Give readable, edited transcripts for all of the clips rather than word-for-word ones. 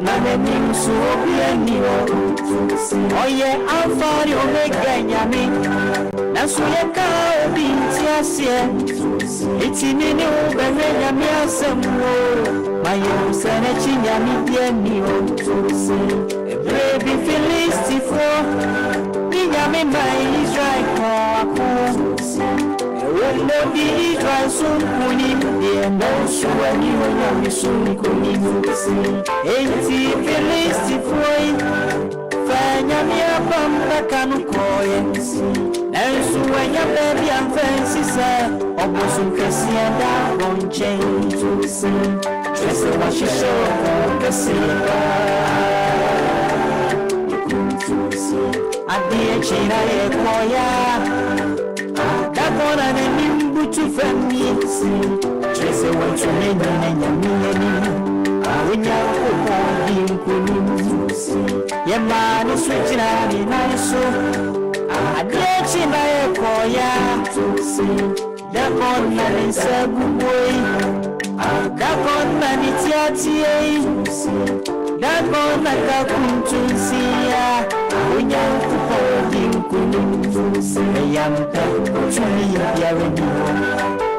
Nanenim Suobianio. Oh, yeah, I'm for you, Meganyami. Nasuaka, Bintiasia. It's in the new Benamia, some more. My own Senachi, Yamianio. A baby Felicity for Yami, my Israel. Will not be Israel soon, Kunim, dear, no, so when you are soon, Kunim. 80 Felicity for Fanyamia Pampa Kanukoy. And so when your baby and fancy said, almost some Cassianda won't change to see. Just what she showed Cassianda. I dear China, Koya. That one and a new to family. Just what you mean and your meaning. When you're your man is switching out in nice so I did you my Koya to see that one man is a good boy. That one man is Yatia. That one like a come to see ya. When you're holding to see a young people to me.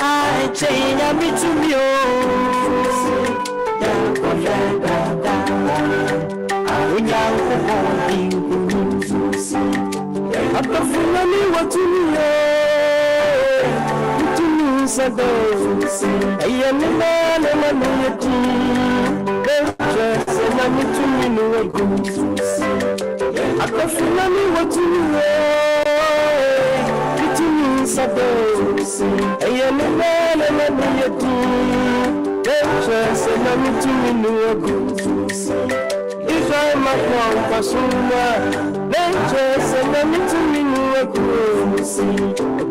I change a bit to me. When you're holding to see. I don't feel any what to me. To I am a man and I'm a team. Just and I'm to me no good to see. I don't feel any what to me. I am a man and I'm a team. Just and I'm to me no good to see. If I'm a one persona, then just and I'm to me no good to see.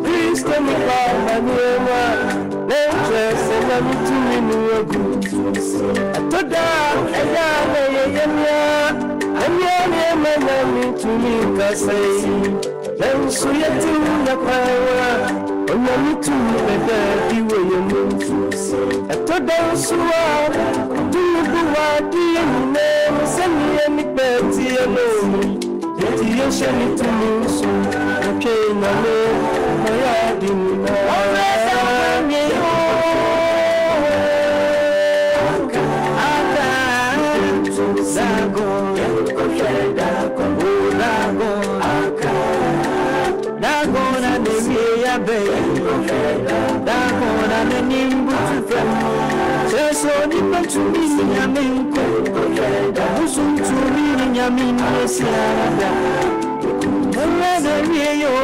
Please tell me about my name. Then just and I'm to me no good to see. I told her, and I'm to me, say. Then so you do the power. Only to me, baby, will you move to see? I told her, so do what do you name? Send me any betty alone. Betty, you send it to me, so okay, no, my idea. So deep to me, Yamin, Busum to me, Yamin, Siara. Another year,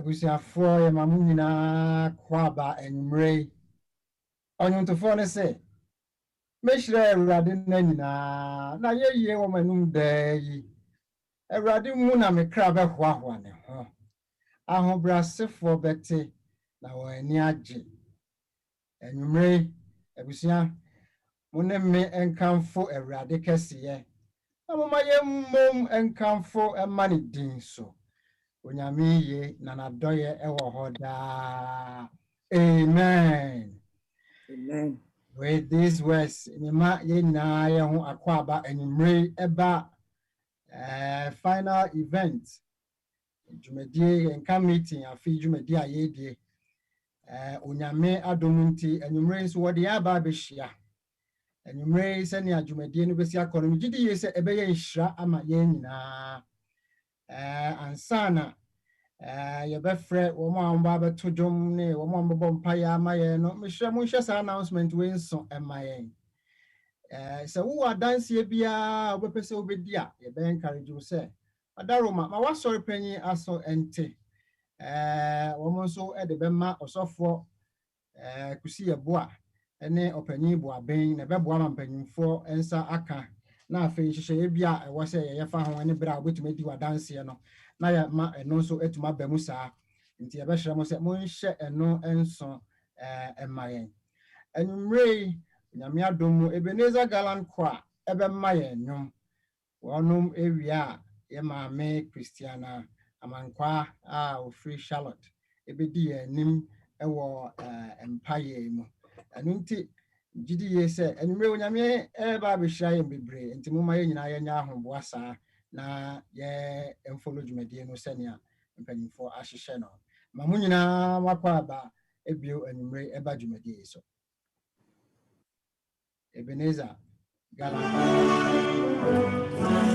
abusuafoɔ yɛ mamu nyinaa kwaba enumere ɔnwontofoɔ ne sɛ mehyira awurade na nyinaa na yɛyie wɔ manum daa yi awurade mu na mekra bɛhoahoa ne ho ahobrasefoɔ bɛte na wɔn ani agye enumere abusua mo ne me nkamfo awurade kɛseyɛ na moma yɛmmom nkamfo ɛma ne din so Onyame ye na nadoye ewo hɔ daa. Amen. Amen. With these words, mema ye na ye ho akwaba enumere eba final event. Dwumadie nka meeting afi dwumadie a ye die. Onyame adom nti enumere so wode ya ba behia. Enumere se ne dwumadie no besi akɔ no gidi ye se ebe ye nhira ama ye nyina. Ansana yɛbɛfrɛ wɔn a wɔn bɛto dwom ne wɔn a wɔbɔ mpaeɛ ama yɛn no mehyɛ mo nhyɛ saa announcement wei nso ɛma yɛn So who are dancing bia obepese obedia ye be encourage you say adaroma ma wasori panyin aso ente wo so e de bema osofo kusi yeboa ene opanyin bo aben na beboa ma mpanyimfo ensa aka na afei hyehyɛ bia e wo se ye fa ho ne bra obetumi di wadanse no na ya ma eno so etuma bamu saa nti ye be hye mo se mo nhye eno enso emayen enumrei nyame adom Ebenezer Galant kwa ebe maye nyom wonum ewia ye maame Christiana Amankwa ofri Charlotte ebedi anim ewo empire mu anunti gidi ye se enumre nyame eba behia ye bebre nti mo maye nyina ye nya ahomboa saa na ye emfollow dwumadi no senia mpanimfo ahyehye no ma mo nyina makwa ba ebio enumre eba dwumadi so Ebenezer Galant.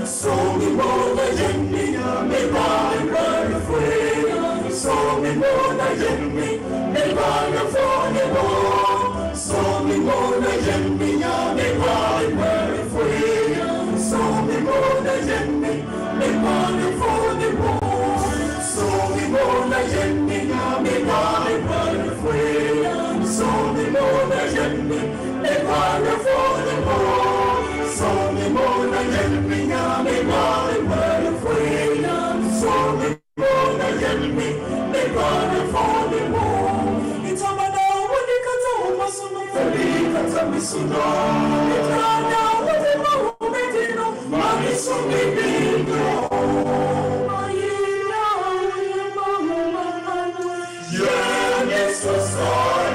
So me mona jenny, me bana free. So me mona jenny, me bana phone. So me mona jenny, me bana free. So me mona jenny, me bana phone. So me mona jenny, me bana free. So me mona jenny, me bana phone. So me mona jenny, me bana free. So me mona jenny, me bana phone. It's a man when they cut off my son, they cut me so long. It's a man when they know me, no, money so me no. Yeah, it's so sad.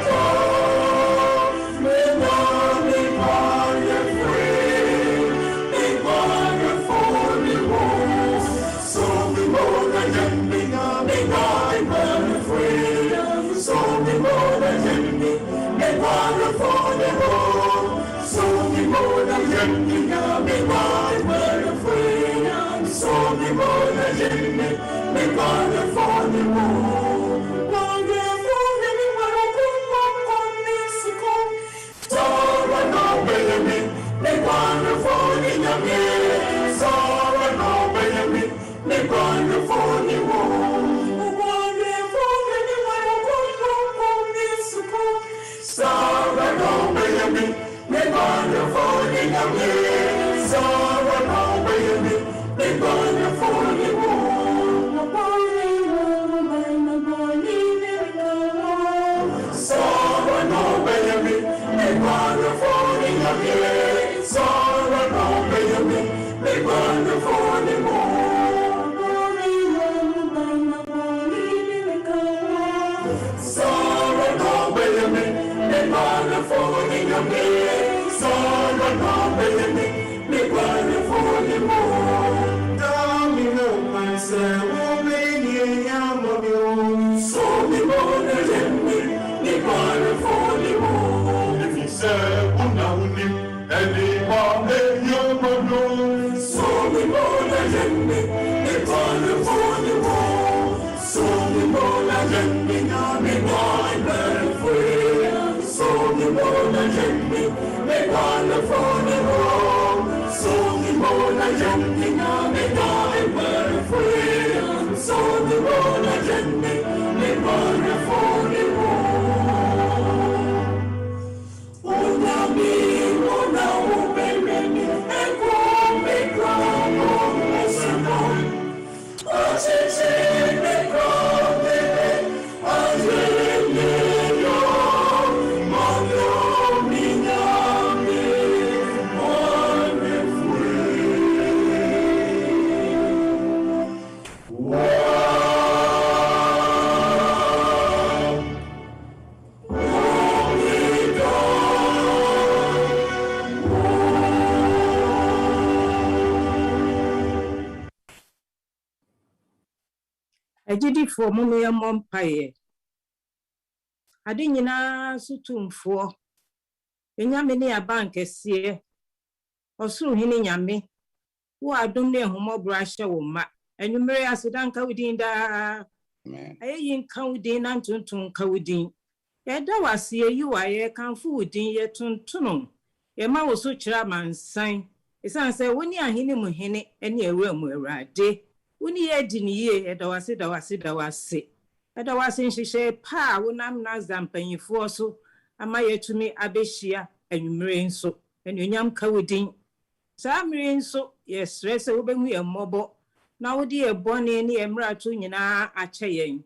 Agidi for mummy and mumpire. I didn't sutumfo. Enyamini a bank see or so hinning yammy. Who I don't know who more brush ma. And you marry us danka within the I count within and tun cowdin. Yet that was here you are a can food in your tuntunum. Yema wo so kyerɛ amansan esan sɛ woni ahene mu hene ne awura mu awurade woni yɛ di ne yie ɛdawase nhyehyɛ pa wonam Nagsda mpanyinfoɔ so ama yɛtumi abɛhyia anwummere nso anuonyam ka wodin saa mmere nso yɛsrɛ sɛ wobɛhu yɛn mmɔbɔ na wode yɛ bɔne ne yɛ mmarato nyinaa akyɛ yɛn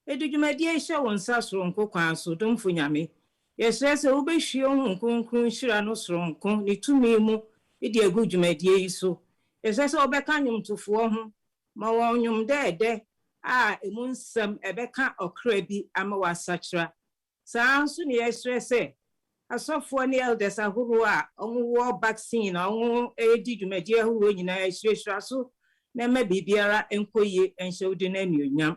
ɛdu dwumadie hyɛ wo nsa soronko kwan so domfo nyame yɛsrɛ sɛ wobɛhwie wo kronkron hyira no soronko ne tumi mu de agu dwumadie yi so yɛsrɛ sɛ wobɛka nnwomtofoɔ ho ma wɔn nnwom dɛɛdɛ a emu nsɛm ɛbɛka ɔkra bi ama wasakyera saa nso ne yɛsrɛ sɛ asɔfoɔ ne elders ahorow a ɔmo vaccine na ɔmo di dwumadie ahorow nyinaa ahyirɛhyira so na ma biribiara nkɔyie nhyɛ wodi na anuonyam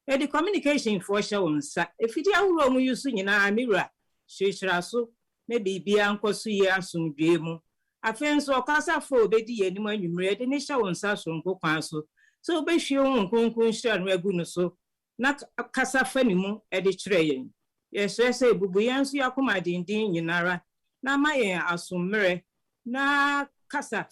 yɛde communication foɔ hyɛ wo nsa efidi ahorow mu yusu nyinaa mewura hyirɛhyira so na biribiara nkɔ so yie asomdwee mu afei nso ɔkasafo obɛdi yɛ anim anwummere de ne hyɛ wo nsa soronko kwan so so obɛhwie wo kronkron hyira no agu no so na kasa fa ne mu de kyerɛ yɛn yɛsrɛ sɛ bubu yɛn nso yɛakoma denden nyinara na ma yɛn asommerɛ na kasa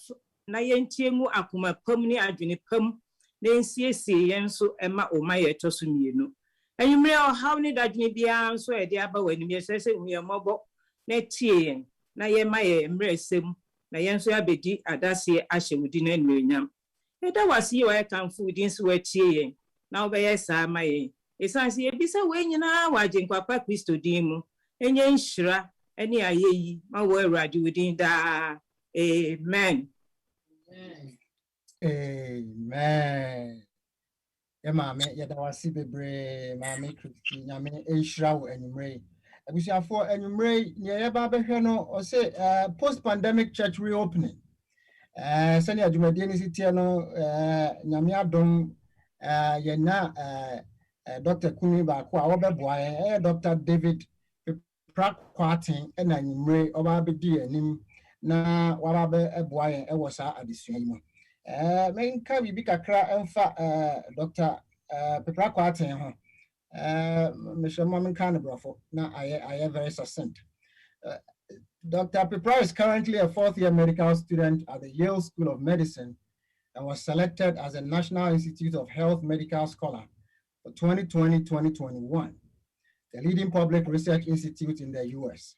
na yɛntie mu akoma pam ne adwene pam na nsiesie yɛn nso ɛma ɔma yɛtɔ so mmienu anwummere ɔhaw ne dadwene biara nso yɛde aba w'anim yɛsrɛ sɛ hu yɛn mmɔbɔ na tie yɛn na yɛma yɛn mmerɛsɛm na yɛn nso yɛabɛdi adaseɛ ahyɛ wo din anuonyam yɛda wase yi wɔyɛ kamfo wo din so wɔatie yɛn na wobɛyɛ saa ma yɛn ɛsiane sɛ yɛbisa wei nyinaa wɔ Agyenkwapa Kristo din mu ɛnyɛ nhyira ne ayɛyi ma wɔ Awurade wo din daa amen amen maame yɛda wase bebree maame Kristi nyame ɛnhyira wo anwummere abusuafoɔ anwummere nea yɛba bɛhwɛ no ɔsɛ post pandemic church reopening sɛnea dwumadie no si tie no nyame adom yɛna Dr. Kumi baako a wɔbɛboa yɛn Dr. David Peprah Kwarteng ɛna anwummere ɔba bɛdi anim na waba bɛboa yɛn ɛwɔ saa adesua yi mu menka biribi kakra ɛmfa Dr. Peprah Kwarteng ho mehyɛ mo menka no brɔfo na ayɛ very succinct. Dr. Peprah is currently a fourth-year medical student at the Yale School of Medicine and was selected as a National Institute of Health Medical Scholar for 2020-2021, the leading public research institute in the US.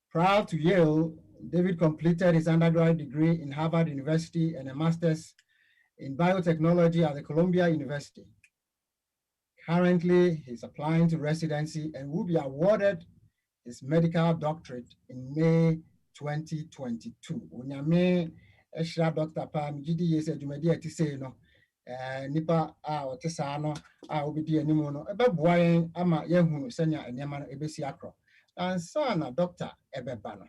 Prior to Yale, David completed his undergraduate degree in Harvard University and a master's in biotechnology at the Columbia University. Currently, he's applying to residency and will be awarded his medical doctorate in May 2022. Onyame Eshra Dr. Pam Gidi Yese Jumedi Etise no nipa a otesa no a obedi animu no ebeboa yen ama yehunu senya enema no ebesi akro. Ansa na doctor ebeba no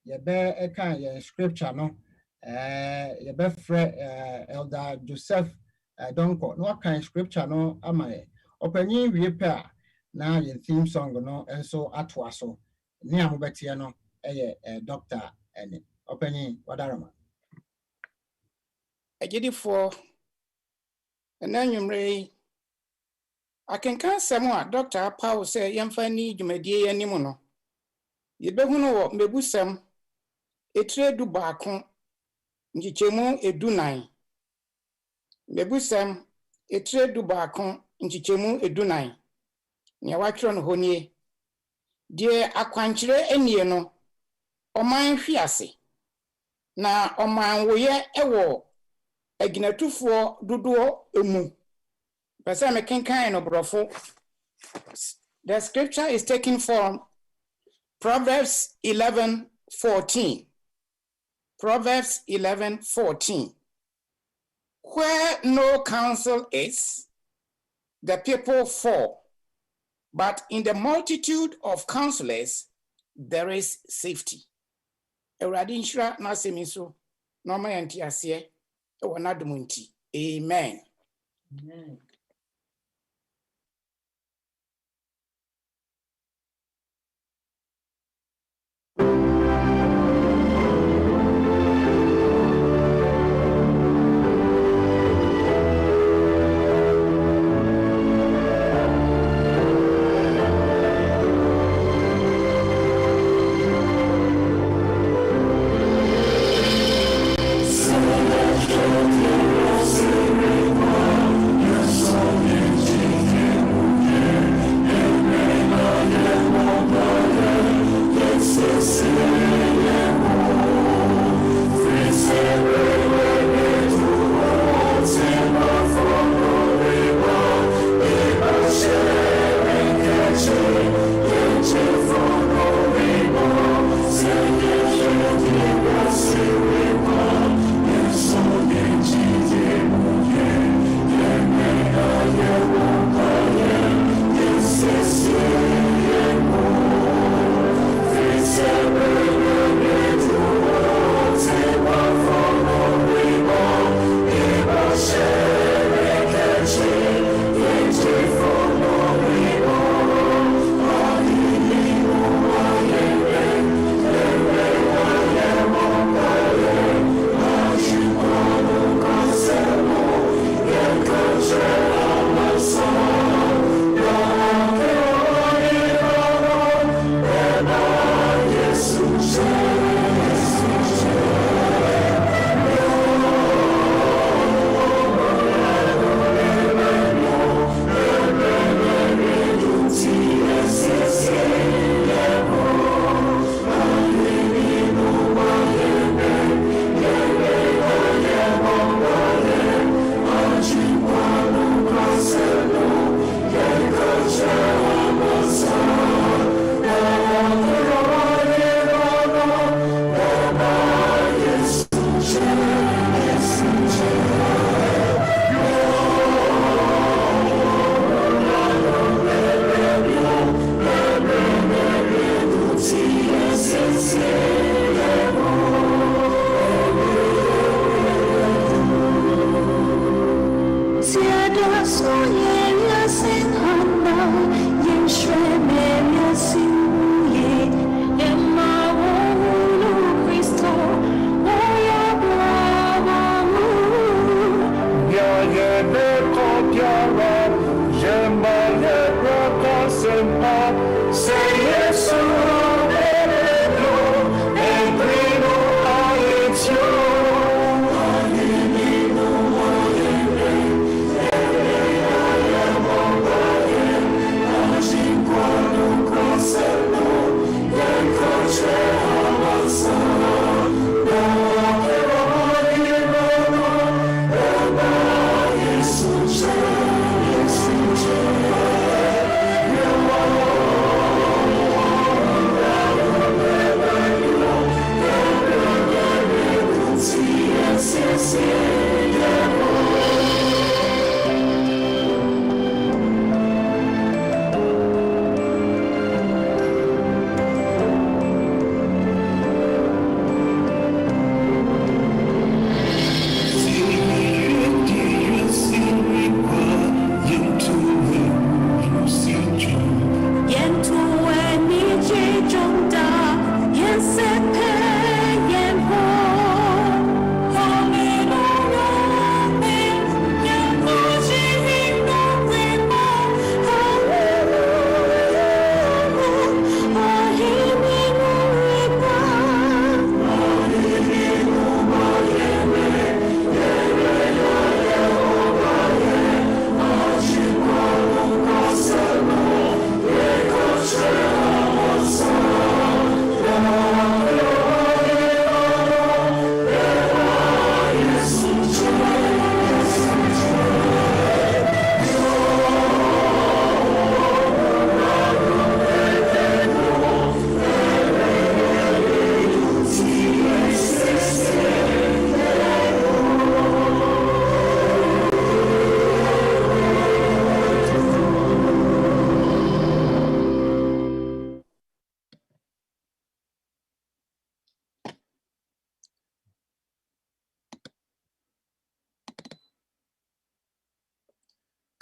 yebe eka ye scripture no yebe frɛ Elder Joseph Donko no aka scripture no ama ye opanyin wie pe a na ye theme song no enso atoa so ne a mobetie no doctor ene opanyin wadarama Agidifo enanwumre akenkan sɛm a Dr. Paul sɛ yɛmfa ni dwumadie anim no yebehunu wɔ mbebusɛm etire du baako nchichemu edunan mbebusɛm etire du baako nchichemu edunan nea watwerɛ no hɔ nie die akwankyerɛ enie no ɔman hwiase na ɔman woyɛ ɛwɔ aginatufoɔ dodoɔ emu. Pɛsɛ mekenkan no brɔfo. The scripture is taken from Proverbs 11:14. Proverbs 11:14. Where no counsel is, the people fall, but in the multitude of counselors, there is safety. Awurade nhyira n'asɛm yi so na ɔma yɛn nte aseɛ ɛwɔ n'adom nti. Amen. Amen.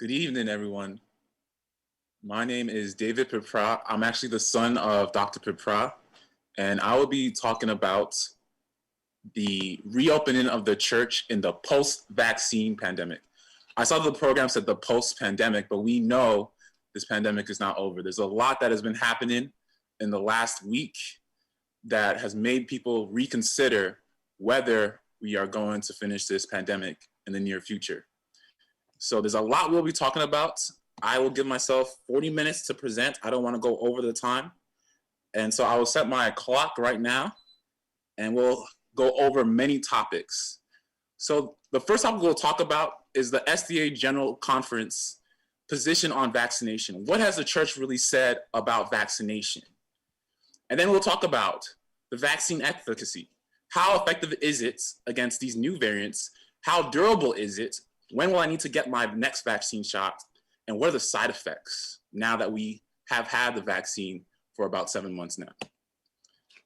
Good evening, everyone. My name is David Peprah. I'm actually the son of Dr. Peprah, and I will be talking about the reopening of the church in the post-vaccine pandemic. I saw the program said the post-pandemic, but we know this pandemic is not over. There's a lot that has been happening in the last week that has made people reconsider whether we are going to finish this pandemic in the near future. So there's a lot we'll be talking about. I will give myself 40 minutes to present. I don't want to go over the time. And so I will set my clock right now, and we'll go over many topics. So the first topic we'll talk about is the SDA General Conference position on vaccination. What has the church really said about vaccination? And then we'll talk about the vaccine efficacy. How effective is it against these new variants? How durable is it? When will I need to get my next vaccine shot? And what are the side effects now that we have had the vaccine for about 7 months now?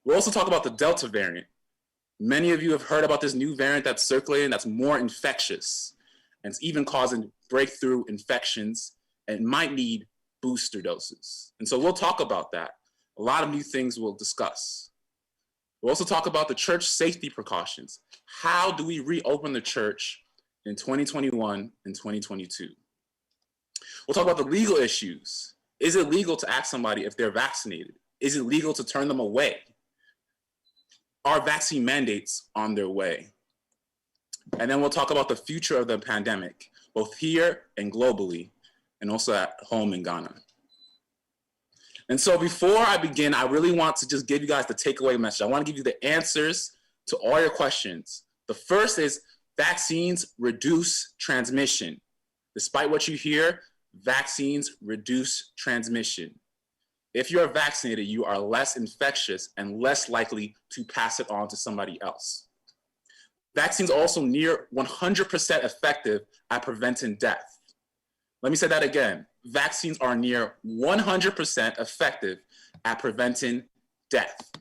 We'll also talk about the Delta variant. Many of you have heard about this new variant that's circulating that's more infectious, and it's even causing breakthrough infections and might need booster doses. And so we'll talk about that. A lot of new things we'll discuss. We'll also talk about the church safety precautions. How do we reopen the church in 2021 and 2022? We'll talk about the legal issues. Is it legal to ask somebody if they're vaccinated? Is it legal to turn them away? Are vaccine mandates on their way? And then we'll talk about the future of the pandemic, both here and globally, and also at home in Ghana. And so before I begin, I really want to just give you guys the takeaway message. I want to give you the answers to all your questions. The first is vaccines reduce transmission. Despite what you hear, vaccines reduce transmission. If you're vaccinated, you are less infectious and less likely to pass it on to somebody else. Vaccines are also near 100% effective at preventing death. Let me say that again. Vaccines are near 100% effective at preventing death.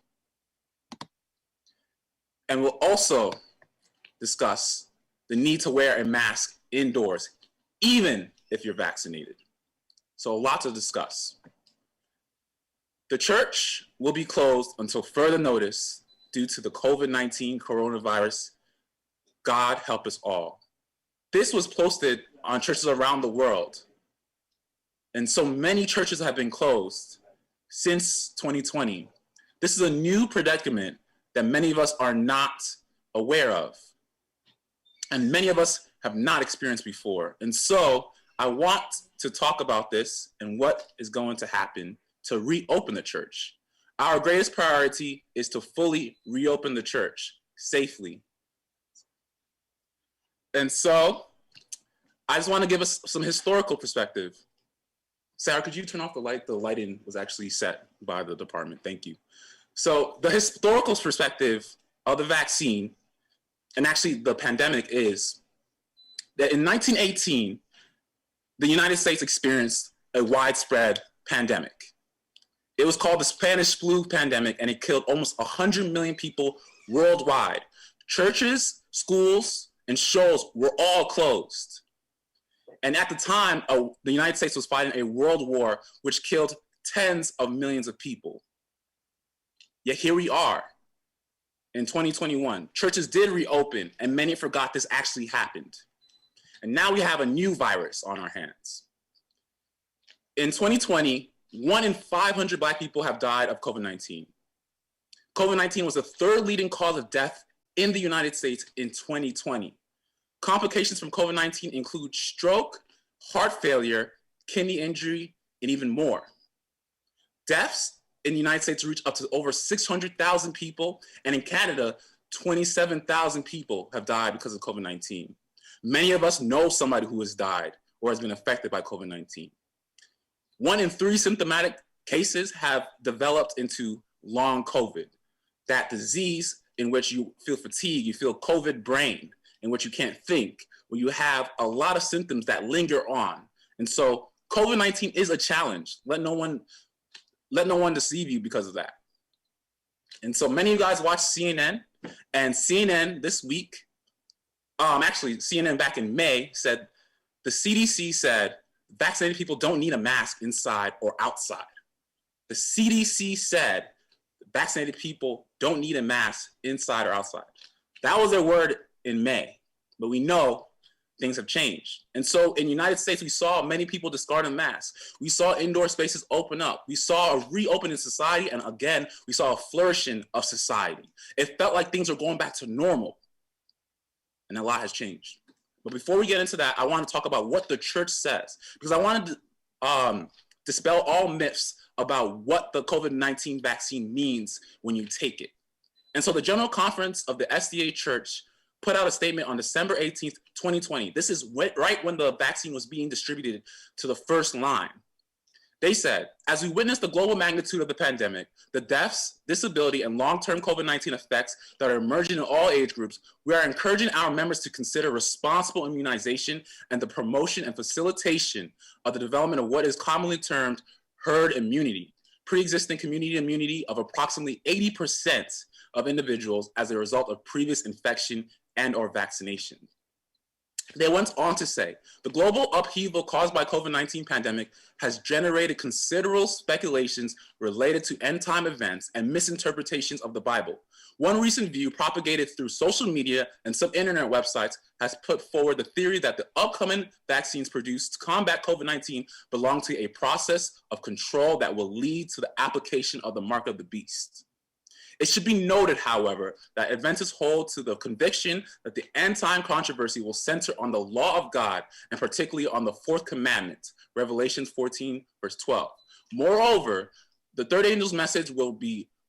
And we'll also discuss the need to wear a mask indoors, even if you're vaccinated. So a lot to discuss. The church will be closed until further notice due to the COVID-19 coronavirus. God help us all. This was posted on churches around the world. And so many churches have been closed since 2020. This is a new predicament that many of us are not aware of. And many of us have not experienced before. And so I want to talk about this and what is going to happen to reopen the church. Our greatest priority is to fully reopen the church safely. And so I just want to give us some historical perspective. Sarah, could you turn off the light? The lighting was actually set by the department. Thank you. So the historical perspective of the vaccine, and actually the pandemic, is that in 1918, the United States experienced a widespread pandemic. It was called the Spanish flu pandemic, and it killed almost 100 million people worldwide. Churches, schools, and shows were all closed. And at the time, the United States was fighting a world war which killed tens of millions of people. Yet here we are in 2021. Churches did reopen, and many forgot this actually happened. And now we have a new virus on our hands. In 2020, 1 in 500 Black people have died of COVID-19. COVID-19 was the third leading cause of death in the United States in 2020. Complications from COVID-19 include stroke, heart failure, kidney injury, and even more. Deaths in the United States reach up to over 600,000 people, and in Canada, 27,000 people have died because of COVID-19. Many of us know somebody who has died or has been affected by COVID-19. 1 in 3 symptomatic cases have developed into long COVID, that disease in which you feel fatigue, you feel COVID brain, in which you can't think, where you have a lot of symptoms that linger on. And so COVID-19 is a challenge. Let no one deceive you because of that. And so many of you guys watch CNN, and CNN this week, actually CNN back in May said, the CDC said vaccinated people don't need a mask inside or outside. The CDC said vaccinated people don't need a mask inside or outside. That was their word in May, but we know things have changed. And so in the United States, we saw many people discarding masks. We saw indoor spaces open up. We saw a reopening society, and again, we saw a flourishing of society. It felt like things were going back to normal, and a lot has changed. But before we get into that, I want to talk about what the church says, because I wanted to dispel all myths about what the COVID-19 vaccine means when you take it. And so the General Conference of the SDA Church put out a statement on December 18th, 2020. This is right when the vaccine was being distributed to the first line. They said, as we witness the global magnitude of the pandemic, the deaths, disability, and long-term COVID-19 effects that are emerging in all age groups, we are encouraging our members to consider responsible immunization and the promotion and facilitation of the development of what is commonly termed herd immunity, pre-existing community immunity of approximately 80% of individuals as a result of previous infection and or vaccination. They went on to say, the global upheaval caused by COVID-19 pandemic has generated considerable speculations related to end-time events and misinterpretations of the Bible. One recent view propagated through social media and some internet websites has put forward the theory that the upcoming vaccines produced to combat COVID-19 belong to a process of control that will lead to the application of the mark of the beast. It should be noted, however, that Adventists hold to the conviction that the end-time controversy will center on the law of God, and particularly on the fourth commandment, Revelation 14, verse 12. Moreover, the third angel's message will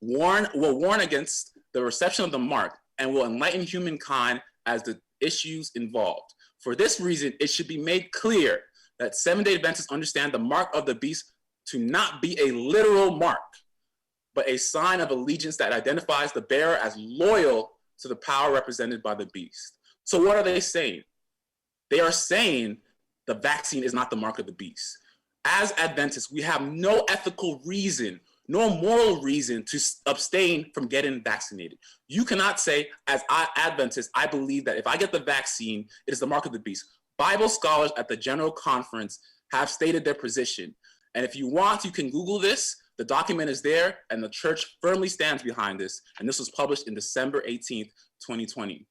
warn against the reception of the mark and will enlighten humankind as the issues involved. For this reason, it should be made clear that Seventh-day Adventists understand the mark of the beast to not be a literal mark, but a sign of allegiance that identifies the bearer as loyal to the power represented by the beast. So what are they saying? They are saying the vaccine is not the mark of the beast. As Adventists, we have no ethical reason, no moral reason to abstain from getting vaccinated. You cannot say, as Adventists, I believe that if I get the vaccine, it is the mark of the beast. Bible scholars at the General Conference have stated their position. And if you want, you can Google this. The document is there, and the church firmly stands behind this. And this was published in December 18th, 2020.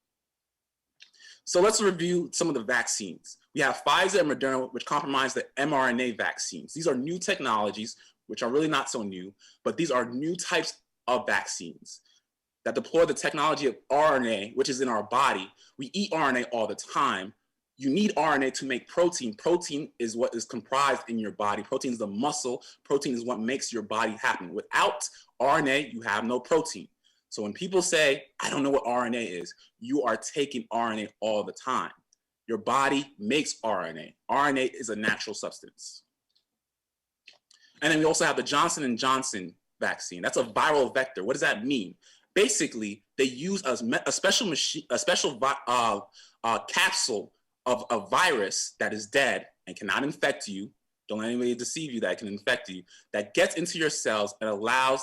So let's review some of the vaccines. We have Pfizer and Moderna, which comprise the mRNA vaccines. These are new technologies, which are really not so new, but these are new types of vaccines that deploy the technology of RNA, which is in our body. We eat RNA all the time. You need RNA to make protein. Protein is what is comprised in your body. Protein is the muscle. Protein is what makes your body happen. Without RNA, you have no protein. So when people say, I don't know what RNA is, you are taking RNA all the time. Your body makes RNA. RNA is a natural substance. And then we also have the Johnson & Johnson vaccine. That's a viral vector. What does that mean? Basically, they use a special capsule of a virus that is dead and cannot infect you. Don't let anybody deceive you that it can infect you. That gets into your cells and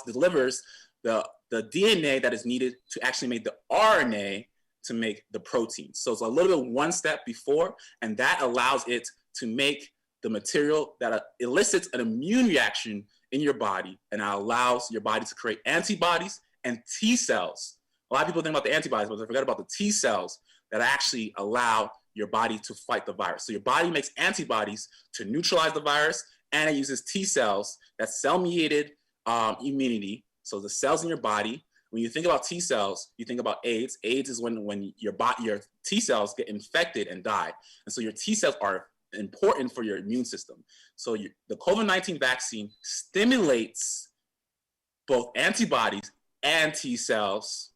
delivers the DNA that is needed to actually make the RNA to make the protein. So it's a little bit one step before, and that allows it to make the material that elicits an immune reaction in your body, and allows your body to create antibodies and T cells. A lot of people think about the antibodies, but they forget about the T cells that actually allow your body to fight the virus. So your body makes antibodies to neutralize the virus, and it uses T cells, that's cell-mediated immunity. So the cells in your body, when you think about T cells, you think about AIDS. AIDS is when your T cells get infected and die. And so your T cells are important for your immune system. So the COVID-19 vaccine stimulates both antibodies and T cells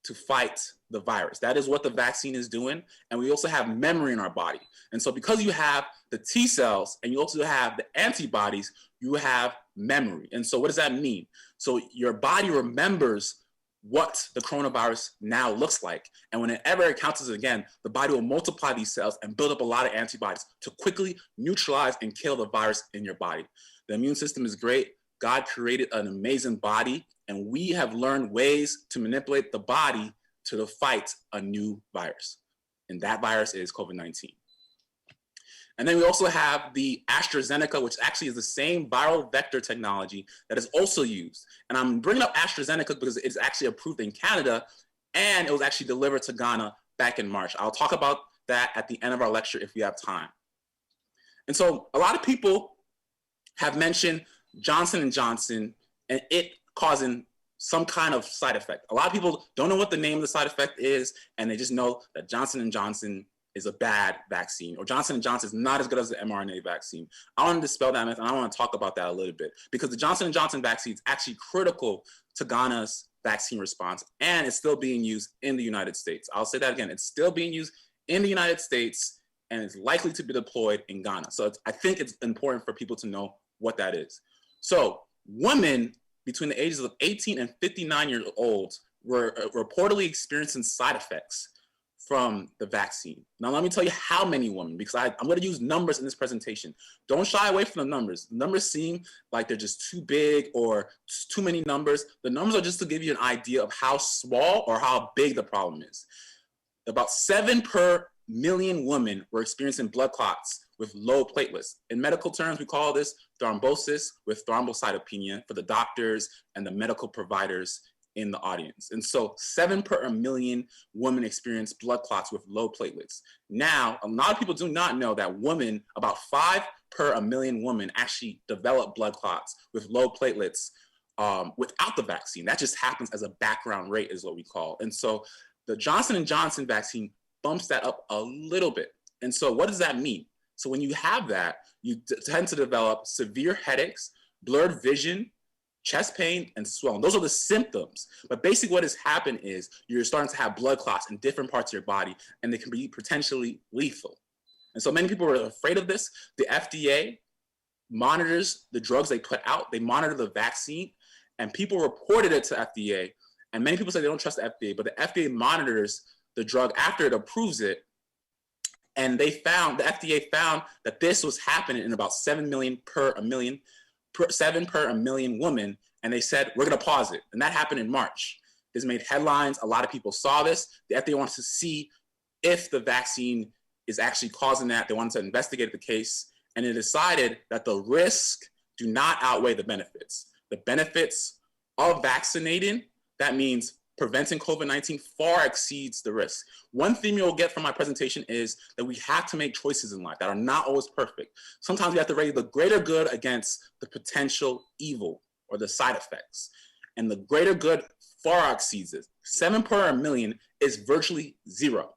to fight the virus. That is what the vaccine is doing. And we also have memory in our body. And so because you have the T cells and you also have the antibodies, you have memory. And so what does that mean? So your body remembers what the coronavirus now looks like. And whenever it encounters it again, the body will multiply these cells and build up a lot of antibodies to quickly neutralize and kill the virus in your body. The immune system is great. God created an amazing body, and we have learned ways to manipulate the body to fight a new virus. And that virus is COVID-19. And then we also have the AstraZeneca, which actually is the same viral vector technology that is also used. And I'm bringing up AstraZeneca because it's actually approved in Canada, and it was actually delivered to Ghana back in March. I'll talk about that at the end of our lecture if we have time. And so a lot of people have mentioned Johnson & Johnson and it causing some kind of side effect. A lot of people don't know what the name of the side effect is, and they just know that Johnson & Johnson is a bad vaccine, or Johnson & Johnson is not as good as the mRNA vaccine. I want to dispel that myth, and I want to talk about that a little bit, because the Johnson & Johnson vaccine is actually critical to Ghana's vaccine response, and it's still being used in the United States. I'll say that again. It's still being used in the United States, and it's likely to be deployed in Ghana. So I think it's important for people to know what that is. So women between the ages of 18 and 59 years old were reportedly experiencing side effects from the vaccine. Now, let me tell you how many women, because I'm going to use numbers in this presentation. Don't shy away from the numbers. The numbers seem like they're just too big or too many numbers. The numbers are just to give you an idea of how small or how big the problem is. About 7 per million women were experiencing blood clots with low platelets. In medical terms, we call this thrombosis with thrombocytopenia for the doctors and the medical providers in the audience. And so 7 per million women experience blood clots with low platelets. Now, a lot of people do not know that women, about 5 per million women actually develop blood clots with low platelets without the vaccine. That just happens as a background rate is what we call. And so the Johnson & Johnson vaccine bumps that up a little bit. And so what does that mean? So when you have that, you tend to develop severe headaches, blurred vision, chest pain, and swelling. Those are the symptoms. But basically what has happened is you're starting to have blood clots in different parts of your body, and they can be potentially lethal. And so many people are afraid of this. The FDA monitors the drugs they put out. They monitor the vaccine, and people reported it to FDA. And many people say they don't trust the FDA, but the FDA monitors the drug after it approves it. And the FDA found that this was happening in about 7 per million women, and they said, we're going to pause it. And that happened in March. This made headlines. A lot of people saw this. The FDA wants to see if the vaccine is actually causing that. They wanted to investigate the case, and it decided that the risk do not outweigh the benefits. The benefits of vaccinating, that means preventing COVID-19, far exceeds the risk. One theme you'll get from my presentation is that we have to make choices in life that are not always perfect. Sometimes we have to weigh the greater good against the potential evil or the side effects. And the greater good far exceeds it. 7 per million is virtually 0.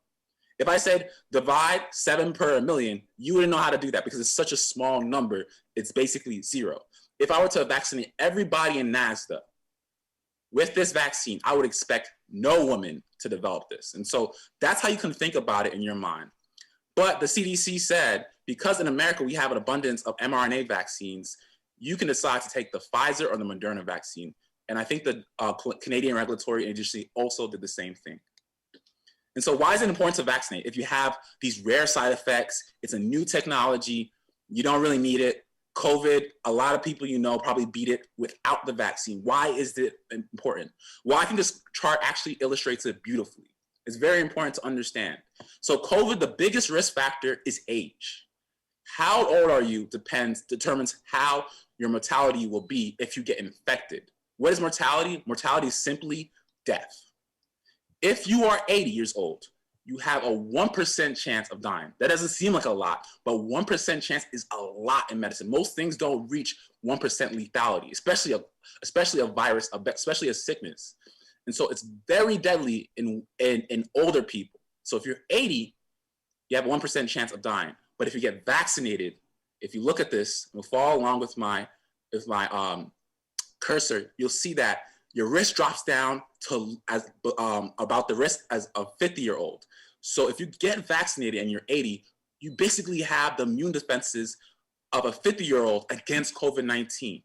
If I said divide 7 per million, you wouldn't know how to do that because it's such a small number. It's basically 0. If I were to vaccinate everybody in Nagsda with this vaccine, I would expect no woman to develop this. And so that's how you can think about it in your mind. But the CDC said, because in America we have an abundance of mRNA vaccines, you can decide to take the Pfizer or the Moderna vaccine. And I think the Canadian Regulatory Agency also did the same thing. And so why is it important to vaccinate? If you have these rare side effects, it's a new technology, you don't really need it. COVID, a lot of people you know probably beat it without the vaccine. Why is it important? Well, I think this chart actually illustrates it beautifully. It's very important to understand. So COVID, the biggest risk factor is age. How old are you determines how your mortality will be if you get infected. What is mortality? Mortality is simply death. If you are 80 years old, you have a 1% chance of dying. That doesn't seem like a lot, but 1% chance is a lot in medicine. Most things don't reach 1% lethality, especially a virus, especially a sickness. And so it's very deadly in older people. So if you're 80, you have a 1% chance of dying. But if you get vaccinated, if you look at this, we'll follow along with my cursor, you'll see that your risk drops down to about the risk as a 50-year-old. So if you get vaccinated and you're 80, you basically have the immune defenses of a 50-year-old against COVID-19.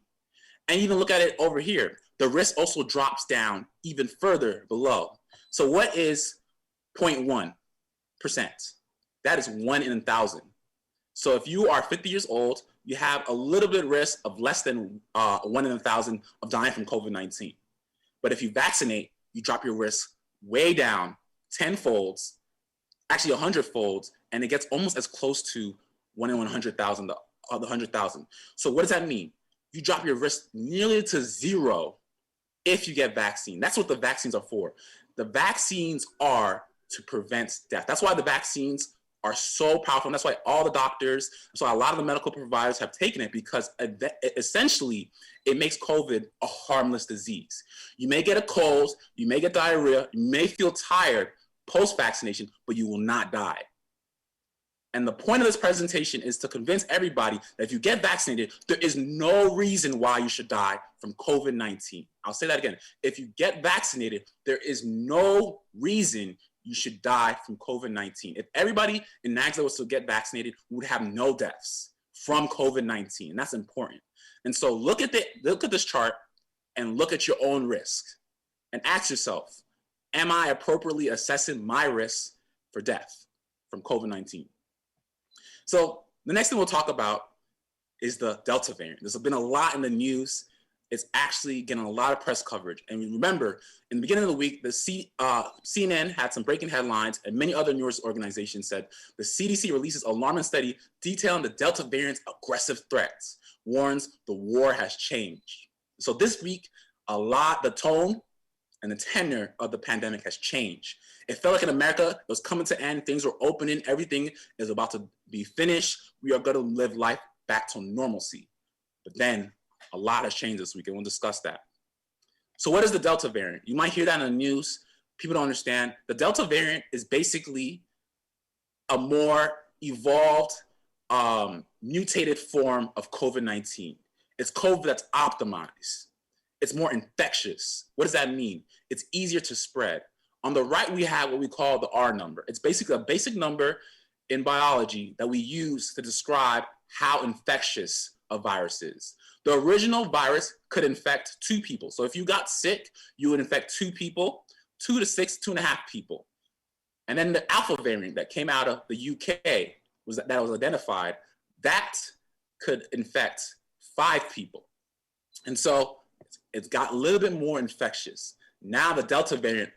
And even look at it over here. The risk also drops down even further below. So what is 0.1%? That is 1 in 1,000. So if you are 50 years old, you have a little bit risk of less than 1 in 1,000 of dying from COVID-19. But if you vaccinate, you drop your risk way down 10-folds, actually 100-folds, and it gets almost as close to 1 in 100,000, the 100,000. So what does that mean? You drop your risk nearly to 0 if you get vaccine. That's what the vaccines are for. The vaccines are to prevent death. That's why the vaccines are so powerful. And that's why all the doctors, so a lot of the medical providers have taken it, because essentially it makes COVID a harmless disease. You may get a cold, you may get diarrhea, you may feel tired post-vaccination, but you will not die. And the point of this presentation is to convince everybody that if you get vaccinated, there is no reason why you should die from COVID-19. I'll say that again. If you get vaccinated, there is no reason you should die from COVID-19. If everybody in Nagsda was to get vaccinated, we would have no deaths from COVID-19. And that's important. And so look at this chart and look at your own risk and ask yourself, am I appropriately assessing my risk for death from COVID-19? So the next thing we'll talk about is the Delta variant. There's been a lot in the news. It's actually getting a lot of press coverage. And remember, in the beginning of the week, the CNN had some breaking headlines, and many other news organizations said the CDC releases alarming study detailing the Delta variant's aggressive threats, warns the war has changed. So this week, the tone and the tenor of the pandemic has changed. It felt like in America, it was coming to end, things were opening, everything is about to be finished. We are going to live life back to normalcy. But then a lot has changed this week, and we'll discuss that. So what is the Delta variant? You might hear that in the news. People don't understand. The Delta variant is basically a more evolved, mutated form of COVID-19. It's COVID that's optimized. It's more infectious. What does that mean? It's easier to spread. On the right, we have what we call the R number. It's basically a basic number in biology that we use to describe how infectious a virus is. The original virus could infect 2 people. So if you got sick, you would infect 2 people, 2 to 6, 2.5 people. And then the Alpha variant that came out of the UK that was identified, that could infect 5 people. And so it's got a little bit more infectious. Now the Delta variant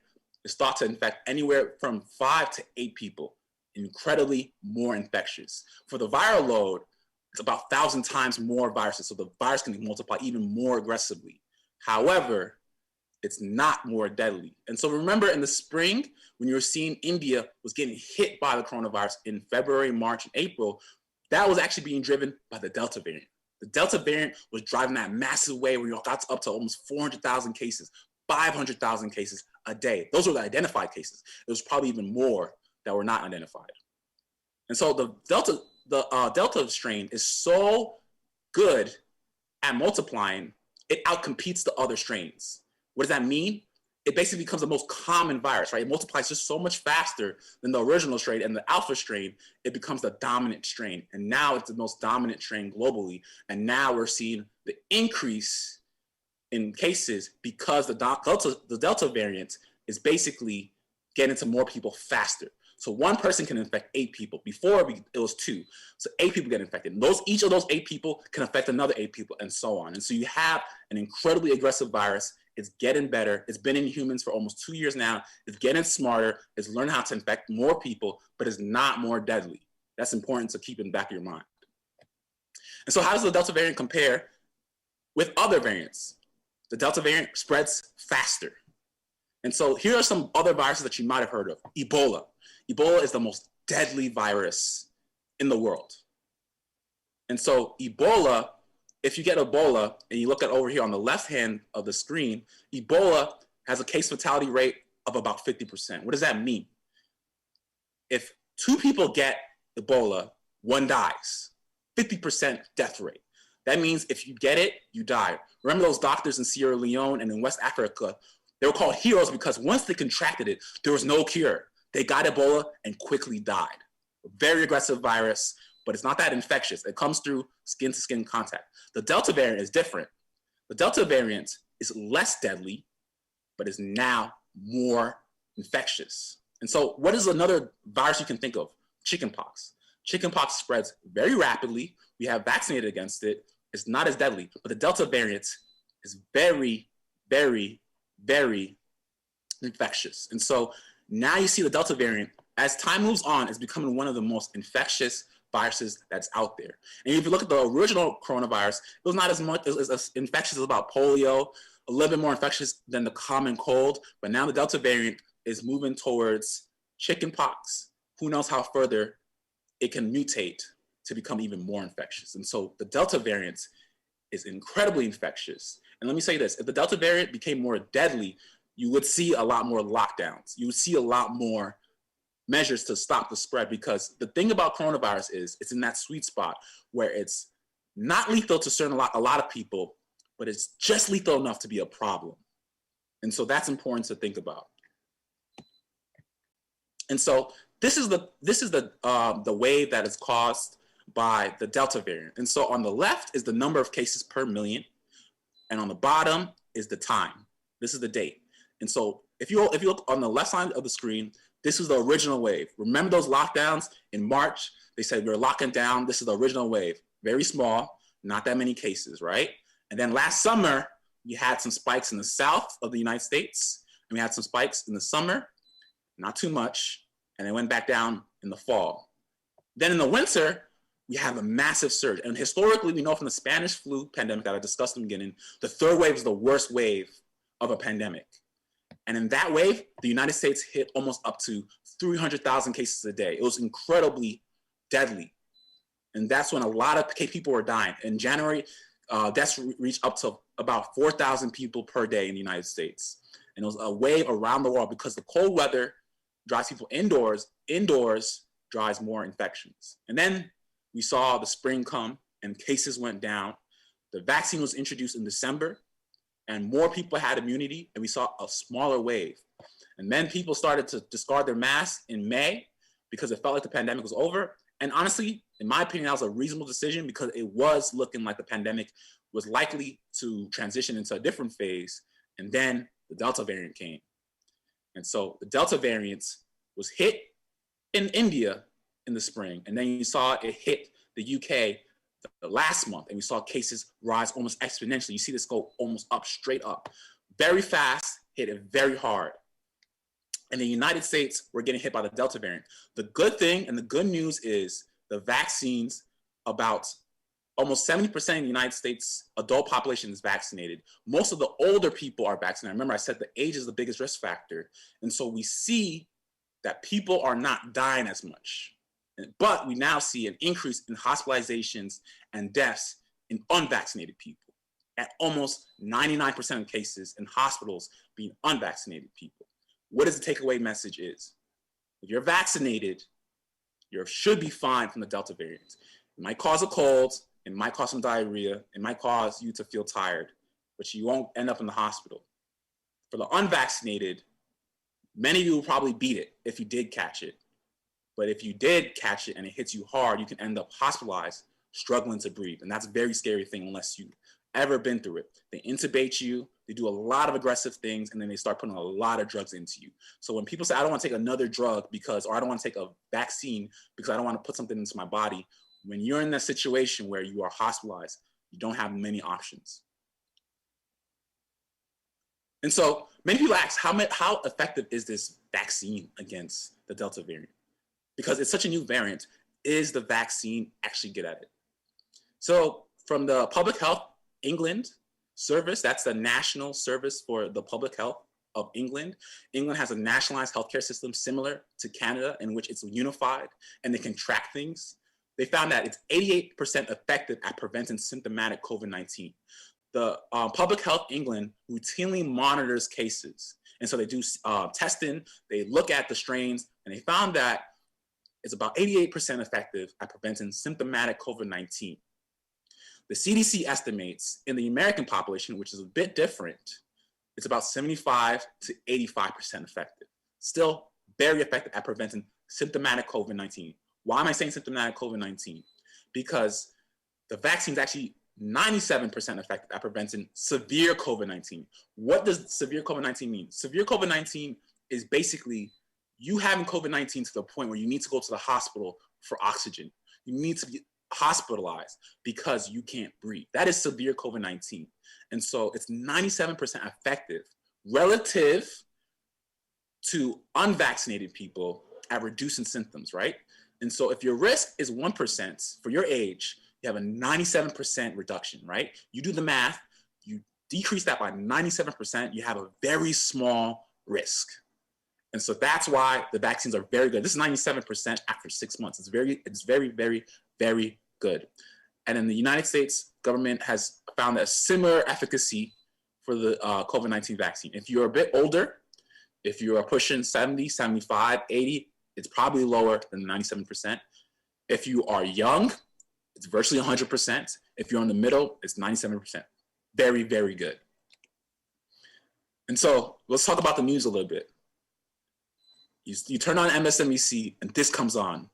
is thought to infect anywhere from 5 to 8 people, incredibly more infectious. For the viral load, it's about 1,000 times more viruses, so the virus can multiply even more aggressively. However, it's not more deadly. And so remember in the spring, when you were seeing India was getting hit by the coronavirus in February, March, and April, that was actually being driven by the Delta variant. The Delta variant was driving that massive wave where you got up to almost 400,000 cases, 500,000 cases a day. Those were the identified cases. There was probably even more that were not identified. And so the Delta strain is so good at multiplying, it outcompetes the other strains. What does that mean? It basically becomes the most common virus, right? It multiplies just so much faster than the original strain, and the Alpha strain, it becomes the dominant strain. And now it's the most dominant strain globally. And now we're seeing the increase in cases because the Delta variant is basically getting to more people faster. So one person can infect 8 people. Before it was 2. So 8 people get infected. And each of those 8 people can affect another 8 people, and so on. And so you have an incredibly aggressive virus. It's getting better. It's been in humans for almost 2 years now. It's getting smarter. It's learning how to infect more people, but it's not more deadly. That's important to keep in the back of your mind. And so how does the Delta variant compare with other variants? The Delta variant spreads faster. And so here are some other viruses that you might have heard of. Ebola. Ebola is the most deadly virus in the world. And so Ebola, if you get Ebola and you look at over here on the left hand of the screen, Ebola has a case fatality rate of about 50%. What does that mean? If 2 people get Ebola, 1 dies. 50% death rate. That means if you get it, you die. Remember those doctors in Sierra Leone and in West Africa? They were called heroes because once they contracted it, there was no cure. They got Ebola and quickly died. A very aggressive virus, but it's not that infectious. It comes through skin-to-skin contact. The Delta variant is different. The Delta variant is less deadly, but is now more infectious. And so what is another virus you can think of? Chickenpox. Chickenpox spreads very rapidly. We have vaccinated against it. It's not as deadly, but the Delta variant is very, very, very infectious. And so now you see the Delta variant, as time moves on, is becoming one of the most infectious viruses that's out there. And if you look at the original coronavirus, it was not as much as infectious as about polio, a little bit more infectious than the common cold, but now the Delta variant is moving towards chickenpox. Who knows how further it can mutate to become even more infectious. And so the Delta variant is incredibly infectious. And let me say this, if the Delta variant became more deadly, you would see a lot more lockdowns. You would see a lot more measures to stop the spread, because the thing about coronavirus is it's in that sweet spot where it's not lethal to a lot of people, but it's just lethal enough to be a problem. And so that's important to think about. And so this is the wave that has caused by the Delta variant. And so on the left is the number of cases per million, and on the bottom is the time. This is the date. And so if you look on the left side of the screen, this is the original wave. Remember those lockdowns in March? They said we're locking down. This is the original wave. Very small, not that many cases, right? And then last summer, we had some spikes in the south of the United States, and we had some spikes in the summer, not too much, and it went back down in the fall. Then in the winter, we have a massive surge. And historically, we know from the Spanish flu pandemic that I discussed in the beginning, the third wave is the worst wave of a pandemic. And in that wave, the United States hit almost up to 300,000 cases a day. It was incredibly deadly. And that's when a lot of people were dying. In January, deaths reached up to about 4,000 people per day in the United States. And it was a wave around the world because the cold weather drives people indoors. Indoors drives more infections. And then we saw the spring come and cases went down. The vaccine was introduced in December and more people had immunity and we saw a smaller wave. And then people started to discard their masks in May because it felt like the pandemic was over. And honestly, in my opinion, that was a reasonable decision because it was looking like the pandemic was likely to transition into a different phase. And then the Delta variant came. And so the Delta variant was hit in India in the spring. And then you saw it hit the UK the last month. And we saw cases rise almost exponentially. You see this go almost up, straight up. Very fast, hit it very hard. In the United States, we're getting hit by the Delta variant. The good thing and the good news is the vaccines, about almost 70% of the United States adult population is vaccinated. Most of the older people are vaccinated. Remember, I said the age is the biggest risk factor. And so we see that people are not dying as much. But we now see an increase in hospitalizations and deaths in unvaccinated people, at almost 99% of cases in hospitals being unvaccinated people. What is the takeaway message is? If you're vaccinated, you should be fine from the Delta variant. It might cause a cold, it might cause some diarrhea, it might cause you to feel tired, but you won't end up in the hospital. For the unvaccinated, many of you will probably beat it if you did catch it. But if you did catch it and it hits you hard, you can end up hospitalized, struggling to breathe. And that's a very scary thing unless you've ever been through it. They intubate you, they do a lot of aggressive things, and then they start putting a lot of drugs into you. So when people say, I don't want to take another drug because, or I don't want to take a vaccine because I don't want to put something into my body, when you're in that situation where you are hospitalized, you don't have many options. And so many people ask, how effective is this vaccine against the Delta variant? Because it's such a new variant, is the vaccine actually good at it? So from the Public Health England service, that's the national service for the public health of England. England has a nationalized healthcare system similar to Canada in which it's unified and they can track things. They found that it's 88% effective at preventing symptomatic COVID-19. The Public Health England routinely monitors cases. And so they do testing, they look at the strains, and they found that it's about 88% effective at preventing symptomatic COVID-19. The CDC estimates in the American population, which is a bit different, it's about 75 to 85% effective. Still very effective at preventing symptomatic COVID-19. Why am I saying symptomatic COVID-19? Because the vaccine is actually 97% effective at preventing severe COVID-19. What does severe COVID-19 mean? Severe COVID-19 is basically you having COVID-19 to the point where you need to go to the hospital for oxygen. You need to be hospitalized because you can't breathe. That is severe COVID-19. And so it's 97% effective relative to unvaccinated people at reducing symptoms, right? And so if your risk is 1% for your age, you have a 97% reduction, right? You do the math, you decrease that by 97%, you have a very small risk. And so that's why the vaccines are very good. This is 97% after 6 months. It's very, very, very good. And in the United States, government has found a similar efficacy for the COVID-19 vaccine. If you're a bit older, if you are pushing 70, 75, 80, it's probably lower than 97%. If you are young, it's virtually 100%. If you're in the middle, it's 97%. Very, very good. And so let's talk about the news a little bit. You turn on MSNBC and this comes on.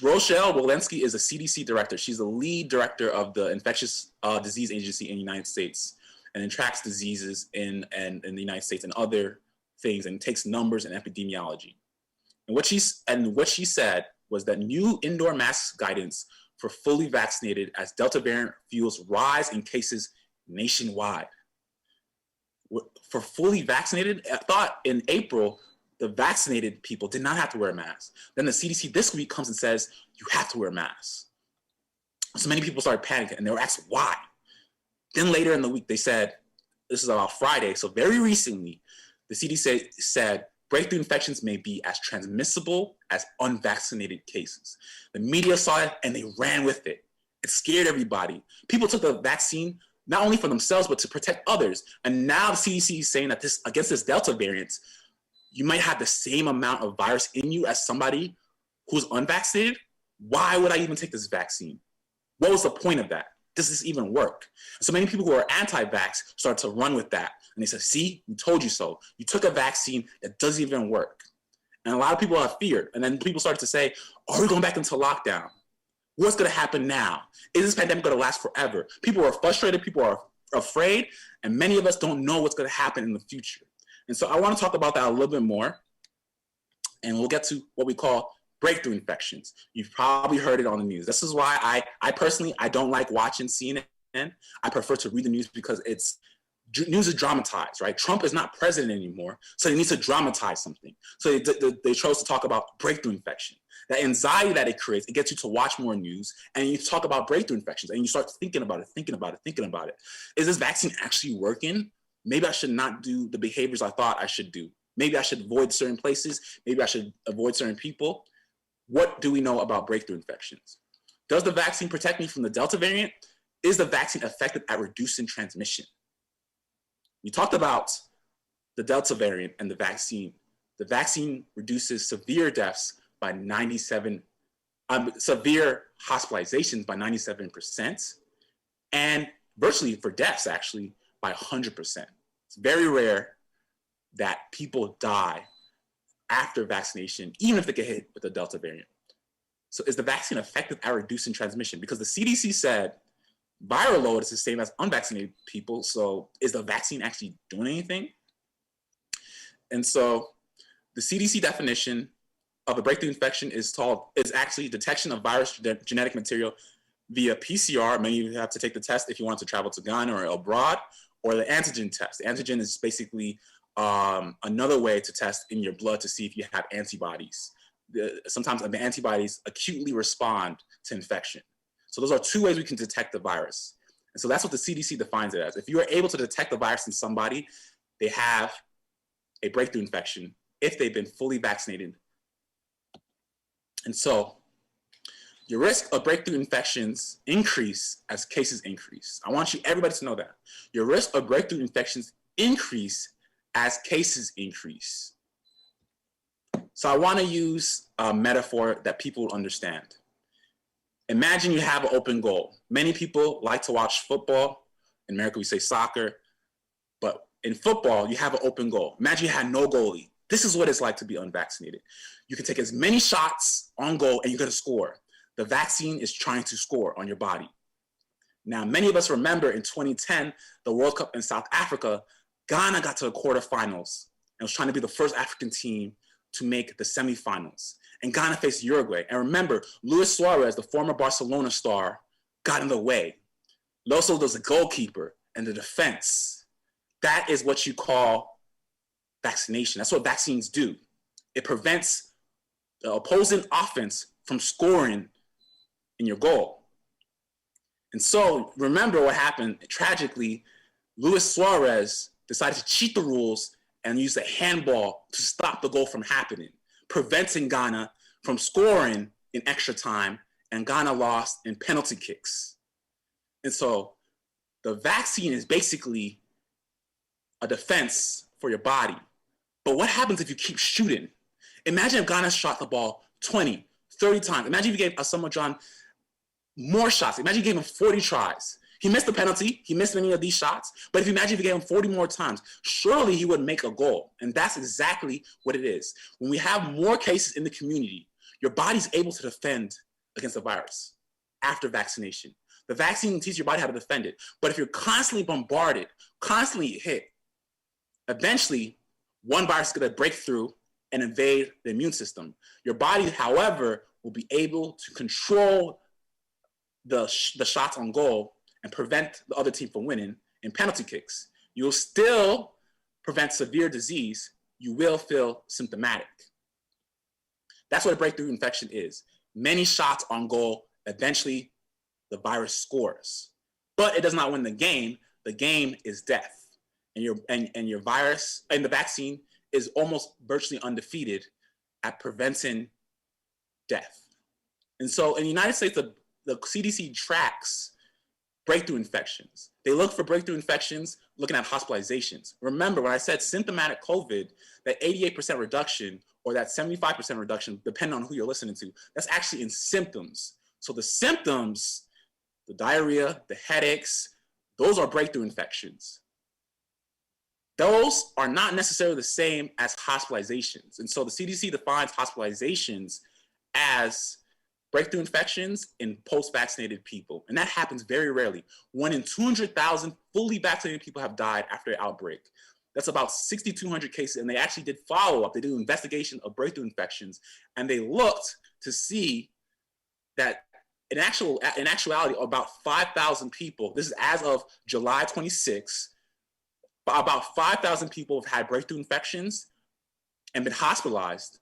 Rochelle Walensky is a CDC director. She's the lead director of the Infectious Disease Agency in the United States, and then tracks diseases in the United States and other things, and takes numbers and epidemiology. And what she said was that new indoor mask guidance for fully vaccinated as Delta variant fuels rise in cases nationwide. For fully vaccinated, I thought in April, the vaccinated people did not have to wear a mask. Then the CDC this week comes and says, you have to wear a mask. So many people started panicking and they were asked why. Then later in the week, they said, this is about Friday, so very recently, the CDC said breakthrough infections may be as transmissible as unvaccinated cases. The media saw it and they ran with it. It scared everybody. People took the vaccine not only for themselves, but to protect others. And now the CDC is saying that against this Delta variant, you might have the same amount of virus in you as somebody who's unvaccinated. Why would I even take this vaccine? What was the point of that? Does this even work? So many people who are anti-vax start to run with that. And they say, see, we told you so. You took a vaccine that doesn't even work. And a lot of people have feared. And then people started to say, are we going back into lockdown? What's going to happen now? Is this pandemic going to last forever? People are frustrated. People are afraid. And many of us don't know what's going to happen in the future. And so I want to talk about that a little bit more. And we'll get to what we call breakthrough infections. You've probably heard it on the news. This is why I personally, I don't like watching CNN. I prefer to read the news because news is dramatized, right? Trump is not president anymore, so they need to dramatize something. So they chose to talk about breakthrough infection. That anxiety that it creates, it gets you to watch more news, and you talk about breakthrough infections, and you start thinking about it. Is this vaccine actually working? Maybe I should not do the behaviors I thought I should do. Maybe I should avoid certain places. Maybe I should avoid certain people. What do we know about breakthrough infections? Does the vaccine protect me from the Delta variant? Is the vaccine effective at reducing transmission? We talked about the Delta variant and the vaccine. The vaccine reduces severe deaths by severe hospitalizations by 97%, and virtually for deaths actually by 100%. It's very rare that people die after vaccination, even if they get hit with the Delta variant. So is the vaccine effective at reducing transmission? Because the CDC said viral load is the same as unvaccinated people. So is the vaccine actually doing anything? And so the CDC definition of a breakthrough infection is actually detection of virus genetic material via PCR. Many of you have to take the test if you want to travel to Ghana or abroad, or the antigen test. The antigen is basically another way to test in your blood to see if you have antibodies. Sometimes the antibodies acutely respond to infection. So those are two ways we can detect the virus. And so that's what the CDC defines it as. If you are able to detect the virus in somebody, they have a breakthrough infection if they've been fully vaccinated. And so your risk of breakthrough infections increase as cases increase. I want everybody to know that. Your risk of breakthrough infections increase as cases increase. So I want to use a metaphor that people understand. Imagine you have an open goal. Many people like to watch football. In America, we say soccer. But in football, you have an open goal. Imagine you had no goalie. This is what it's like to be unvaccinated. You can take as many shots on goal and you're going to score. The vaccine is trying to score on your body. Now, many of us remember in 2010, the World Cup in South Africa, Ghana got to the quarterfinals and was trying to be the first African team to make the semifinals. And Ghana faced Uruguay. And remember, Luis Suarez, the former Barcelona star, got in the way. Also, there's the goalkeeper and the defense. That is what you call vaccination. That's what vaccines do. It prevents the opposing offense from scoring in your goal. And so remember what happened. Tragically, Luis Suarez decided to cheat the rules and use a handball to stop the goal from happening, preventing Ghana from scoring in extra time, and Ghana lost in penalty kicks. And so the vaccine is basically a defense for your body. But what happens if you keep shooting? Imagine if Ghana shot the ball 20, 30 times. Imagine if you gave Asamoah Gyan more shots. Imagine you gave him 40 tries. He missed the penalty. He missed many of these shots. But if you imagine if you gave him 40 more times, surely he would make a goal. And that's exactly what it is. When we have more cases in the community, Your body's able to defend against the virus after vaccination. The vaccine teaches your body how to defend it. But if you're constantly bombarded, constantly hit, eventually one virus is going to break through and invade the immune system. Your body, however, will be able to control the shots on goal and prevent the other team from winning in penalty kicks. You'll still prevent severe disease. You will feel symptomatic. That's what a breakthrough infection is. Many shots on goal, eventually the virus scores. But it does not win the game. The game is death. And your virus and the vaccine is almost virtually undefeated at preventing death. And so in the United States, the CDC tracks breakthrough infections. They look for breakthrough infections looking at hospitalizations. Remember, when I said symptomatic COVID, that 88% reduction or that 75% reduction, depending on who you're listening to, that's actually in symptoms. So the symptoms, the diarrhea, the headaches, those are breakthrough infections. Those are not necessarily the same as hospitalizations. And so the CDC defines hospitalizations as breakthrough infections in post-vaccinated people. And that happens very rarely. 1 in 200,000 fully vaccinated people have died after an outbreak. That's about 6,200 cases. And they actually did follow-up. They did an investigation of breakthrough infections. And they looked to see that in actuality, about 5,000 people, this is as of July 26, about 5,000 people have had breakthrough infections and been hospitalized.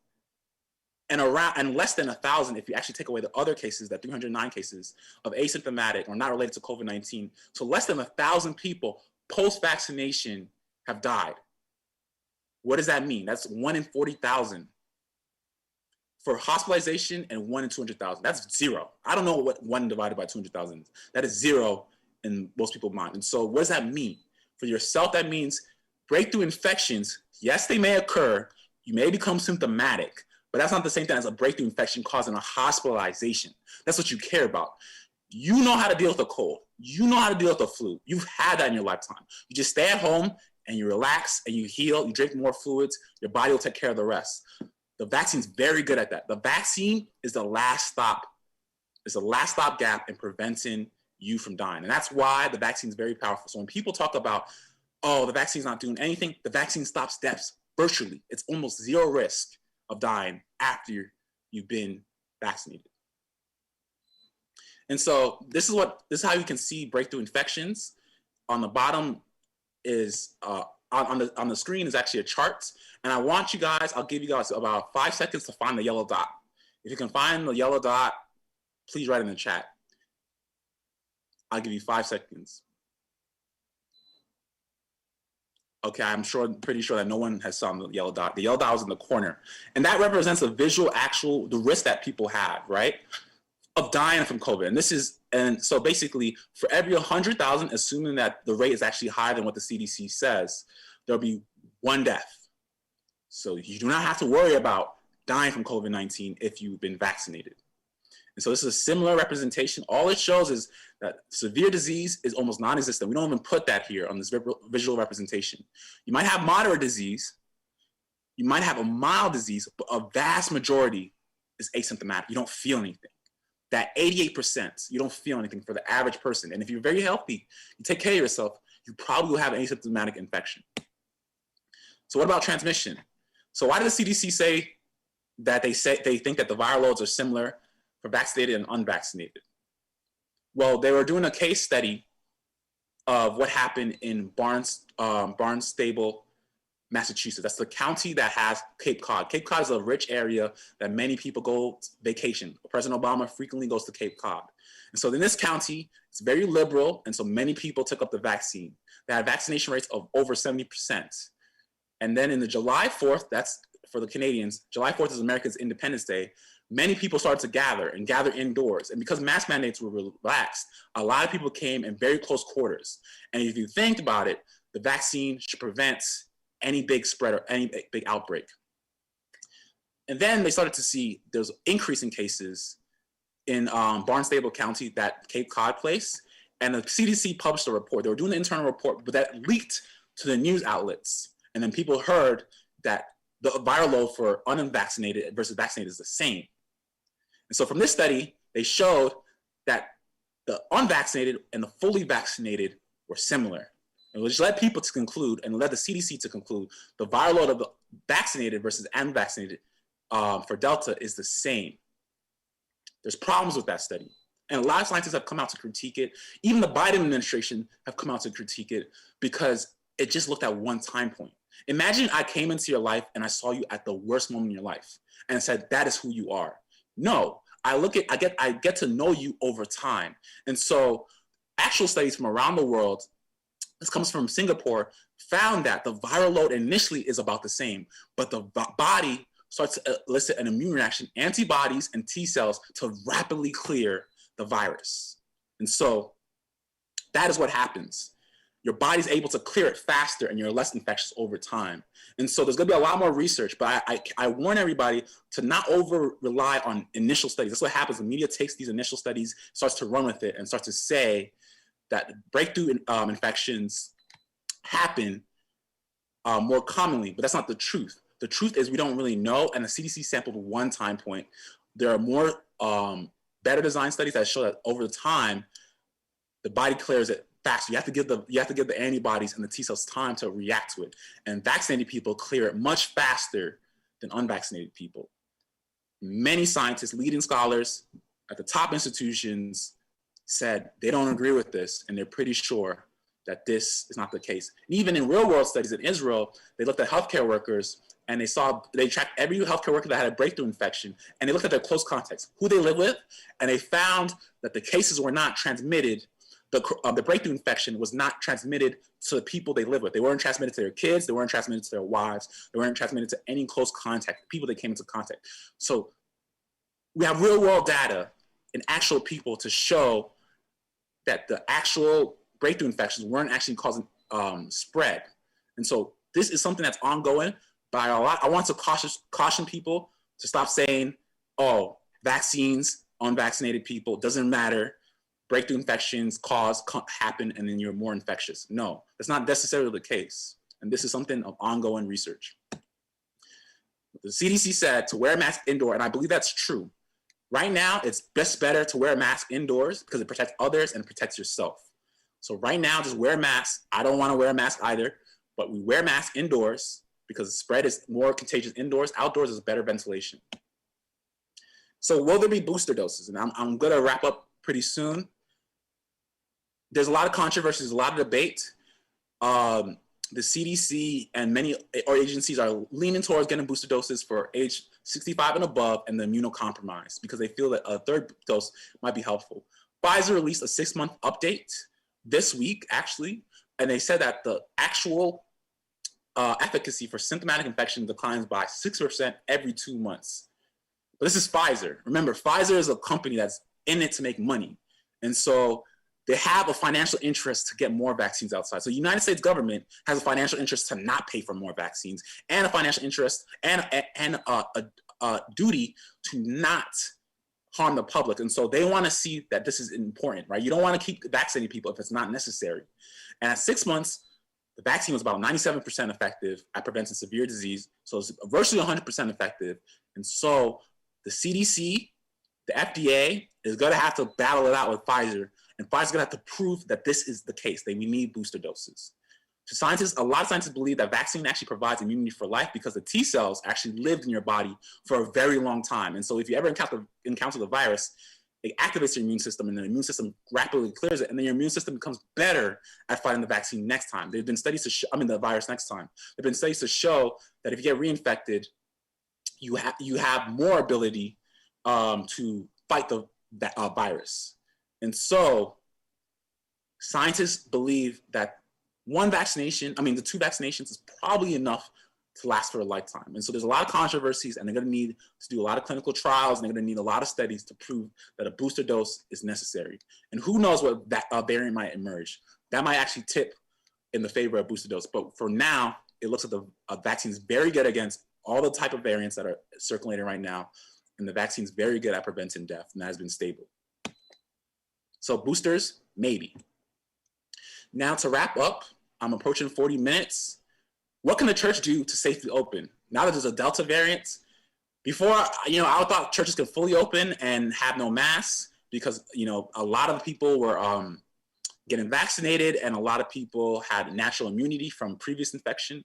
And less than 1,000 if you actually take away the other cases, that 309 cases of asymptomatic or not related to COVID-19. So less than 1,000 people post-vaccination have died. What does that mean? That's 1 in 40,000 for hospitalization and 1 in 200,000. That's zero. I don't know what 1 divided by 200,000 is. That is zero in most people's mind. And so what does that mean? For yourself, that means breakthrough infections, yes, they may occur. You may become symptomatic, but that's not the same thing as a breakthrough infection causing a hospitalization. That's what you care about. You know how to deal with a cold. You know how to deal with the flu. You've had that in your lifetime. You just stay at home and you relax and you heal. You drink more fluids. Your body will take care of the rest. The vaccine's very good at that. The vaccine is the last stop. It's the last stop gap in preventing you from dying. And that's why the vaccine is very powerful. So when people talk about, oh, the vaccine's not doing anything, the vaccine stops deaths virtually. It's almost zero risk of dying after you've been vaccinated. And so this is how you can see breakthrough infections. On the bottom is on the screen is actually a chart. And I want you guys, I'll give you guys about 5 seconds to find the yellow dot. If you can find the yellow dot, please write in the chat. I'll give you 5 seconds. Okay, I'm pretty sure that no one has saw the yellow dot. The yellow dot was in the corner. And that represents a visual the risk that people have, right? Of dying from COVID. And so basically for every 100,000, assuming that the rate is actually higher than what the CDC says, there'll be 1 death. So you do not have to worry about dying from COVID-19 if you've been vaccinated. And so this is a similar representation. All it shows is that severe disease is almost non-existent. We don't even put that here on this visual representation. You might have moderate disease. You might have a mild disease, but a vast majority is asymptomatic. You don't feel anything. That 88%, you don't feel anything for the average person. And if you're very healthy, you take care of yourself, you probably will have an asymptomatic infection. So what about transmission? So why does the CDC say that they think that the viral loads are similar for vaccinated and unvaccinated? Well, they were doing a case study of what happened in Barnstable, Massachusetts. That's the county that has Cape Cod. Cape Cod is a rich area that many people go vacation. President Obama frequently goes to Cape Cod. And so in this county, it's very liberal, and so many people took up the vaccine. They had vaccination rates of over 70%. And then in the July 4th, that's for the Canadians, July 4th is America's Independence Day, many people started to gather indoors. And because mask mandates were relaxed, a lot of people came in very close quarters. And if you think about it, the vaccine should prevent any big spread or any big outbreak. And then they started to see there's increasing cases in Barnstable County, that Cape Cod place. And the CDC published a report. They were doing the internal report, but that leaked to the news outlets. And then people heard that the viral load for unvaccinated versus vaccinated is the same. And so from this study, they showed that the unvaccinated and the fully vaccinated were similar. And which led people to conclude, and led the CDC to conclude, the viral load of the vaccinated versus unvaccinated for Delta is the same. There's problems with that study. And a lot of scientists have come out to critique it. Even the Biden administration have come out to critique it because it just looked at one time point. Imagine I came into your life and I saw you at the worst moment in your life and said, that is who you are. No, I get to know you over time. And so actual studies from around the world, this comes from Singapore, found that the viral load initially is about the same, but the body starts to elicit an immune reaction, antibodies and T cells to rapidly clear the virus. And so that is what happens. Your body's able to clear it faster and you're less infectious over time. And so there's gonna be a lot more research, but I warn everybody to not over rely on initial studies. That's what happens. The media takes these initial studies, starts to run with it and starts to say that breakthrough infections happen more commonly, but that's not the truth. The truth is we don't really know, and the CDC sampled one time point. There are more better design studies that show that over time, the body clears it faster. You have to give the antibodies and the T cells time to react to it. And vaccinated people clear it much faster than unvaccinated people. Many scientists, leading scholars at the top institutions said they don't agree with this, and they're pretty sure that this is not the case. And even in real world studies in Israel, they looked at healthcare workers and they tracked every healthcare worker that had a breakthrough infection, and they looked at their close contacts, who they live with, and they found that the cases were not transmitted. The breakthrough infection was not transmitted to the people they live with. They weren't transmitted to their kids. They weren't transmitted to their wives. They weren't transmitted to any close contact, people they came into contact. So we have real world data and actual people to show that the actual breakthrough infections weren't actually causing spread. And so this is something that's ongoing, but I want to caution people to stop saying, oh, vaccines, unvaccinated people, doesn't matter. Breakthrough infections happen and then you're more infectious. No, that's not necessarily the case. And this is something of ongoing research. The CDC said to wear a mask indoor, and I believe that's true. Right now, it's better to wear a mask indoors because it protects others and protects yourself. So right now, just wear a mask. I don't want to wear a mask either, but we wear masks indoors because the spread is more contagious indoors. Outdoors is better ventilation. So will there be booster doses? And I'm going to wrap up pretty soon. There's a lot of controversy, there's a lot of debate. The CDC and many agencies are leaning towards getting booster doses for age 65 and above and the immunocompromised because they feel that a third dose might be helpful. Pfizer released a 6-month update this week, actually, and they said that the actual efficacy for symptomatic infection declines by 6% every 2 months. But this is Pfizer. Remember, Pfizer is a company that's in it to make money. And so they have a financial interest to get more vaccines outside. So the United States government has a financial interest to not pay for more vaccines and a financial interest and a duty to not harm the public. And so they want to see that this is important, right? You don't want to keep vaccinating people if it's not necessary. And at 6 months, the vaccine was about 97% effective at preventing severe disease. So it's virtually 100% effective. And so the CDC, the FDA is going to have to battle it out with Pfizer. And Pfizer's going to have to prove that this is the case, that we need booster doses. So a lot of scientists believe that vaccine actually provides immunity for life because the T cells actually lived in your body for a very long time. And so if you ever encounter the virus, it activates your immune system and the immune system rapidly clears it. And then your immune system becomes better at fighting the vaccine next time. There've been studies to show, the virus next time. There've been studies to show that if you get reinfected, you have more ability to fight the virus. And so scientists believe that the 2 vaccinations is probably enough to last for a lifetime. And so there's a lot of controversies, and they're going to need to do a lot of clinical trials, and they're going to need a lot of studies to prove that a booster dose is necessary. And who knows what that variant might emerge. That might actually tip in the favor of booster dose. But for now, it looks like the vaccine is very good against all the type of variants that are circulating right now. And the vaccine is very good at preventing death, and that has been stable. So boosters, maybe. Now to wrap up, I'm approaching 40 minutes. What can the church do to safely open? Now that there's a Delta variant, Before, I thought churches could fully open and have no masks because, a lot of people were getting vaccinated and a lot of people had natural immunity from previous infection.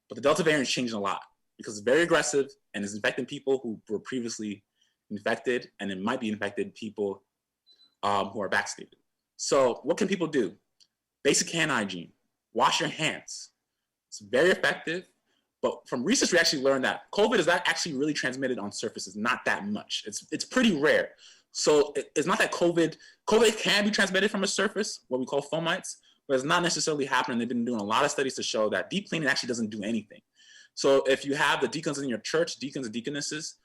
But the Delta variant is changing a lot because it's very aggressive and is infecting people who were previously infected, and it might be infected people who are vaccinated. So what can people do? Basic hand hygiene. Wash your hands. It's very effective. But from research, we actually learned that COVID is not actually really transmitted on surfaces, not that much. It's pretty rare. So it's not that COVID can be transmitted from a surface, what we call fomites, but it's not necessarily happening. They've been doing a lot of studies to show that deep cleaning actually doesn't do anything. So if you have the deacons in your church, deacons and deaconesses,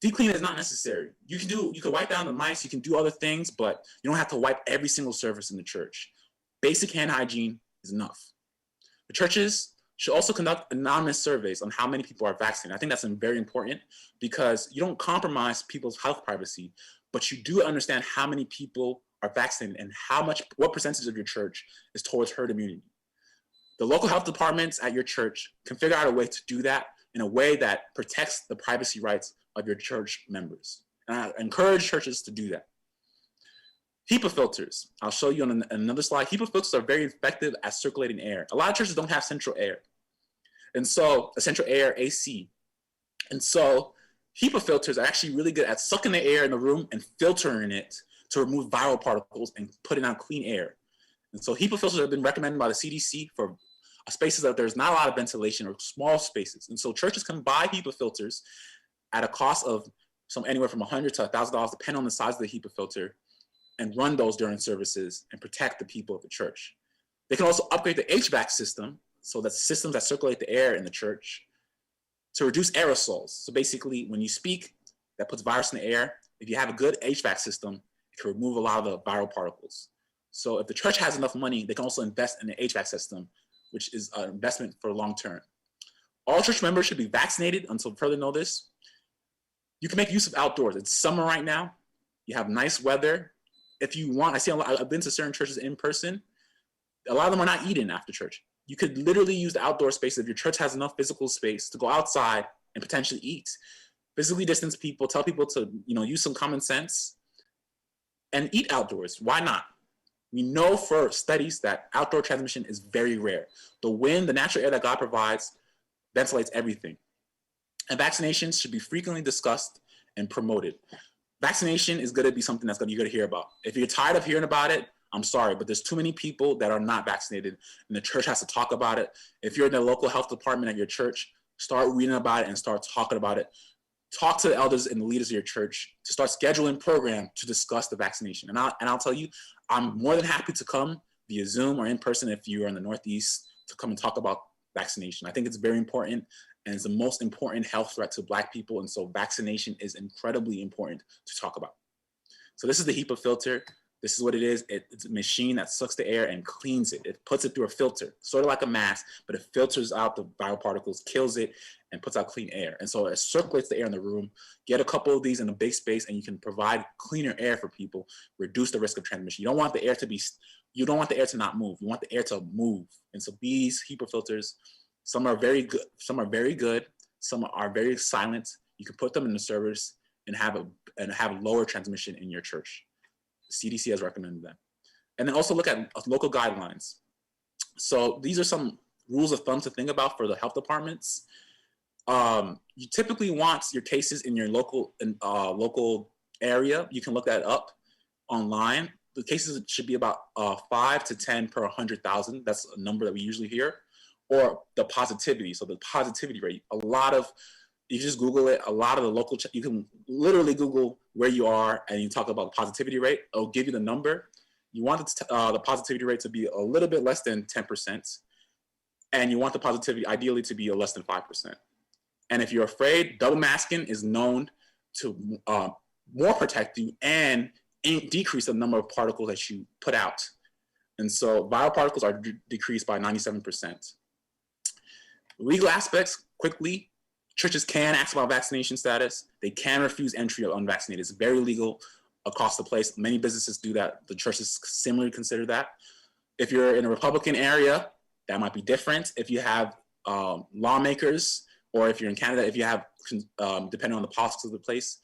deep cleaning is not necessary. You can wipe down the mice, you can do other things, but you don't have to wipe every single surface in the church. Basic hand hygiene is enough. The churches should also conduct anonymous surveys on how many people are vaccinated. I think that's very important because you don't compromise people's health privacy, but you do understand how many people are vaccinated and what percentage of your church is towards herd immunity. The local health departments at your church can figure out a way to do that in a way that protects the privacy rights of your church members. And I encourage churches to do that. HEPA filters. I'll show you on another slide. HEPA filters are very effective at circulating air. A lot of churches don't have central air. And so, central air, AC. And so, HEPA filters are actually really good at sucking the air in the room and filtering it to remove viral particles and putting out clean air. And so, HEPA filters have been recommended by the CDC for spaces that there's not a lot of ventilation or small spaces. And so, churches can buy HEPA filters at a cost of anywhere from $100 to $1,000, depending on the size of the HEPA filter, and run those during services and protect the people of the church. They can also upgrade the HVAC system, so that's systems that circulate the air in the church, to reduce aerosols. So basically, when you speak, that puts virus in the air. If you have a good HVAC system, it can remove a lot of the viral particles. So if the church has enough money, they can also invest in the HVAC system, which is an investment for long term. All church members should be vaccinated until further notice. You can make use of outdoors. It's summer right now. You have nice weather. If you want, I've been to certain churches in person. A lot of them are not eating after church. You could literally use the outdoor space if your church has enough physical space to go outside and potentially eat. Physically distance people, tell people to use some common sense and eat outdoors. Why not? We know for studies that outdoor transmission is very rare. The wind, the natural air that God provides, ventilates everything. And vaccinations should be frequently discussed and promoted. Vaccination is going to be something that's you're going to hear about. If you're tired of hearing about it, I'm sorry, but there's too many people that are not vaccinated, and the church has to talk about it. If you're in the local health department at your church, start reading about it and start talking about it. Talk to the elders and the leaders of your church to start scheduling programs to discuss the vaccination. And I'll tell you, I'm more than happy to come via Zoom or in person if you are in the Northeast to come and talk about vaccination. I think it's very important. And it's the most important health threat to Black people. And so vaccination is incredibly important to talk about. So this is the HEPA filter. This is what it is. It's a machine that sucks the air and cleans it. It puts it through a filter, sort of like a mask, but it filters out the viral particles, kills it, and puts out clean air. And so it circulates the air in the room. Get a couple of these in a big space, and you can provide cleaner air for people, reduce the risk of transmission. You don't want the air to not move. You want the air to move. And so these HEPA filters, some are very good, some are very silent. You can put them in the servers and have lower transmission in your church. The CDC has recommended that. And then also look at local guidelines. So these are some rules of thumb to think about for the health departments. You typically want your cases in your local area. You can look that up online. The cases should be about 5 to 10 per 100,000. That's a number that we usually hear. Or the positivity. So the positivity rate. You just Google it. A lot of the local, you can literally Google where you are and you talk about the positivity rate. It'll give you the number. You want the positivity rate to be a little bit less than 10%. And you want the positivity ideally to be less than 5%. And if you're afraid, double masking is known to more protect you and decrease the number of particles that you put out. And so viral particles are decreased by 97%. Legal aspects, quickly, churches can ask about vaccination status. They can refuse entry of unvaccinated. It's very legal across the place. Many businesses do that. The churches similarly consider that. If you're in a Republican area, that might be different. If you have lawmakers or if you're in Canada, if you have, depending on the politics of the place,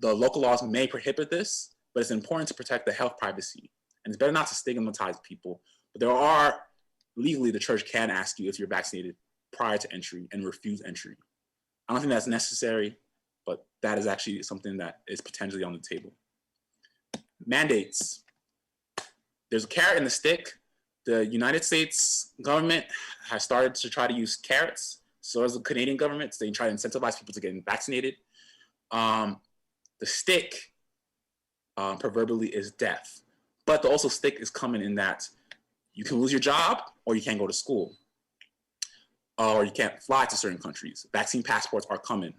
the local laws may prohibit this, but it's important to protect the health privacy. And it's better not to stigmatize people. But there are, legally, the church can ask you if you're vaccinated prior to entry and refuse entry. I don't think that's necessary, but that is actually something that is potentially on the table. Mandates. There's a carrot and the stick. The United States government has started to try to use carrots. So as the Canadian government, they try to incentivize people to get vaccinated. The stick, proverbially, is death. But the also stick is coming in that you can lose your job, or you can't go to school, or you can't fly to certain countries. Vaccine passports are coming.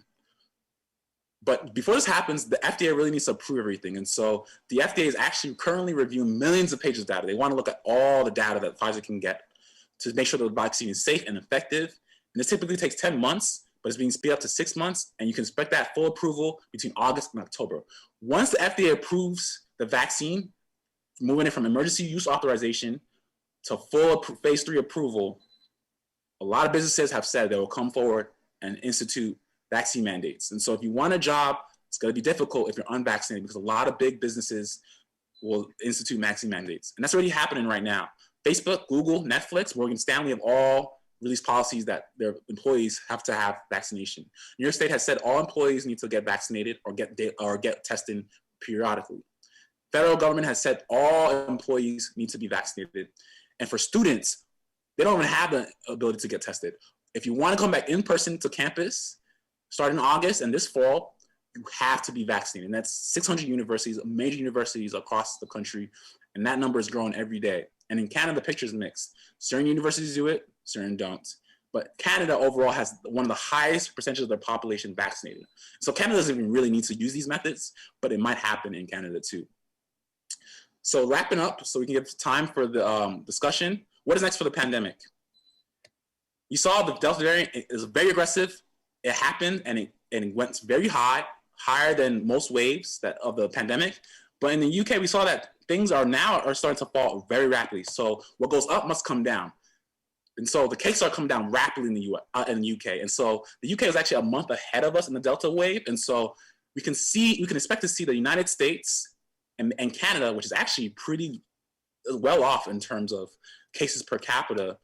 But before this happens, the FDA really needs to approve everything. And so the FDA is actually currently reviewing millions of pages of data. They want to look at all the data that Pfizer can get to make sure that the vaccine is safe and effective. And this typically takes 10 months, but it's being sped up to 6 months. And you can expect that full approval between August and October. Once the FDA approves the vaccine, moving it from emergency use authorization to full phase 3 approval, a lot of businesses have said they will come forward and institute vaccine mandates. And so if you want a job, it's going to be difficult if you're unvaccinated, because a lot of big businesses will institute vaccine mandates. And that's already happening right now. Facebook, Google, Netflix, Morgan Stanley have all released policies that their employees have to have vaccination. New York State has said all employees need to get vaccinated or get tested periodically. Federal government has said all employees need to be vaccinated. And for students, they don't even have the ability to get tested. If you want to come back in person to campus, starting in August and this fall, you have to be vaccinated. And that's 600 universities, major universities across the country. And that number is growing every day. And in Canada, the picture is mixed. Certain universities do it, certain don't. But Canada overall has one of the highest percentages of their population vaccinated. So Canada doesn't even really need to use these methods, but it might happen in Canada too. So wrapping up, so we can give time for the discussion. What is next for the pandemic? You saw the Delta variant is very aggressive. It happened and it went very high, higher than most waves of the pandemic. But in the UK, we saw that things are starting to fall very rapidly. So what goes up must come down. And so the cases are coming down rapidly in the UK. And so the UK is actually a month ahead of us in the Delta wave. And so we can expect to see the United States and Canada, which is actually pretty well off in terms of cases per capita.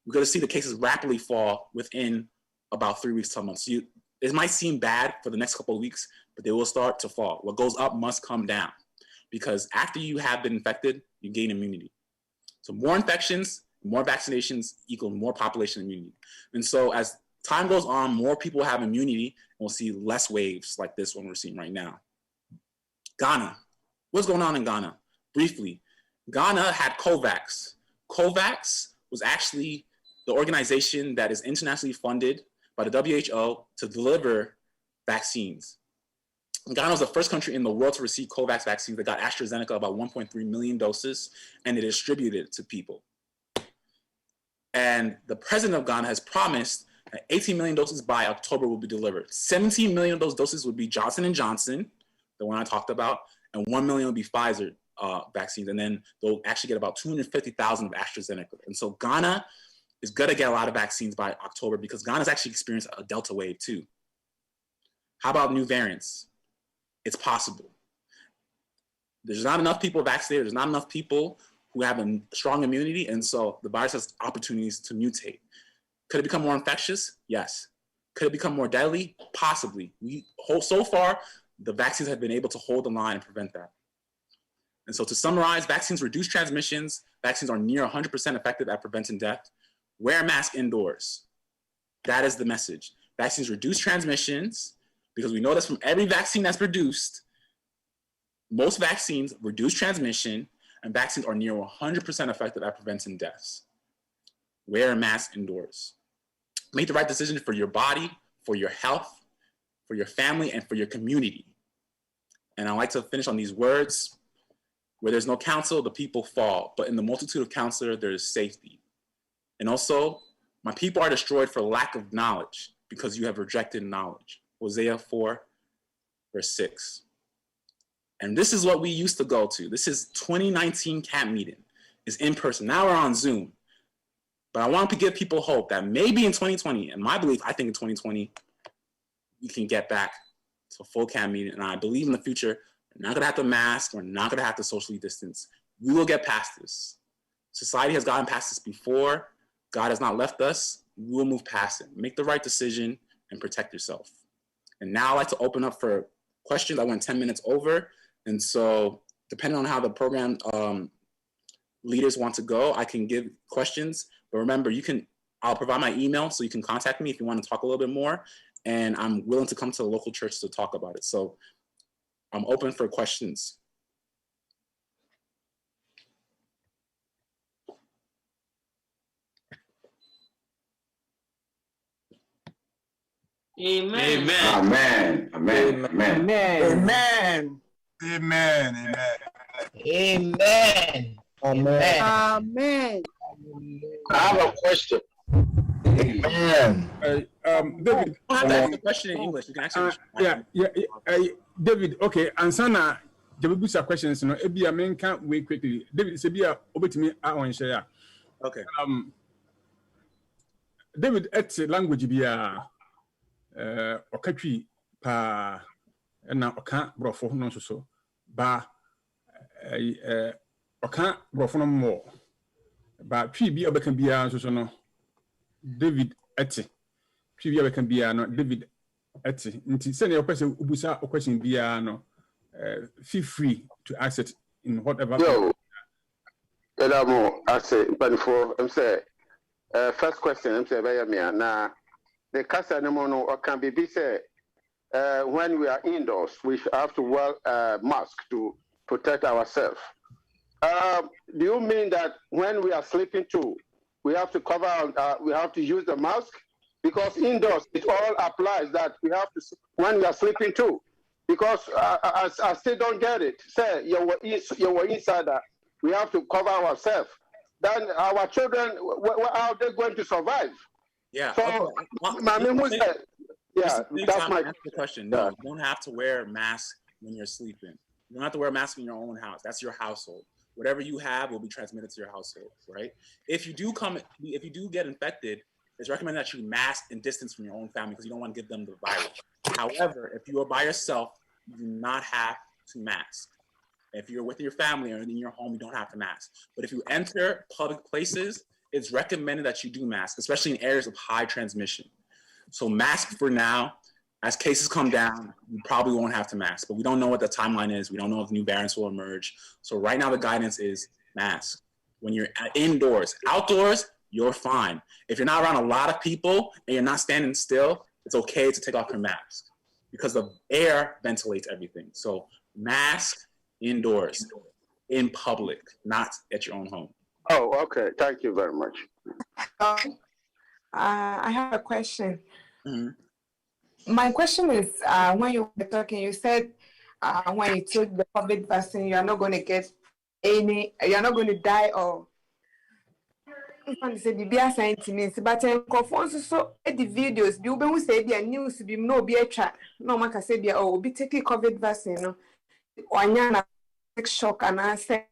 We're going to see the cases rapidly fall within about 3 weeks to a month. So it might seem bad for the next couple of weeks, but they will start to fall. What goes up must come down, because after you have been infected, you gain immunity. So more infections, more vaccinations equal more population immunity. And so as time goes on, more people have immunity, and we'll see less waves like this one we're seeing right now. Ghana. What's going on in Ghana? Briefly, Ghana had COVAX. COVAX was actually the organization that is internationally funded by the WHO to deliver vaccines. Ghana was the first country in the world to receive COVAX vaccines. That got AstraZeneca about 1.3 million doses, and they distributed it to people. And the president of Ghana has promised that 18 million doses by October will be delivered. 17 million of those doses would be Johnson & Johnson, the one I talked about, and 1 million will be Pfizer vaccines. And then they'll actually get about 250,000 of AstraZeneca. And so Ghana is going to get a lot of vaccines by October, because Ghana's actually experienced a Delta wave too. How about new variants? It's possible. There's not enough people vaccinated. There's not enough people who have a strong immunity. And so the virus has opportunities to mutate. Could it become more infectious? Yes. Could it become more deadly? Possibly. So far, the vaccines have been able to hold the line and prevent that. And so to summarize, vaccines reduce transmissions. Vaccines are near 100% effective at preventing death. Wear a mask indoors. That is the message. Vaccines reduce transmissions, because we know this from every vaccine that's produced. Most vaccines reduce transmission, and vaccines are near 100% effective at preventing deaths. Wear a mask indoors. Make the right decision for your body, for your health, for your family, and for your community. And I like to finish on these words: where there's no counsel, the people fall, but in the multitude of counselors, there is safety. And also, my people are destroyed for lack of knowledge, because you have rejected knowledge. Hosea 4, verse 6. And this is what we used to go to. This is 2019 camp meeting. It's in person. Now we're on Zoom. But I want to give people hope that maybe in 2020, and my belief, I think in 2020, we can get back to full camp meeting. And I believe in the future, we're not going to have to mask. We're not going to have to socially distance. We will get past this. Society has gotten past this before. God has not left us. We will move past it. Make the right decision and protect yourself. And now I'd like to open up for questions. I went 10 minutes over. And so depending on how the program leaders want to go, I can give questions. But remember, I'll provide my email so you can contact me if you want to talk a little bit more. And I'm willing to come to the local church to talk about it. So I'm open for questions. Amen. Amen. Amen. Amen. Amen. Amen. Amen. Amen. I have a question. Amen. David, You don't have to ask the question in English. You can actually. David, okay, Ansana, the Busa questions, Ebi, I mean, can't wait quickly. David, Sebia, over to me, I want to share. Okay. David, it's a language, be Okatwi, pa, and now Oka, Brofo, no so, ba, Oka, Brofo, no more. But Phoebe, Obekan be so no. David Eti. Trivia can be no David Eti. Nti send your question ubusa or question be no feel free to ask it in whatever. Yo, I say, but for I'm say first question I'm say by me na the casa no or can be say when we are indoors we have to wear mask to protect ourselves. Do you mean that when we are sleeping too we have to cover, we have to use the mask? Because indoors, it all applies that we have to, when we are sleeping too. Because I still don't get it. Say, you were inside that. We have to cover ourselves. Then our children, how are they going to survive? Yeah. So, okay. That's my question. No, you don't have to wear a mask when you're sleeping. You don't have to wear a mask in your own house. That's your household. Whatever you have will be transmitted to your household, right? If you do get infected, it's recommended that you mask and distance from your own family because you don't want to give them the virus. However, if you are by yourself, you do not have to mask. If you're with your family or in your home, you don't have to mask. But if you enter public places, it's recommended that you do mask, especially in areas of high transmission. So mask for now. As cases come down, you probably won't have to mask, but we don't know what the timeline is. We don't know if new variants will emerge. So right now the guidance is mask. When you're indoors, outdoors, you're fine. If you're not around a lot of people and you're not standing still, it's okay to take off your mask because the air ventilates everything. So mask indoors, in public, not at your own home. Oh, okay. Thank you very much. I have a question. Mm-hmm. My question is, when you were talking, you said when you took the COVID vaccine, you are not going to get you are not going to die or. But so the videos, you be say the news be no be a chat. No man can say be be taking COVID vaccine. No, or shock and I say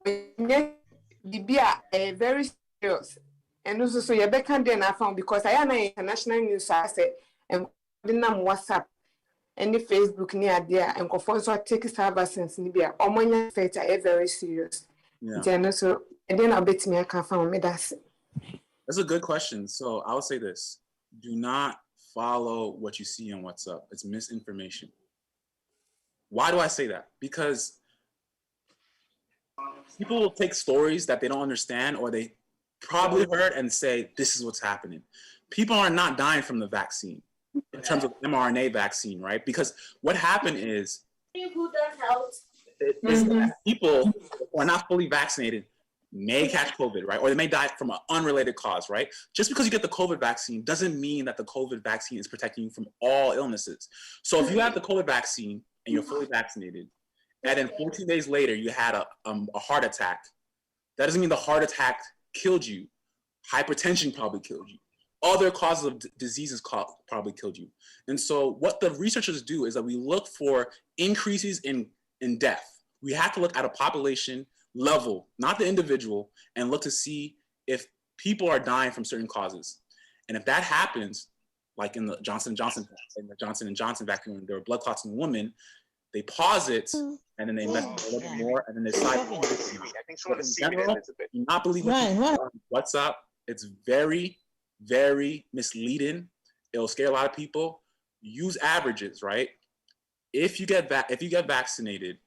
be very serious. And also so you better can I found because I am an international news. I say and the name WhatsApp and the Facebook near there and so take vaccines in Libya. Or my effect are very serious. Yeah. So and then I'll bet me I can find me that's a good question. So I would say this: do not follow what you see on WhatsApp. It's misinformation. Why do I say that? Because people will take stories that they don't understand or they probably heard and say, this is what's happening. People are not dying from the vaccine in terms of mRNA vaccine, right? Because what happened is that people who are not fully vaccinated may catch COVID, right? Or they may die from an unrelated cause, right? Just because you get the COVID vaccine doesn't mean that the COVID vaccine is protecting you from all illnesses. So if you have the COVID vaccine and you're fully vaccinated, and then 14 days later you had a heart attack, that doesn't mean the heart attack killed you. Hypertension probably killed you. Other causes of diseases probably killed you. And so what the researchers do is that we look for increases in death. We have to look at a population level, not the individual, and look to see if people are dying from certain causes. And if that happens, like in the Johnson & Johnson vaccine, when there were blood clots in a woman, they pause it and then they investigate a little bit more and then they decide. But in general, do not believe what's up. It's very, very misleading. It'll scare a lot of people. Use averages, right? If you get vaccinated,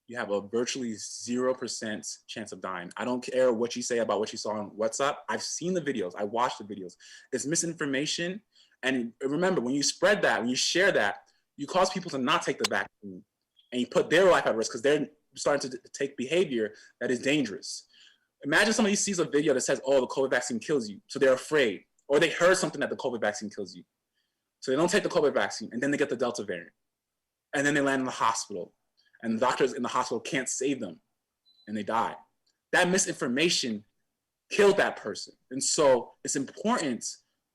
you have a virtually 0% chance of dying. I don't care what you say about what you saw on WhatsApp. I've seen the videos. I watched the videos. It's misinformation. And remember, when you spread that, when you share that, you cause people to not take the vaccine. And you put their life at risk because they're starting to take behavior that is dangerous. Imagine somebody sees a video that says, oh, the COVID vaccine kills you. So they're afraid. Or they heard something that the COVID vaccine kills you. So they don't take the COVID vaccine. And then they get the Delta variant. And then they land in the hospital. And the doctors in the hospital can't save them. And they die. That misinformation killed that person. And so it's important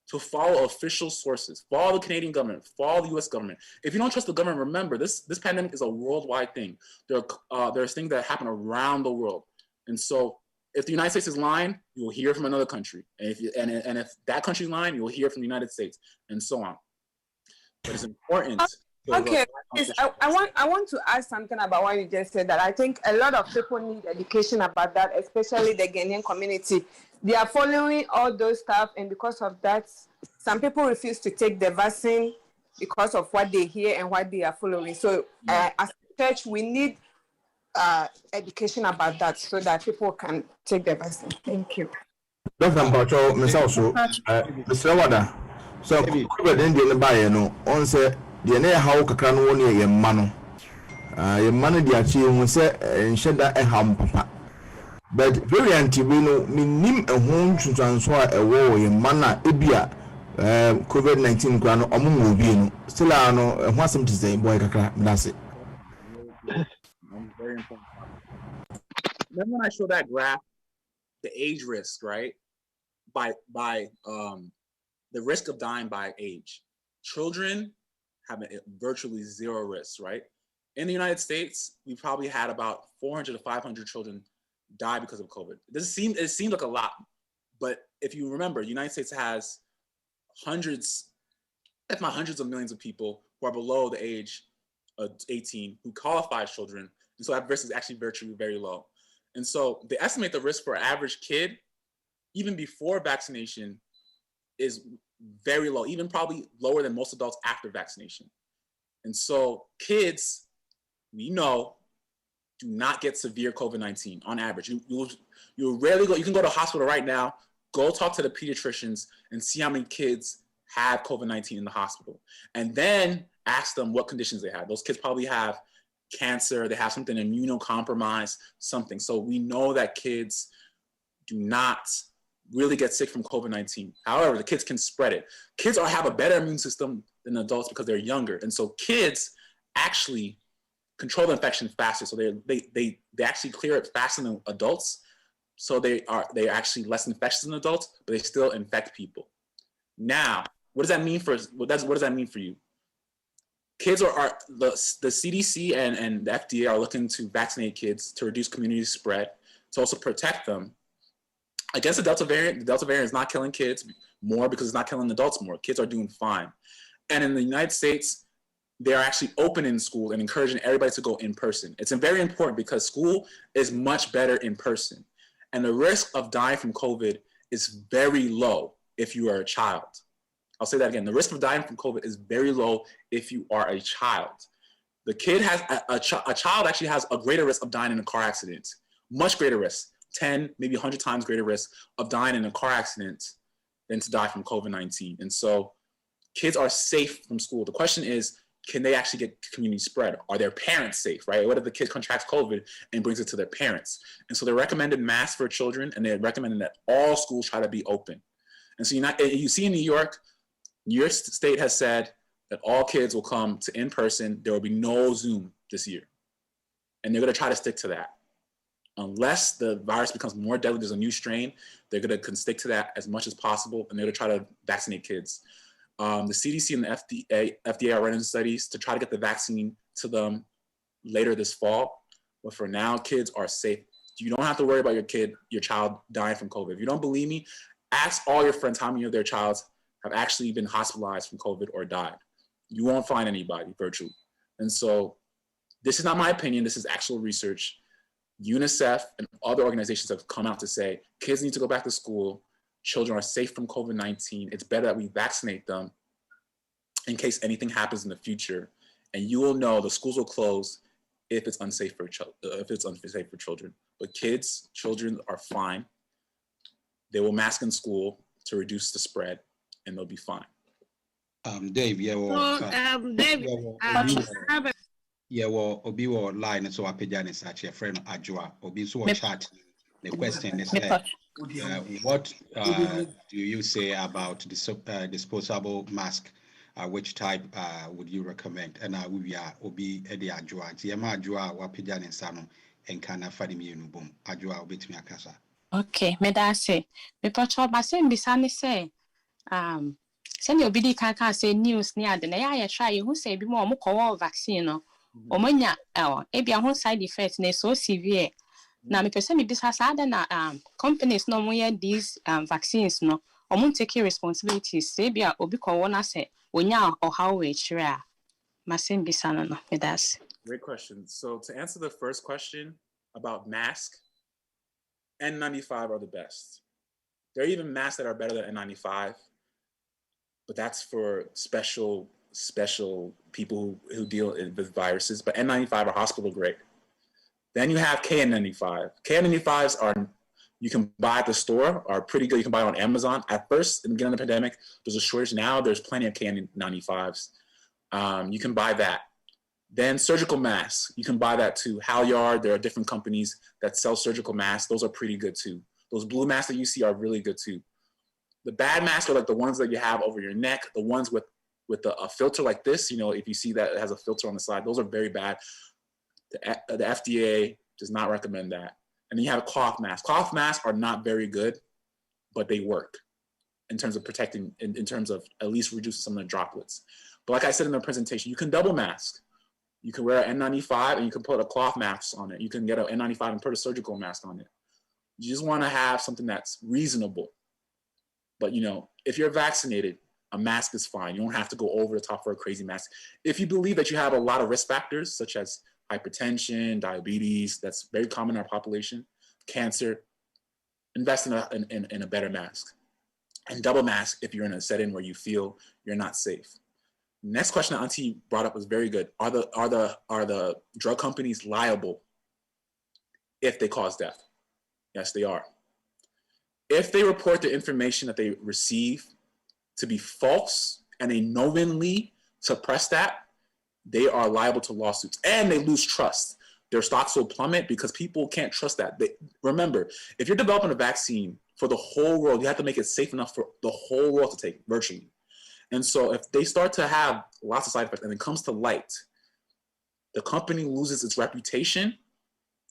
to follow official sources. Follow the Canadian government. Follow the US government. If you don't trust the government, remember, this pandemic is a worldwide thing. There's things that happen around the world. And so if the United States is lying, you will hear from another country. And if that country's lying, you will hear from the United States, and so on. But it's important. Okay, I want to ask something about what you just said, that I think a lot of people need education about that, especially the Ghanaian community. They are following all those stuff, and because of that, some people refuse to take the vaccine because of what they hear and what they are following. So as a church, we need education about that so that people can take the vaccine. Thank you. Dr. Mpacho, Ms. Also, Mr. Wada, so COVID in the Bayano, on say, the near how can one year mano. Your money, the achieve, we say, and shed that a ham papa. But very anti-wino, nim a home to transfer a war in mana, Ibia, COVID-19 grano, among being still I know, and what's some to say, boy, that's it. Very important. Then when I show that graph, the age risk, right? By the risk of dying by age. Children have virtually zero risk, right? In the United States, we probably had about 400 to 500 children die because of COVID. It seemed like a lot, but if you remember, the United States has hundreds, if not hundreds of millions of people who are below the age of 18 who qualify as children. And so that risk is actually virtually very low. And so they estimate the risk for an average kid, even before vaccination, is very low, even probably lower than most adults after vaccination. And so kids, we know, do not get severe COVID-19 on average. You rarely go, you can go to a hospital right now, go talk to the pediatricians and see how many kids have COVID-19 in the hospital. And then ask them what conditions they have. Those kids probably have cancer, they have something immunocompromised, something. So we know that kids do not really get sick from COVID-19. However, the kids can spread it. Kids have a better immune system than adults because they're younger. And so kids actually control the infection faster. So they actually clear it faster than adults. So they're actually less infectious than adults, but they still infect people. Now, what does that mean for what does that mean for you? Kids the CDC and the FDA are looking to vaccinate kids to reduce community spread, to also protect them against the Delta variant. The Delta variant is not killing kids more because it's not killing adults more. Kids are doing fine. And in the United States, they're actually opening school and encouraging everybody to go in person. It's very important because school is much better in person. And the risk of dying from COVID is very low if you are a child. I'll say that again. The risk of dying from COVID is very low if you are a child. The kid has, a child actually has a greater risk of dying in a car accident, much greater risk, 10, maybe 100 times greater risk of dying in a car accident than to die from COVID-19. And so kids are safe from school. The question is, can they actually get community spread? Are their parents safe, right? What if the kid contracts COVID and brings it to their parents? And so they recommended masks for children, and they recommended that all schools try to be open. And so you see in New York State has said that all kids will come to in person. There will be no Zoom this year. And they're gonna try to stick to that. Unless the virus becomes more deadly, there's a new strain, they're gonna stick to that as much as possible, and they're gonna try to vaccinate kids. The CDC and the FDA are running studies to try to get the vaccine to them later this fall. But for now, kids are safe. You don't have to worry about your child dying from COVID. If you don't believe me, Ask all your friends how many of their child have actually been hospitalized from COVID or died. You won't find anybody virtually. And so this is not my opinion. This is actual research. UNICEF and other organizations have come out to say kids need to go back to school. Children are safe from COVID-19. It's better that we vaccinate them in case anything happens in the future. And you will know the schools will close if it's unsafe for children. But children are fine. They will mask in school to reduce the spread, and they'll be fine. Dave, yeah, well, David, Obi will line so Apijan is such a friend Ajua. Obi so chat. The question is what do you say about disposable mask? Which type would you recommend? And we are Obi Edi Ajua. Tiama Ajua Wapijan and Sano and Kana Fadimi Nubum. Ajua Obi Timia Kasa. Okay, me da say. Me pacho ba say mbisa ne say send your BD can say news near the na try who say be more mo vaccine no. Omanya ebi ahon side effects na so severe. Na me pese me bisa sa na companies no mo these vaccines no. Omo take responsibilities say bia obi ko na say onya or how we chira. Masim bisa no me da say. Great question. So to answer the first question about mask, N95 are the best. There are even masks that are better than N95, but that's for special people who deal with viruses. But N95 are hospital grade. Then you have KN95. KN95s are, you can buy at the store, are pretty good. You can buy on Amazon. At first, in the beginning of the pandemic, there's a shortage. Now there's plenty of KN95s. You can buy that. Then surgical masks, you can buy that too. Halyard, there are different companies that sell surgical masks. Those are pretty good too. Those blue masks that you see are really good too. The bad masks are like the ones that you have over your neck, the ones with a filter like this. You know, if you see that it has a filter on the side, those are very bad. The FDA does not recommend that. And then you have cloth masks. Cloth masks are not very good, but they work in terms of protecting, in terms of at least reducing some of the droplets. But like I said in the presentation, you can double mask. You can wear an N95 and you can put a cloth mask on it. You can get an N95 and put a surgical mask on it. You just want to have something that's reasonable. But you know, if you're vaccinated, a mask is fine. You don't have to go over the top for a crazy mask. If you believe that you have a lot of risk factors, such as hypertension, diabetes, that's very common in our population, cancer, invest in a better mask. And double mask if you're in a setting where you feel you're not safe. Next question that Auntie brought up was very good. Are the drug companies liable if they cause death? Yes, they are. If they report the information that they receive to be false and they knowingly suppress that, they are liable to lawsuits and they lose trust. Their stocks will plummet because people can't trust that. Remember, if you're developing a vaccine for the whole world, you have to make it safe enough for the whole world to take virtually. And so if they start to have lots of side effects and it comes to light, the company loses its reputation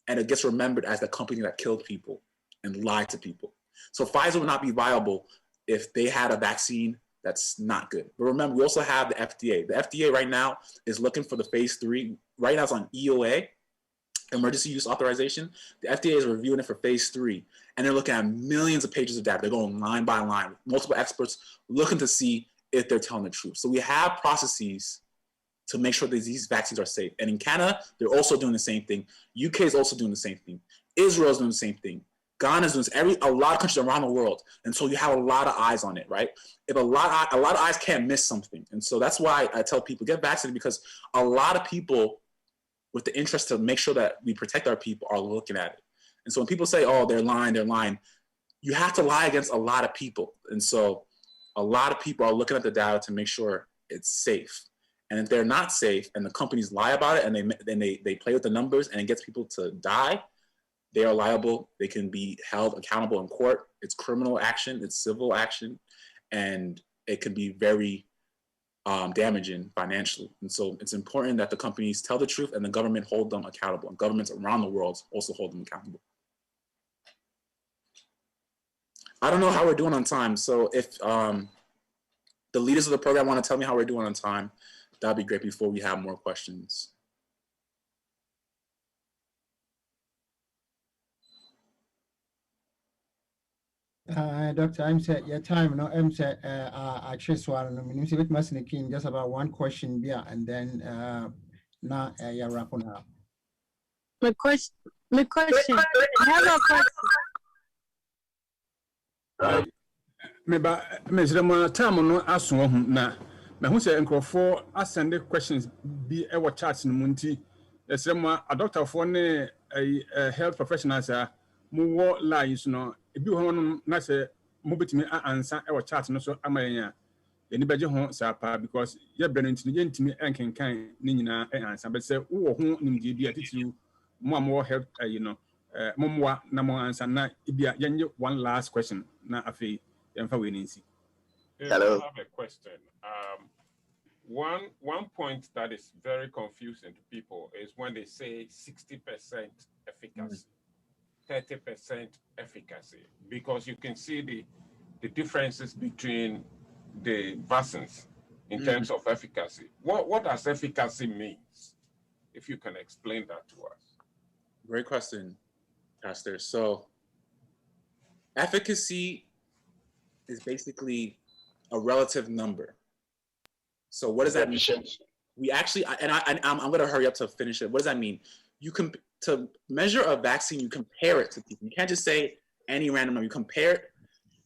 and it gets remembered as the company that killed people and lied to people. So Pfizer would not be viable if they had a vaccine that's not good. But remember, we also have the FDA. The FDA right now is looking for the phase 3. Right now it's on EOA, emergency use authorization. The FDA is reviewing it for phase 3. And they're looking at millions of pages of data. They're going line by line, multiple experts looking to see if they're telling the truth. So we have processes to make sure that these vaccines are safe. And in Canada, they're also doing the same thing. UK is also doing the same thing. Israel is doing the same thing. Ghana is doing this. A lot of countries around the world. And so you have a lot of eyes on it, right? If a lot of eyes can't miss something. And so that's why I tell people, get vaccinated, because a lot of people with the interest to make sure that we protect our people are looking at it. And so when people say, oh, they're lying, you have to lie against a lot of people. And so a lot of people are looking at the data to make sure it's safe. And if they're not safe and the companies lie about it and they play with the numbers and it gets people to die, they are liable. They can be held accountable in court. It's criminal action, it's civil action, and it can be very damaging financially. And so it's important that the companies tell the truth and the government hold them accountable. And governments around the world also hold them accountable. I don't know how we're doing on time. So if the leaders of the program want to tell me how we're doing on time, that'd be great before we have more questions. Doctor, I'm set your time. No, I'm set. I choose one. I mean, bit masking just about one question, yeah, and then now you're wrapping up. My question. I have a question. Me time no aso ho na hu say nkrofo asend questions bi e wo chat no munti esrema a doctor for ne health professionals mo wo lines no ebi ho no na say mo betimi answer e wo chat no so amanya eni beje ho sa pa because ye brand ntini ye ntimi enkenkan ni nyina answer but say wo ho nimdi bi atiti mo health mo na mo answer na ibia yenye one last question na afi Hello. I have a question. One point that is very confusing to people is when they say 60% efficacy, 30% efficacy, because you can see the differences between the vaccines in terms of efficacy. What does efficacy means? If you can explain that to us. Great question, Pastor. So efficacy is basically a relative number. So what does that mean? We actually, I'm going to hurry up to finish it. What does that mean? You can, to measure a vaccine, you compare it to people. You can't just say any random number. You compare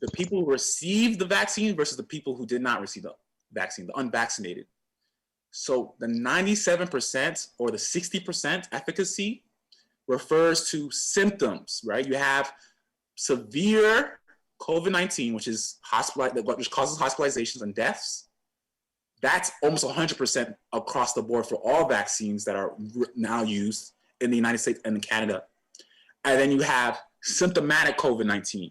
the people who received the vaccine versus the people who did not receive the vaccine, the unvaccinated. So the 97% or the 60% efficacy refers to symptoms, right? You have severe COVID-19, which is which causes hospitalizations and deaths. That's almost 100% across the board for all vaccines that are now used in the United States and in Canada. And then you have symptomatic COVID-19.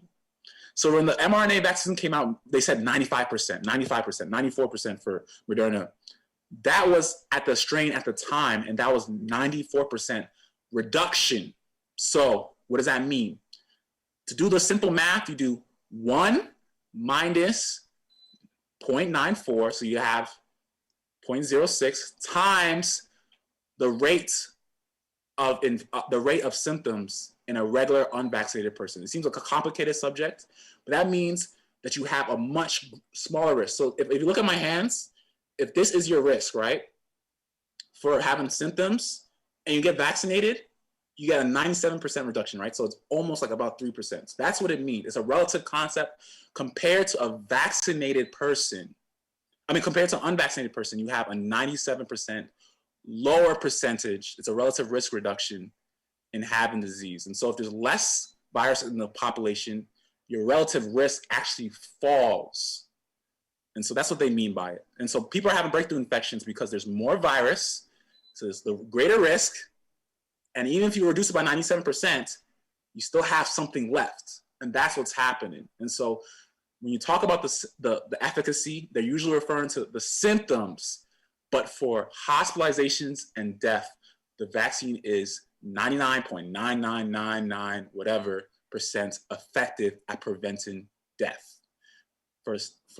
So when the mRNA vaccine came out, they said 95%, 94% for Moderna. That was at the strain at the time, and that was 94% reduction. So what does that mean? To do the simple math, you do 1 minus 0.94, so you have 0.06 times the rate of symptoms in a regular unvaccinated person. It seems like a complicated subject, but that means that you have a much smaller risk. So if you look at my hands, if this is your risk, right, for having symptoms and you get vaccinated, you get a 97% reduction, right? So it's almost like about 3%. So that's what it means. It's a relative concept compared to a vaccinated person. Compared to an unvaccinated person, you have a 97% lower percentage. It's a relative risk reduction in having disease. And so if there's less virus in the population, your relative risk actually falls. And so that's what they mean by it. And so people are having breakthrough infections because there's more virus, so it's the greater risk. And even if you reduce it by 97%, you still have something left. And that's what's happening. And so when you talk about the efficacy, they're usually referring to the symptoms. But for hospitalizations and death, the vaccine is 99.9999 whatever percent effective at preventing death. For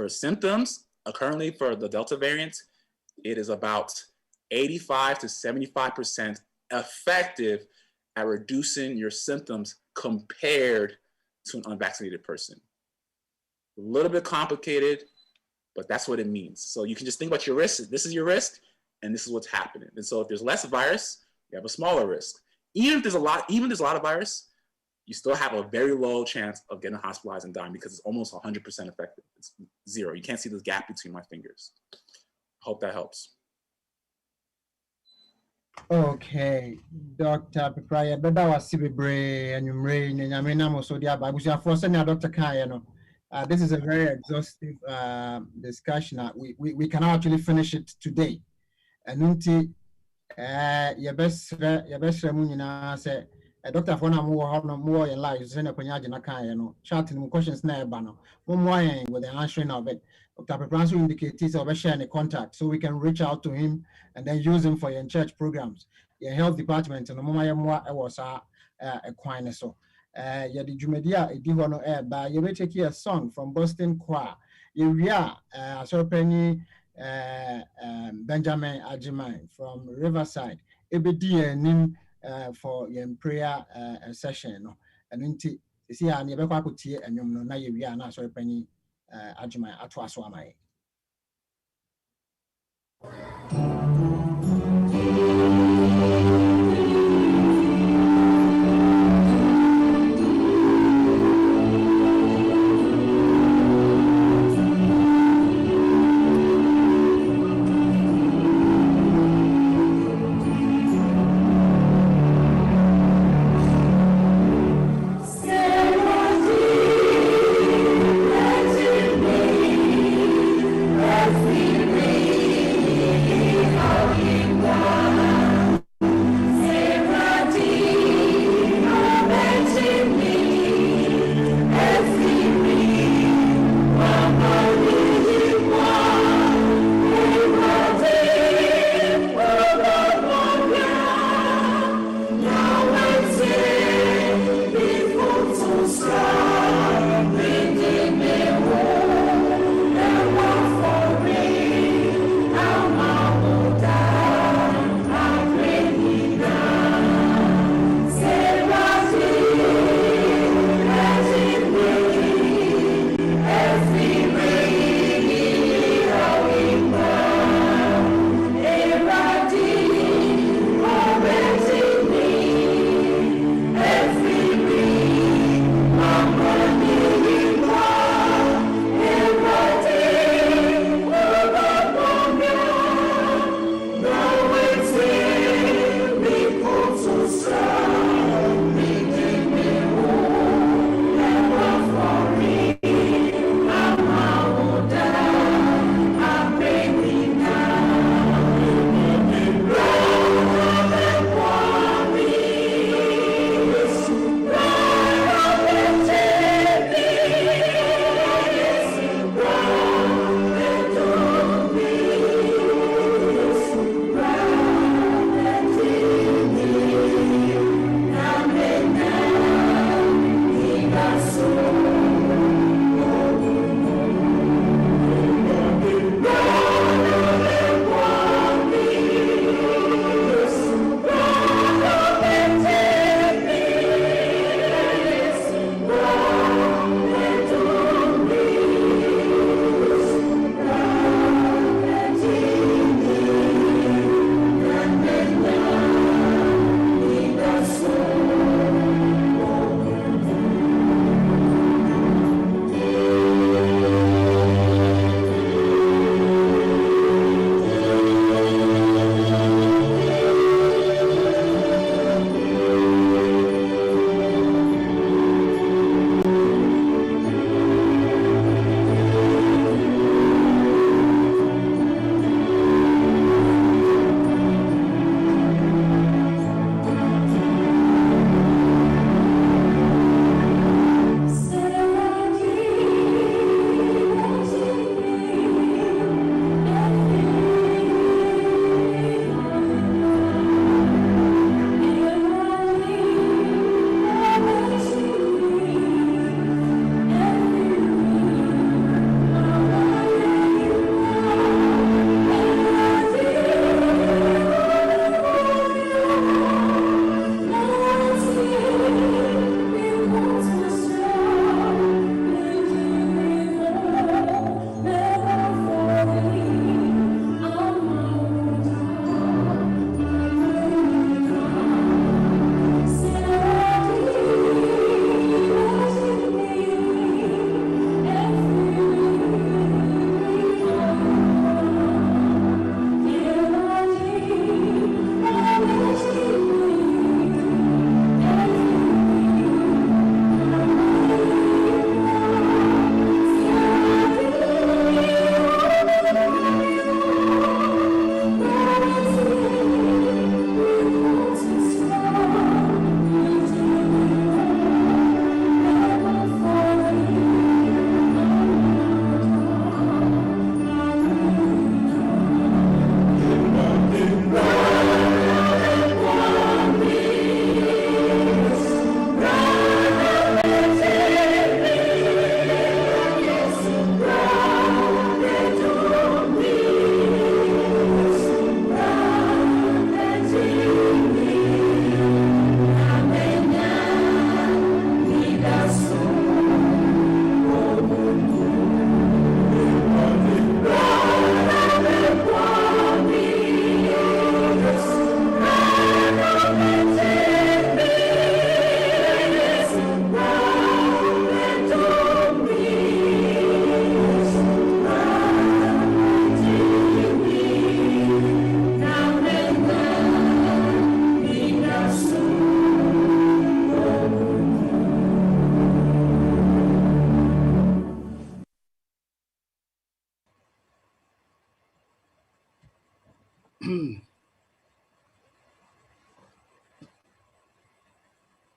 symptoms, currently for the Delta variant, it is about 85 to 75% effective at reducing your symptoms compared to an unvaccinated person. A little bit complicated, but that's what it means. So you can just think about your risk. This is your risk, and this is what's happening. And so if there's less virus, you have a smaller risk. Even if there's a lot of virus, you still have a very low chance of getting hospitalized and dying because it's almost 100% effective. It's 0. You can't see this gap between my fingers. Hope that helps. Okay, Dr. Peprah, but that was Sibibre and Umre, and Yamina Mosodia, but we are forcing Dr. Kayano. This is a very exhaustive discussion. We cannot actually finish it today. And your best Ramunina said, Dr. Fona more in life, Zena Panyajana Kayano, chatting questions near Bano, one with the answering of it. Dr. Peprah indicates of sharing a contact so we can reach out to him and then use him for your church programs, your health department, and the Mama was a quine so. Yadi Jumedia, a divono air by you may take a song from Boston Choir. You are so penny Benjamin Ajimai from Riverside. It be dear nim for your prayer session. And sisi ya ne bɛkɔ akɔtie ɛnwom no na yɛwie na asɔre panyi adwuma ato aso ama yɛ.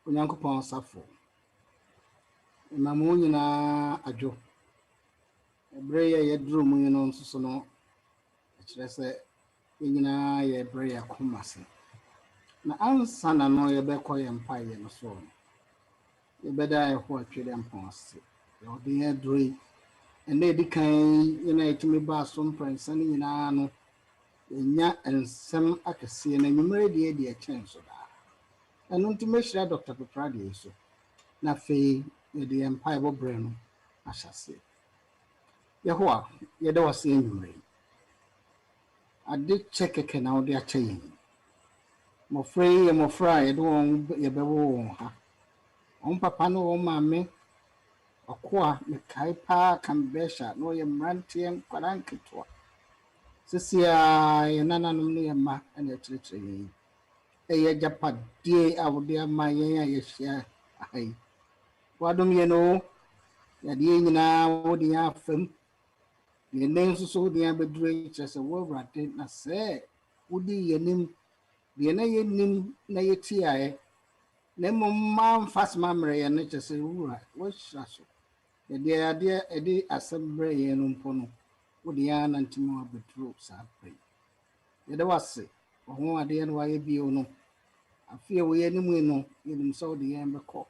Onyankopɔn safo. Mamu nyina adwo. Ebre ye yedru mu no nso so no. Kyerɛ sɛ nyina ye ebre ya komase. Na ansa na no ye bɛkɔ ye mpae no so. Ye bɛda ye ho atwede mpɔn ase. Ye ɔde ye dru. Ene di kan nyina etimi ba so mpransa ne nyina no. Enya ensem akɛse na nwumere de ɛkyɛn so da. Ɛno nti mehyira Dr. Peprah de so. Na fe ye de empire bobre no ahyase. Yehoa ye da wase nwumere. Ade chekeke na ode akyɛn. Mofra ye do won ye bɛwo won ha. On papa no won maame akoa me kai pa kambesha no ye mrantie nkwaranketoa. Sisia ye nananom ne ye ma na kyerɛkyerɛ. Eye japade awde ama ye hyia ai. Wadom ye no ya de nyina wode ya fam. Ye nen so de ya bedure kyerɛ sɛ wo wrade na sɛ wodi yenim de na yenim na yetiae. Na mmom fasma mre ye ne kyerɛ sɛ wura wo hyira so. Ye de ade edi asembre ye no mpo no wode ya na ntimo abeduro sa pre. Ye de wase ho ade no waye bio no. Afie wo ye nimu no yenim sɛ wode ya mbekɔ.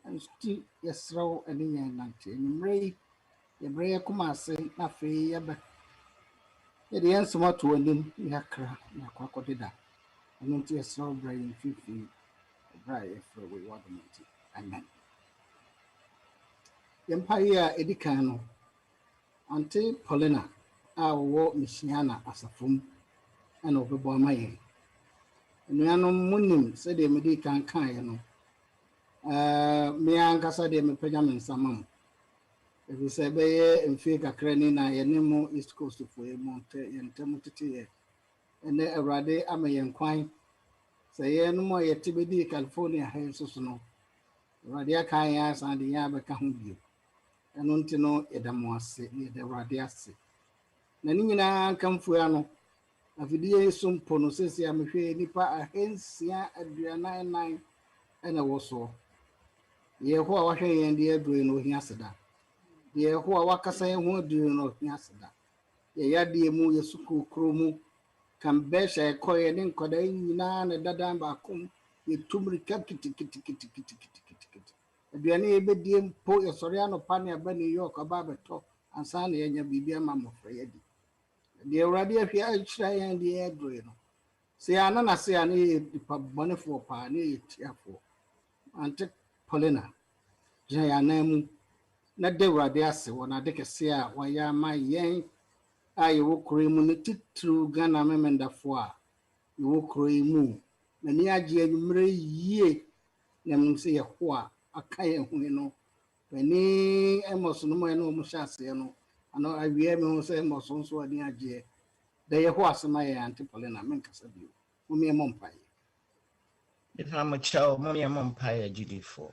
Ansti yesraw ene yan nante nwumre ye bre komase na fe ye be ye de ensoma to anim yakra na kwakodeda eno nti yesraw bre yin fifi bra ye fra we wadamenti. Amen. Empire edikan no ante Paulina a wo misiana asafum ana obebo amaye enuanom munim se de medi kan ye no me ankasa de me pagya me nsamam ebi se be ye mfi kakra ni na ye ne mo East Coast fo ye mo ye ntem tete ye ene awrade amaye kwan se ye no mo ye tibedi California ha so no awrade aka ya san de ya be ka ho bio eno ntino ye da mo ase ye de awrade ase na ni nyina kamfu ya no afidie sompo no sesi amhwe nipa ahensia aduanan ena wo so ye ho a wahwe yen de aduro no hia seda ye ho a wakasa ye ho aduro no hia seda ye yade mu ye suku kromu kambesha ekoye ne nkoda nyina na dada ba kom ye tumri kiti aduane ye bedie mpo ye sori anopa ne aba New York aba beto ansa na ye nya bibia ma mofra ye di de awrade ahwe a kyira yen de aduro no se ana na se ana ye dipa bonefo pa ne ye tiafo ante Paulina ya namu na de awrade ase wona de kese a waya ma yen aye wo kroimu ne titru Ghana memendafo a wo kroimu na ni agye anwumre yie na mse ye ho a aka ye hu no bani emoso no mo no mo hyase no ano awie me ho se emoso nso ani agye de ye ho asema ye ante Paulina menkasa bio mo me mompae ifa mo chao mo me mompae agidifo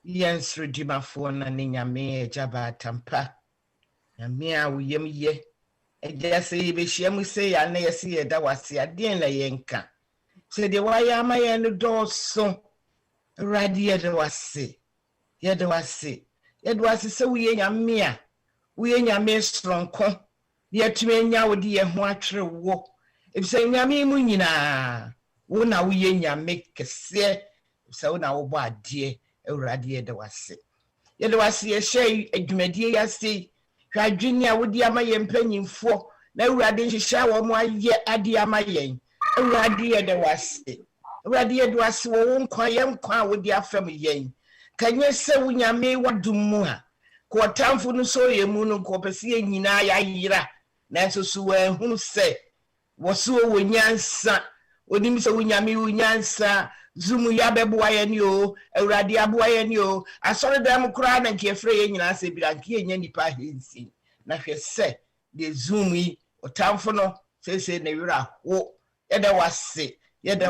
yensru dimafo na ne nyame ejaba tampa nyame a woyem ye ejase yebehia mu se ya na yesi ye da wase ade na yenka se de waya amaye no doso radio de wase ye de wase se woye nyame a woye nyame stronko ye tumenya wo de ye ho atwere wo ebise nyame mu nyina wo na woye nyame kese se wo na wo bo ade awrade de wase ye de wase ye hye adwumadie yase hwadwini a wodi amaye mpanyimfo na awrade nhihya wo mo aye ade amaye awrade de wase awrade de wase wo nkwa ye nkwa wodi afam yen kanye se wunyame wadum mu ha ko tamfo no so ye mu no ko pese nyina ya yira na so so wa hunu se wo so wo nyansa onim se wunyame wunyansa zumu ya beboa ye ni o awrade aboa ye ni o asore dam kura na nke frɛ ye nyina se bi anke ye nya nipa hensi na hwɛ se de zumu yi otamfo no se na wira wo ye da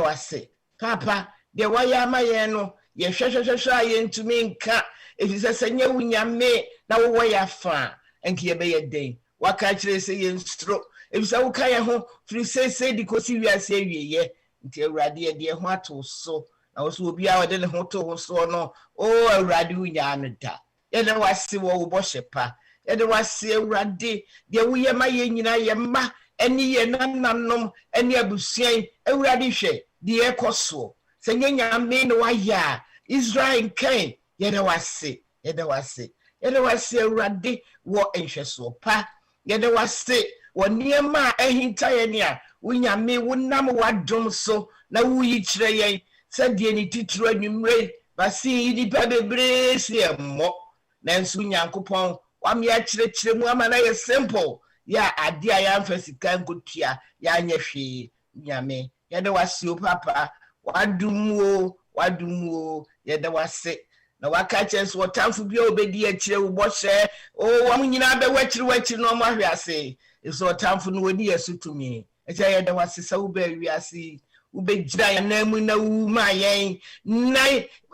wase papa de waya amaye no ye hwehwehwehwa ye ntumi nka efise se nya wunyame na wo ya fa enke ye be ye den waka kire se ye nstro efise wo ka ye ho firi se di kosi wiase awieye nti awrade ye de ho ato so na wo so obi a wode ne ho to ho so no o awurade unya no da yɛde wase wo bo hyepa yɛde wase awurade de wo yɛ ma yɛ nyina yɛ ma ɛne yɛ nananom ɛne abusuan awurade hwɛ de ɛkɔso sɛ nyame no wayɛ Israel nkan yɛde wase awurade wo nhwɛso pa yɛde wase wo nneɛma ɛhinta yɛ ne a unyame wonam wadom so na wuyi kyerɛ yɛn sɛ deɛ ne titiro anwummerɛ basi nipa bebree si ɛmmɔ nanso nyankopɔn wame akyerɛkyerɛ mu ama na yɛ simple ya ade a yɛamfa sika nkotua yɛanyɛ hwee nyame yɛde wase o papa wadum o yɛde wase na waka kyerɛ so wɔtamfo bi a obɛdi akyerɛ wo bɔhyɛ o wɔn nyinaa bɛwɔkyiri no ɔmo ahwɛ ase ɛsɛ ɔtamfo no wɔni yɛ so tumi ɛkyɛ yɛde wase sɛ wobɛ wiase wobɛgyina yɛn nan mu na wuma yɛn na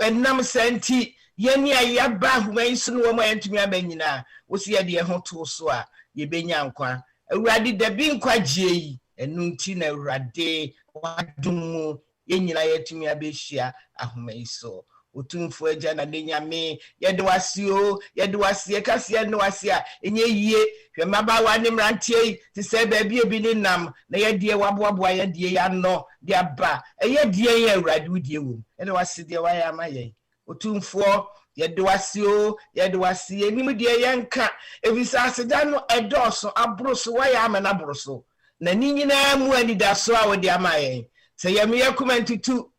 ɛnam sɛnti yɛne a yɛaba ahoma yi so no wɔn a yɛntumi aba nyinaa wosi yɛde yɛn ho to so a yɛbɛnya nkwa awurade dabi nkwagye yi ɛno nti na awurade wadom mu yɛn nyinaa yɛtumi abɛhyia ahoma yi so otumfo agya na de nyame yɛde wasio yɛde wasie kase yɛde wasie a enye yie hwɛ mabawa ne mrantie yi te sɛ baabi ebi ne nam na yɛde waboaboa yɛde yɛano de aba ɛyɛ de yɛ awurade wudie wom yɛde wasie de wayɛ ama yɛn otumfo yɛde wasie nim de yɛnka ebisa aseda no ɛdɔso aboroso wayɛ ama na aboroso na ni nyinaa mu anidaso a wɔde ama yɛn sɛ yɛme yɛkoma ntutu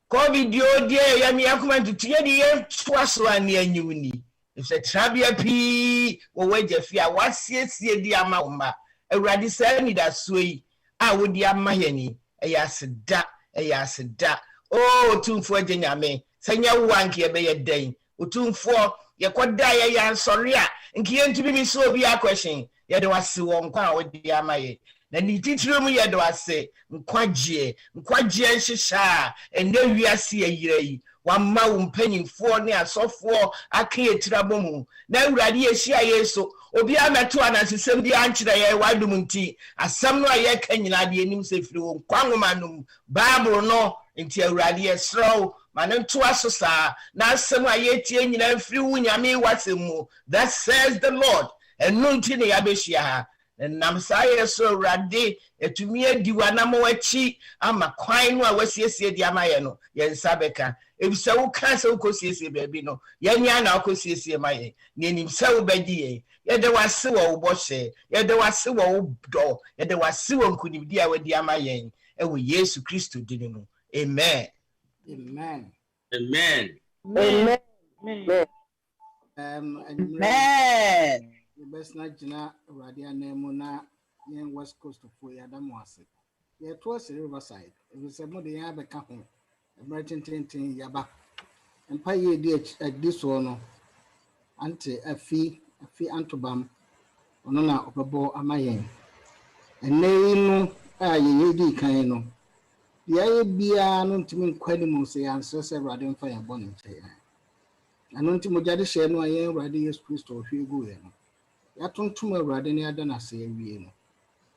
COVID die yɛme yɛkoma ntutu yɛde yɛtoa so a ne anyiwni sɛ trabea pii wɔwagya fi a wasiesie di ama wo ma awurade saa anidaso yi a wɔde ama yɛn ɛyɛ aseda o tumfo agya nyame sɛ nyɛ wanke yɛbɛyɛ dɛn otumfo yɛkɔda yɛyɛ ansɔre a nki yɛntumi mi so obi akɔhyen yɛde wase wɔ nkwa a wɔde ama yɛn na ni titiri mu yɛde wase nkwagye nhyehyɛ a ɛnɛ wiase yɛyira yi wama wo mpanyimfoɔ ne asɔfoɔ aka yɛtirabɔ mu na awurade yɛhyia yɛ so obi amɛto anasesɛm bi ankyerɛ yɛ wadom nti asɛm no a yɛka nyinaa de anim sɛ firi wo nkwa nwoma no mu Bible no nti awurade yɛserɛw ma ne ntoa so saa na asɛm a yɛtie nyinaa mfiri wo nyame wasɛm mu that says the Lord ɛno nti ne yɛabɛhyia ha nam saa yɛ so awurade etumi adi wanam wakyi ama kwan no a wasiesie di ama yɛ no yɛn nsa bɛka ebisa wo ka sɛ wo kosiesie baabi no yɛnya na wo kosiesie ma yɛ ne nim sɛ wo bɛdi yɛ yɛde wase wɔ wo bɔhyɛ yɛde wase wɔ wo dɔ yɛde wase wɔ nkonimdi a wadi ama yɛn ɛwɔ Yesu Kristo din mu amen Amen. Amen. Amen. Amen. The best na jina radia nemu na yen West Coast for Yadamu ase. Ye towards the riverside. It was a mode ya beka ho. Emerging tin yaba. Empa ye di this one ante afi antobam ono na obebo amayen. Ene no a ye di kan no. Dia bia no ntimi nkwani mu se yanso se Awurade mfa ya bɔ ne nkyɛn. Ano nti mogya de hyɛ no ayɛ Awurade Yesu Kristo hwe gu yɛ no. Ya tontom Awurade ne ada na se awie no.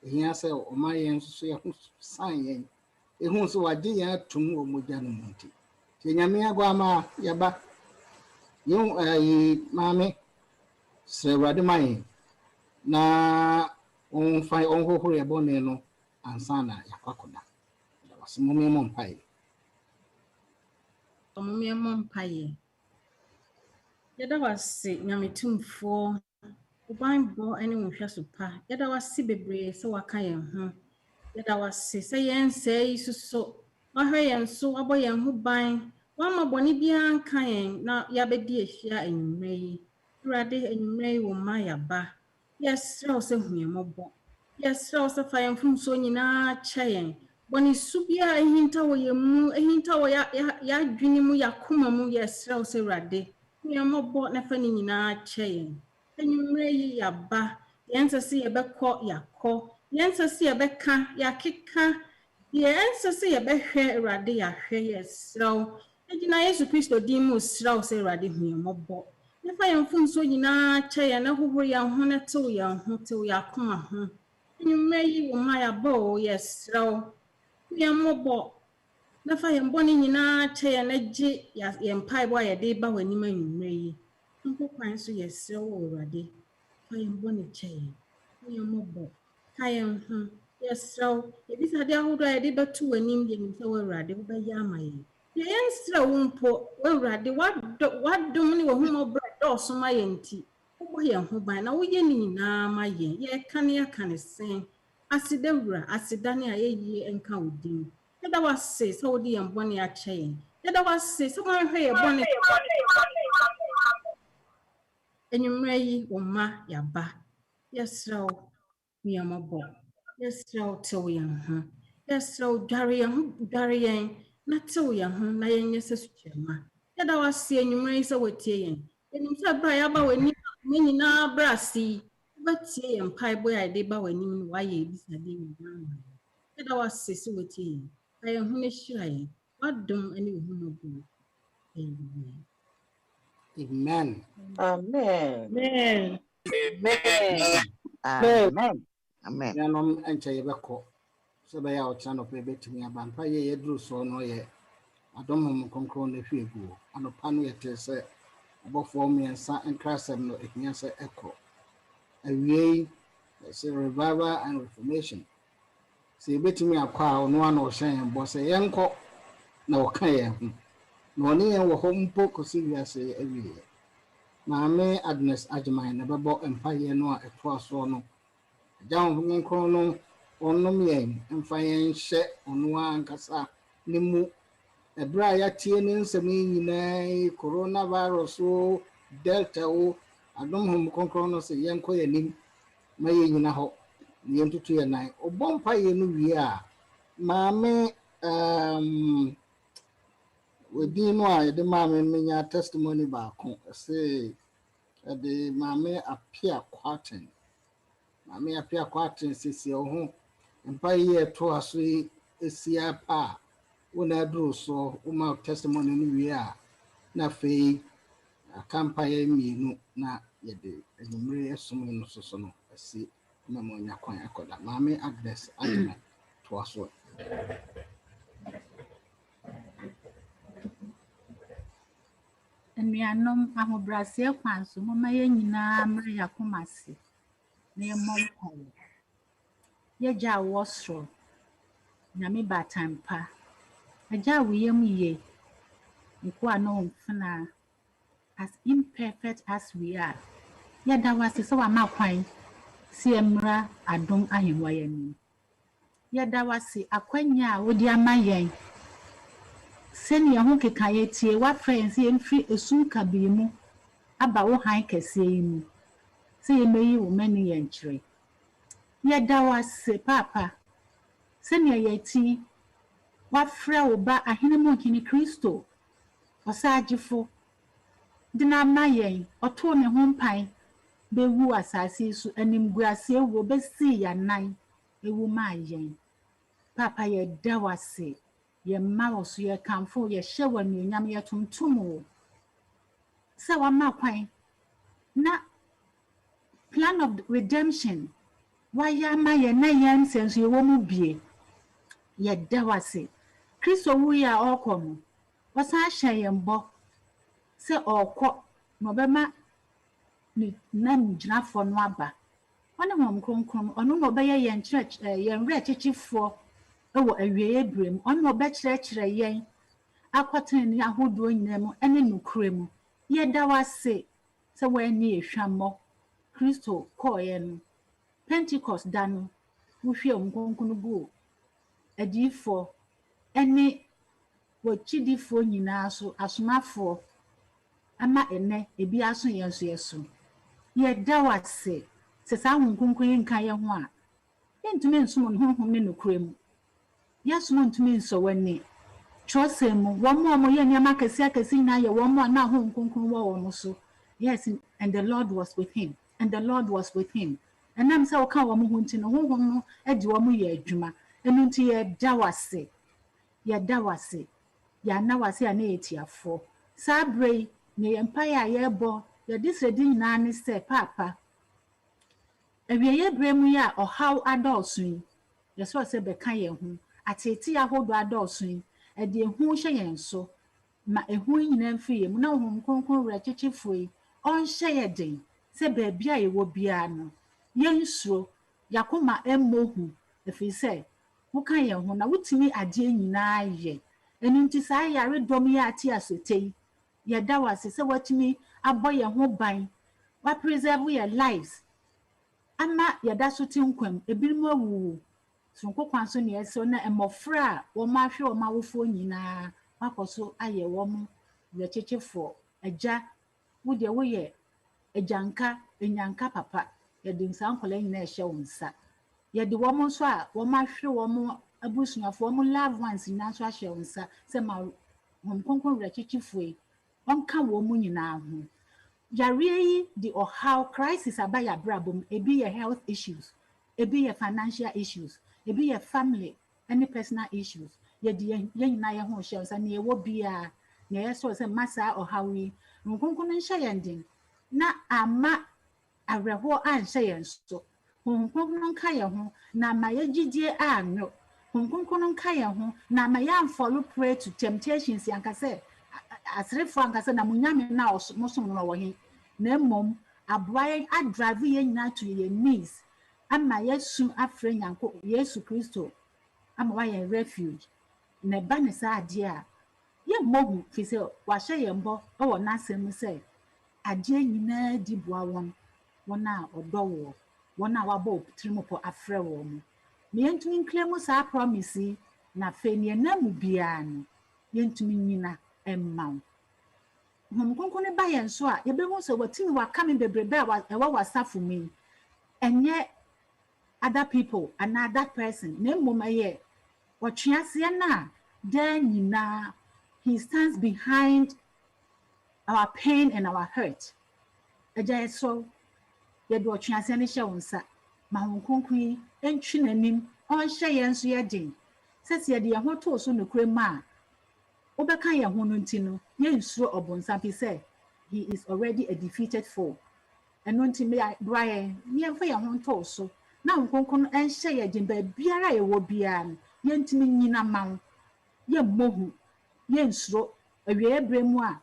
Ehia sɛ ɔma yɛn so yɛ ho san yɛn. Ehu so wagye yɛn atum wɔ mogya no mu nti. Tie nyame agwa ma yɛba. Yɛn maame sɛ Awurade ma yɛn na ɔmfa ɔnhohoro yɛ bɔne no ansa na yakwakoda. Mummy Mompaye. Mummy Mompaye. Yada was sick, Yamitum for Bible any one super. Yada was si bebre, so I can. Yada was say, yen say, so. I heard and so a boy and who buying one more bonny bian kind, now yabedi share in May. Ready and May will my ba. Yes, so say me more. Yes, so fire from so na chain. Boni subia ehinta wo yemu ehinta wo ya dwini mu ya koma mu yesrew se rade me amobɔ na fa ni nyina kyɛn enwumre yi ya ba yense se ye bɛkɔ yakɔ yense se ye bɛka yakeka yense se ye bɛhwɛ rade ya hwɛ yesrew egina Yesu Kristo din mu srew se rade hu yemobɔ na fa yemfum so nyina kyɛn na hohoro ya ho na tew ya ho tew ya koma ho enwumre yi wo ma ya bɔ yesrew Yamobo, na fa yɛn bɔne nyinaa kyɛ yɛn agye yɛn mpaebɔ a yɛde ba w'anim anwummerɛ yi nko kwan so yɛsrɛ wɔ Awurade fa yɛn bɔne kyɛ yɛn fa yɛn mmɔbɔ ka yɛn ho yɛsrɛ wo yɛbisade ahodoɔ a yɛde bɛto w'anim yɛnim sɛ wɔ Awurade wobɛyɛ ama yɛn yɛnsrɛ wo mpo wɔ Awurade wadom ne w'ahummɔborɔ a dɔɔso ma yɛn nti wobɔ yɛn ho ban na woyɛ ne nyinaa ma yɛn yɛka ne aka ne sɛn aseda wura aseda ne a yɛyie nka wo din yɛda wase sɛ wode yɛn bɔne akyɛ yɛn yɛda wase sɛ woahwɛ yɛn bɔne anwummerɛ yi wo mma yɛaba yɛsrɛ wo yɛn mmɔbɔ yɛsrɛ wo tew yɛn ho yɛsrɛ wo dware yɛn na tew yɛn ho na yɛnyɛ sɛ sukyerɛma yɛda wase anwummerɛ yi sɛ wotie yɛn yɛnim sɛ berɛ a yɛaba w'anim ma nyinaa berɛ ase yi wobɛtie yɛn mpaebɔ a yɛde ba w'anim no woayɛ ebisade nyinaa ma yɛda wase sɛ wotie yɛn na yɛn ho no hyira yɛn wadom ne wo hummɔborɔ amen Amen. Amen. amen Amen. Amen. Yanom enche yebekọ sɛ bɛyɛ a ɔkyerɛ nɔpɛ bɛtumi aba mpa yɛ yɛduru soɔ no yɛ adom hom kronkron no hwie guo anɔpa no yɛte sɛ abɔfoɔ mmiɛnsa nkrasɛm no ɛhia sɛ ɛkɔ awiei sɛ revival and reformation sɛ yɛbɛtumi akɔ a ɔno ana ɔhyɛ yɛn bɔ sɛ yɛnkɔ na ɔka yɛn ho na ɔne yɛn wɔ hɔ mpo kɔsi wiase awie maame Agnes Agyeman na bɛbɔ mpayɛ no a ɛtoa soɔ no agya ho kronkron no ɔnom yɛn mfa yɛn hyɛ ɔno ankasa ne mu ɛberɛ a yɛatie ne nsɛm yi nyinaa yi coronavirus o delta o adom hom kronkron no sɛ yɛnkɔ yɛnim ma yɛnyina hɔ na yɛntoto yɛ nan ɔbɔ mpayɛ no wie a maame wedin no a yɛde maame menya testimony baako ɛsɛ ɛde maame apia Kwarteng maame apia Kwarteng sisi ho mpa yi ɛto aso yi esia pa wona aduru so uma testimony no wie a na fei akampa yɛ mienu na yɛde enumere esom no so no asi na mo nya kwan akɔda maame Agnes Agyeman to aso Anuanom ahobrɛaseɛ kwan so moma yɛn nyinaa mmere yɛakoma ase na yɛmmɔ mpaeɛ. Yɛgya a wɔ soro nyame batampa agya a woyam yie nkoa na ɔmfena as imperfect as we are yɛda wase sɛ wama kwan sɛ yɛmmra adom ahengua yɛn yɛda wase akwanya a wode ama yɛn sɛnea ho keka yɛtie wafrɛ yɛn sɛ yɛmfiri esum kabee mu aba wo han kɛseɛ yi mu sɛ yɛmɛyi wo mani yɛn kyerɛ yɛda wase papa sɛnea yɛti wafrɛ wo ba ahene mu hene Kristo ɔsaagyefo de na ama yɛn ɔtoo ne ho mpan bɛwu asase yi so animguaseɛ wuo bɛsii yɛanan ewu maa yɛn papa yɛda wase yɛmma wɔ so yɛkamfo yɛhyɛ wɔ anuonyam yɛtontom wo sɛ wama kwan na plan of redemption wayɛ ama yɛn na yɛn nsɛnso yɛwɔ mu bie yɛda wase Kristo wuyi a ɔkɔ no wɔsan hyɛ yɛn bɔ sɛ ɔkɔ na ɔbɛma ne nam gyinafoɔ no aba ɔne wɔn kronkron ɔno na ɔbɛyɛ yɛn yɛn werɛ kyekyefoɔ ɛwɔ awiei berɛ mu ɔno na ɔbɛkyerɛkyerɛ yɛn akɔtene ne ahodoɔ nyinaa mu ɛne nokorɛ mu yɛda wase sɛ wɔani ehwammɔ Kristo kɔɔeɛ no Pentecost da no wohwie wɔn kronkron gu adiyifoɔ ɛne wɔkyidifoɔ nyinaa so asomafoɔ ama ɛnɛ ebi aso yɛn so yɛso yɛda wase sɛ saa ho kronkron yi nka yɛn ho a yɛntumi nsom no honhom ne nokorɛ mu yɛsom ntumi nsɔ w'ani kyerɛsɛm mu wɔn a wɔyɛ nneɛma akɛse nyinaa yɛ wɔn a na honhom kronkron wɔ wɔn so yes and the Lord was with him and the Lord was with him ɛnam sɛ wɔka wɔn ho nti no honhom no adi wɔn yɛ adwuma ɛno nti yɛda wase yɛana wase a na yɛtiafoɔ saa berɛ yi na yɛn mpaeɛ a yɛrebɔ yɛde srɛdi nyinaa ne sɛ papa awieyɛ berɛ mu yi a ɔhaw adɔɔso yi yɛsɛ sɛ bɛka yɛn ho atete ahodoɔ adɔɔso yi ɛde ehu hyɛ yɛn so ma ehu nyinaa mfiri yɛn mu na Honhom Kronkron werɛkyekyefoɔ yi ɔnhyɛ yɛ den sɛ baabi a yɛwɔ biara no yɛnsuro yakoma mmɔ hu ɛfiri sɛ woka yɛn ho na wotumi adeɛ nyinaa yɛ ɛno nti saa yaredɔm yi ate asote yi yɛda wase sɛ watumi abɔ yɛn ho ban wapreserve yɛ lives ama yɛda so te nkwam ebinom awuwu sonko kwan so ne ɛsɛ na mmɔfra a wɔn ahwɛ wɔn awofoɔ nyinaa wakɔ so ayɛ wɔn werɛkyekyefoɔ agya wodeɛ woyɛ agyanka enyanka papa yɛde nsa nkɔla nyinaa ɛhyɛ wɔn nsa yɛde wɔn nso a wɔn ahwɛ wɔn abusuafoɔ wɔn loved ones nyinaa nso ahyɛ wɔn nsa sɛ ma Honhom Kronkron werɛkyekyefoɔ yi ɔnka wɔn mu nyinaa ho yareɛ yi de ɔhaw crisis aba yɛ abrabɔ mu ebi yɛ health issues ebi yɛ financial issues ebi yɛ family any personal issues yɛde yɛn nyinaa yɛn ho hyɛ nsa na yɛwɔ biara na yɛsɔ sɛ masa ɔhaw yi Honhom Kronkron nhyɛ yɛn den na ama awerɛhoɔ anhyɛ yɛn so Honhom Kronkron nka yɛn ho na ama yɛgyidie anwo Honhom Kronkron nka yɛn ho na ama yɛamfɔlo prey to temptations yankasɛ asrefo ankasa na munyame na mosom no wɔ he na mmom aboa yɛn adrive yɛn nyinaa to yɛn knees ama yɛsu afrɛ nyanko Yesu Kristo ama wayɛ refuge na ba ne saa adeɛ a yɛmmɔ hu fi sɛ wahyɛ yɛn bɔ wɔ n'asɛm mu sɛ adeɛ nyinaa di boa wɔn a ɔdɔ wɔn a wabɔ tirim pɔ afrɛ wɔn mu na yɛntumi nkle mu saa promise yi na afei ne yɛnam mu biara no yɛntumi nyina ɛmma wo Honhom Kronkron ba yɛn so a yɛbɛhu sɛ watumi waka me bebrebe a ɛwɔ w'asafo mu yi ɛnyɛ other people and that person na mmom ɛyɛ wɔtwe aseɛ no a daa nyinaa he stands behind our pain and our hurt ɛgya yɛsɔ yɛde ɔtwe aseɛ no hyɛ wo nsa ma Honhom Kronkron yi ɛntwi n'anim ɔnhyɛ yɛn nso yɛ den sɛsɛ yɛde yɛn ho too so nokorɛ mu a wobɛka yɛn ho no nti no yɛnsuro ɔbonsam fi sɛ he is already a defeated foe ɛno nti bra yɛn yɛmfa yɛn ho ntoo so na Honhom Kronkron ɛnhyɛ yɛn den baabiara yɛwɔ biara no yɛntumi nyina ma wo yɛmmɔ hu yɛnsuro awiei berɛ mu a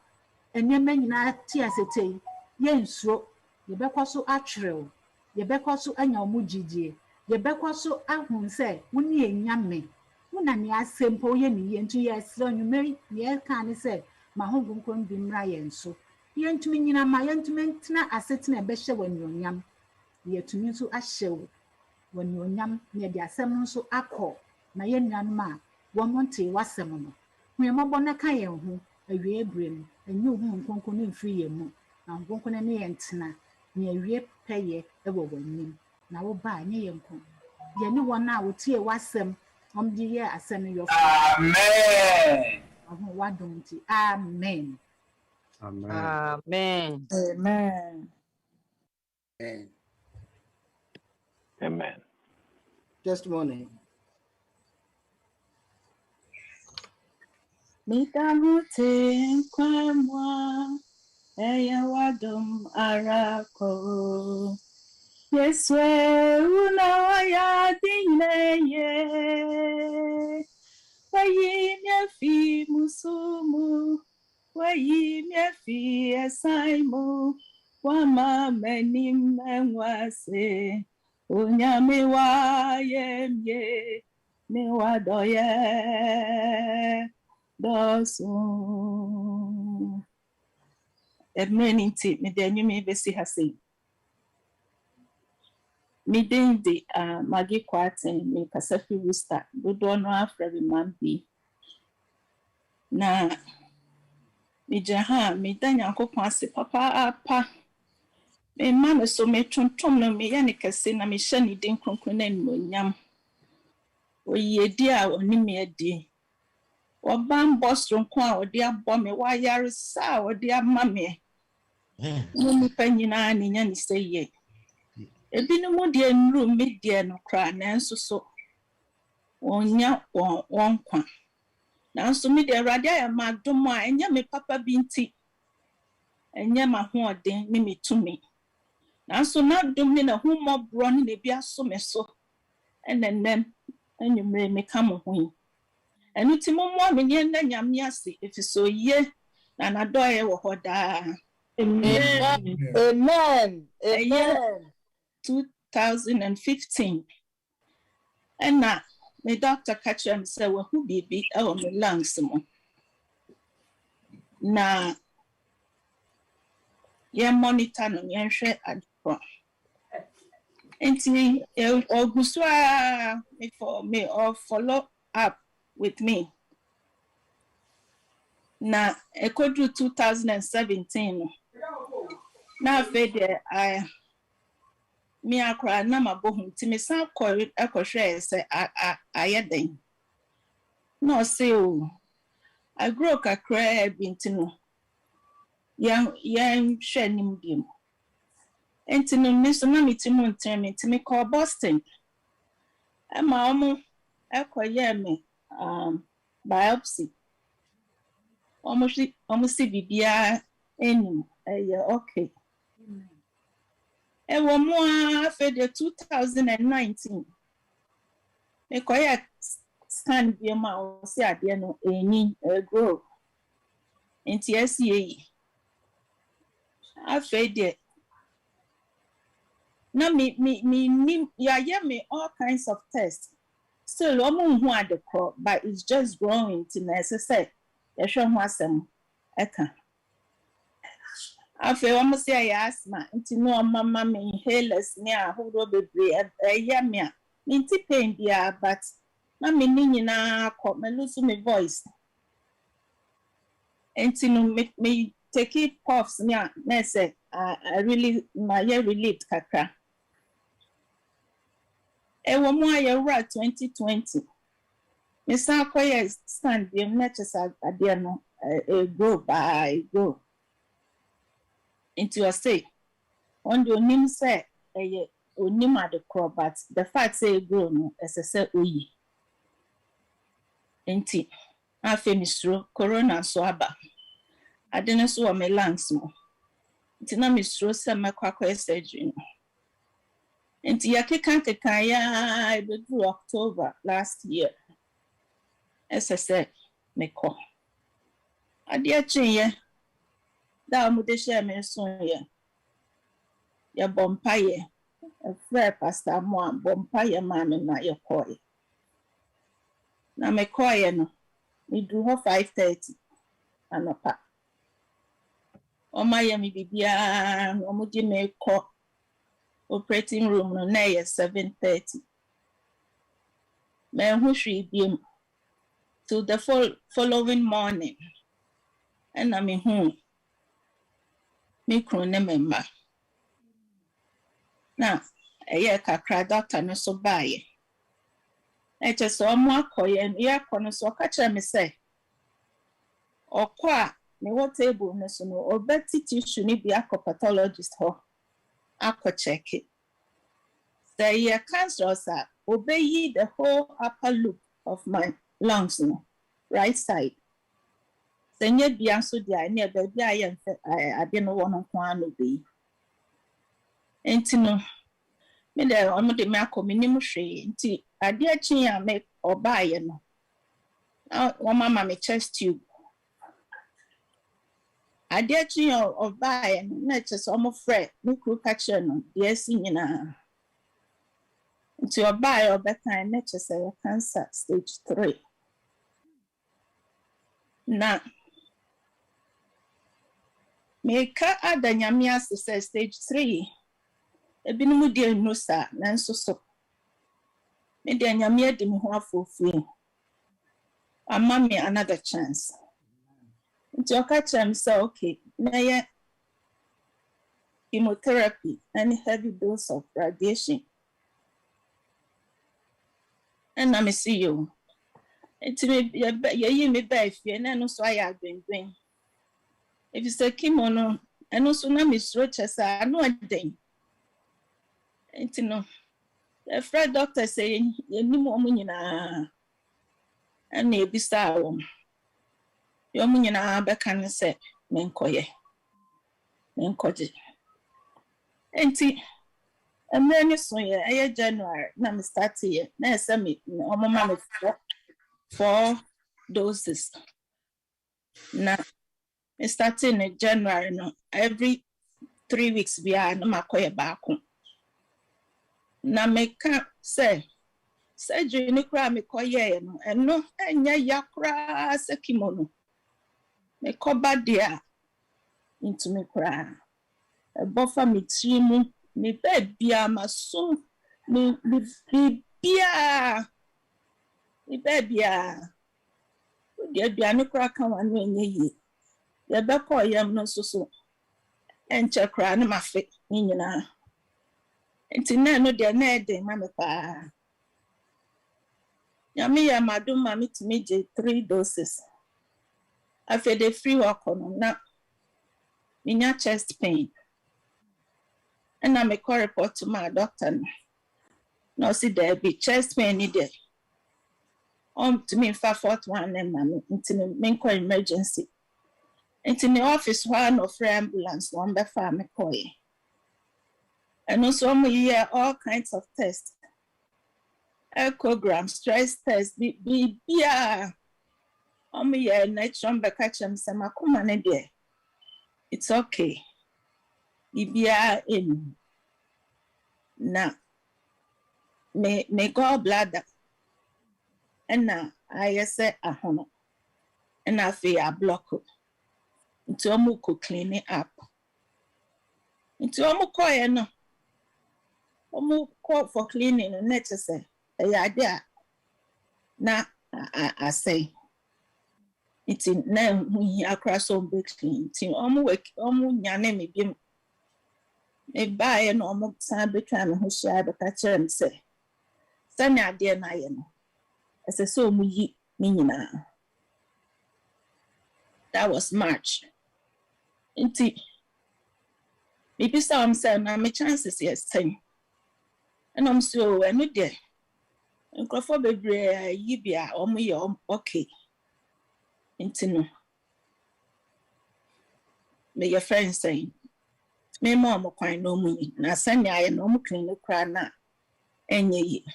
nneɛma nyinaa te asete yi yɛnsuro yɛbɛkɔ so atwerɛw yɛbɛkɔ so anya wo mu gyidie yɛbɛkɔ so ahu sɛ wo ne yɛnyame wo na ne asɛm mpo yɛ ne yie nti yɛsrɛ nnwuma ne yɛka ne sɛ ma Honhom Kronkron bi mmra yɛn so yɛntumi nyina ma yɛntumi ntena asetena ɛbɛhyɛ wɔ anuonyam yɛtumi nso ahyɛ wo wɔ anuonyam na yɛde asɛm no nso akɔ na yɛn nuanom a wɔn nte wasɛm no hu yɛn mmɔbɔ na ka yɛn ho awie berɛ mu ɛnyɛ Honhom Kronkron no mfiri yɛn mu na Honhom Kronkron ne yɛn ntena na yɛwie pɛyɛ ɛwɔ wɔn anim na woba a nyɛ yɛn nko yɛne wɔn a wotie wasɛm de yɛ asɛm no yɔfo amen ɔho wadom nti amen Amen. Amen. Amen. Testimony. Mitahute kwamwa eya wadom arako Yeswe unawaya dineye Wayi myefi musumu Wayi myefi esaimu Wama menim enwase Unyami wa yemye Ni wadoye Dosu Many tea me the new me besi hasi me den de Maggie Kwarteng me Pacific Rooster do no afra bi man bi na me jaha me dan Yankopon ase papa apa me ma me so me tontom no me yane kase na me hye ne den kronkron na nyam oyedi a oni me adi oban bostron ko a odi abọ me wa yare sa odi ama me no pa nyina ne nya ne seye ebinom de nru me de no kra na nso so onya won kwa na nso me de awrade ya madom a enya me papa bi nti enya ma ho ode ne metumi na nso na dom ne na ho mobro ne bi aso me so enenem enyumre me ka mo ho And it's more minion than Yamiasi if it's so ye and a doy or da. Amen. Amen. Amen. 2015. And now, my doctor catch him say, well, who be big out my lungs more. Now, ye monitor no ye share adko. Enti Augustua me or follow up with me. Now, I could do 2017. Now, I me akra na mabohum ti me san akɔhwɛ sɛ ayɛden no say o I grow kakra binti no yan hwɛ nim biem enti no me so na me ti mu ntɛm me call Boston ama ɔmo akɔyɛ me biopsy ɔmo si bibia enim okay. Ewo mo after the 2019 me koya scan bi ma o si ade no eni grow enti asie after the na me ya me all kinds of tests still omo hu ade crop but it's just growing to necessary ya hwe ho asem eka afi omo say asthma nti no mama me inhalers ni ahodo bebre me a minti pain bia but na me ni nyina akọ me lose my voice nti no me take it puffs ni na say I really my relieved kakra ewo mo ayewra 2020 me sa akoye stand bi na chesa ade no go by go into your say on the nim say onim at the crop but the fact say grow no as say oyi enti afi misro corona so aba adene so o me lungs mo enti na misro say makwakwa surgery no enti yakeka ya be through October last year as I said me ko ade achenye da mo de share me so ya bompaye frere pastor mo bompaye ma me na ye koy na me koy no me do ho 5:30 anopa o ma ye me bibia o mo di me ko operating room no na ye 7:30 me hu hwi biem to the following morning and I me hu me krone member na kakra doctor no so bae just so mo akoye ye akono so ka kire me say okwa me what table no so no obeti tissue ni bi pathologist ho akọ check it say ye cancer sa obey the whole upper loop of my lungs no right side senye bia so dia na be bia ye ade no wono kwa no be enti no me de omo de me akominim hwe enti ade achi ya me obaye no o mama me chest tube ade achi ya obaye no na chese omo frɛ me kru catcher no de si nyina enti obaye obekan na chese cancer stage 3 na meka adanyamia se stage 3 ebinum de no sa nanso so me de anyamia de me ho afofu amma me another chance nti okacha me say okay na ye chemotherapy and heavy dose of radiation and I see you nti ye me ba fie na no so aya adwendwen if you say chemo no eno so na me stroke sa no aden enti no the friend doctor say eni mo nyina ana ebisa wo yo mo nyina be kan say menkoye enti amani so ye January na me start here na say me omo ma me 4 doses. Now, starting in January, no, every 3 weeks, we are no makoye back. Now, me can't say, surgery ni kura me koye no, and no, enya yakra se kimono. Me koba dia into me kura. A buffer me trimu, me baby, my son, me bia. Me baby, dear Biano crack on when ye. The back or yam no so. And check crown my fit, you know. And to no dear Ned, mamma pa. Yammy, madam, mammy to me 3 doses. I fed a free walk on now. In your chest pain. And I make a report to my doctor. No, see, there be chest pain needed. To me, 541 and mammy into the main emergency. Into the office, one of ambulance, one by farm McCoy. And also, we hear all kinds of tests. Echogram, stress test, be me a night rumba catch him some akuman there. It's okay. Be in now. May go bladder. And now I say a honor. And I feel a block up. Into a muku clean it up. Into a mukoya no. Omu call for cleaning and nature say. A idea. Now I say. It's in now we across on big clean. Tin omu work omu nyane me bim. Me buy an omu time between who share the catcher and say. Send your dear Nayan. As I saw me now. That was March. Indeed. Maybe some say my chances yes time. And I'm so I know there. And Crawford baby ye be okay. Intino. May your friends say. Me mom quite no money. Now send I no more clean the cry now. And ye.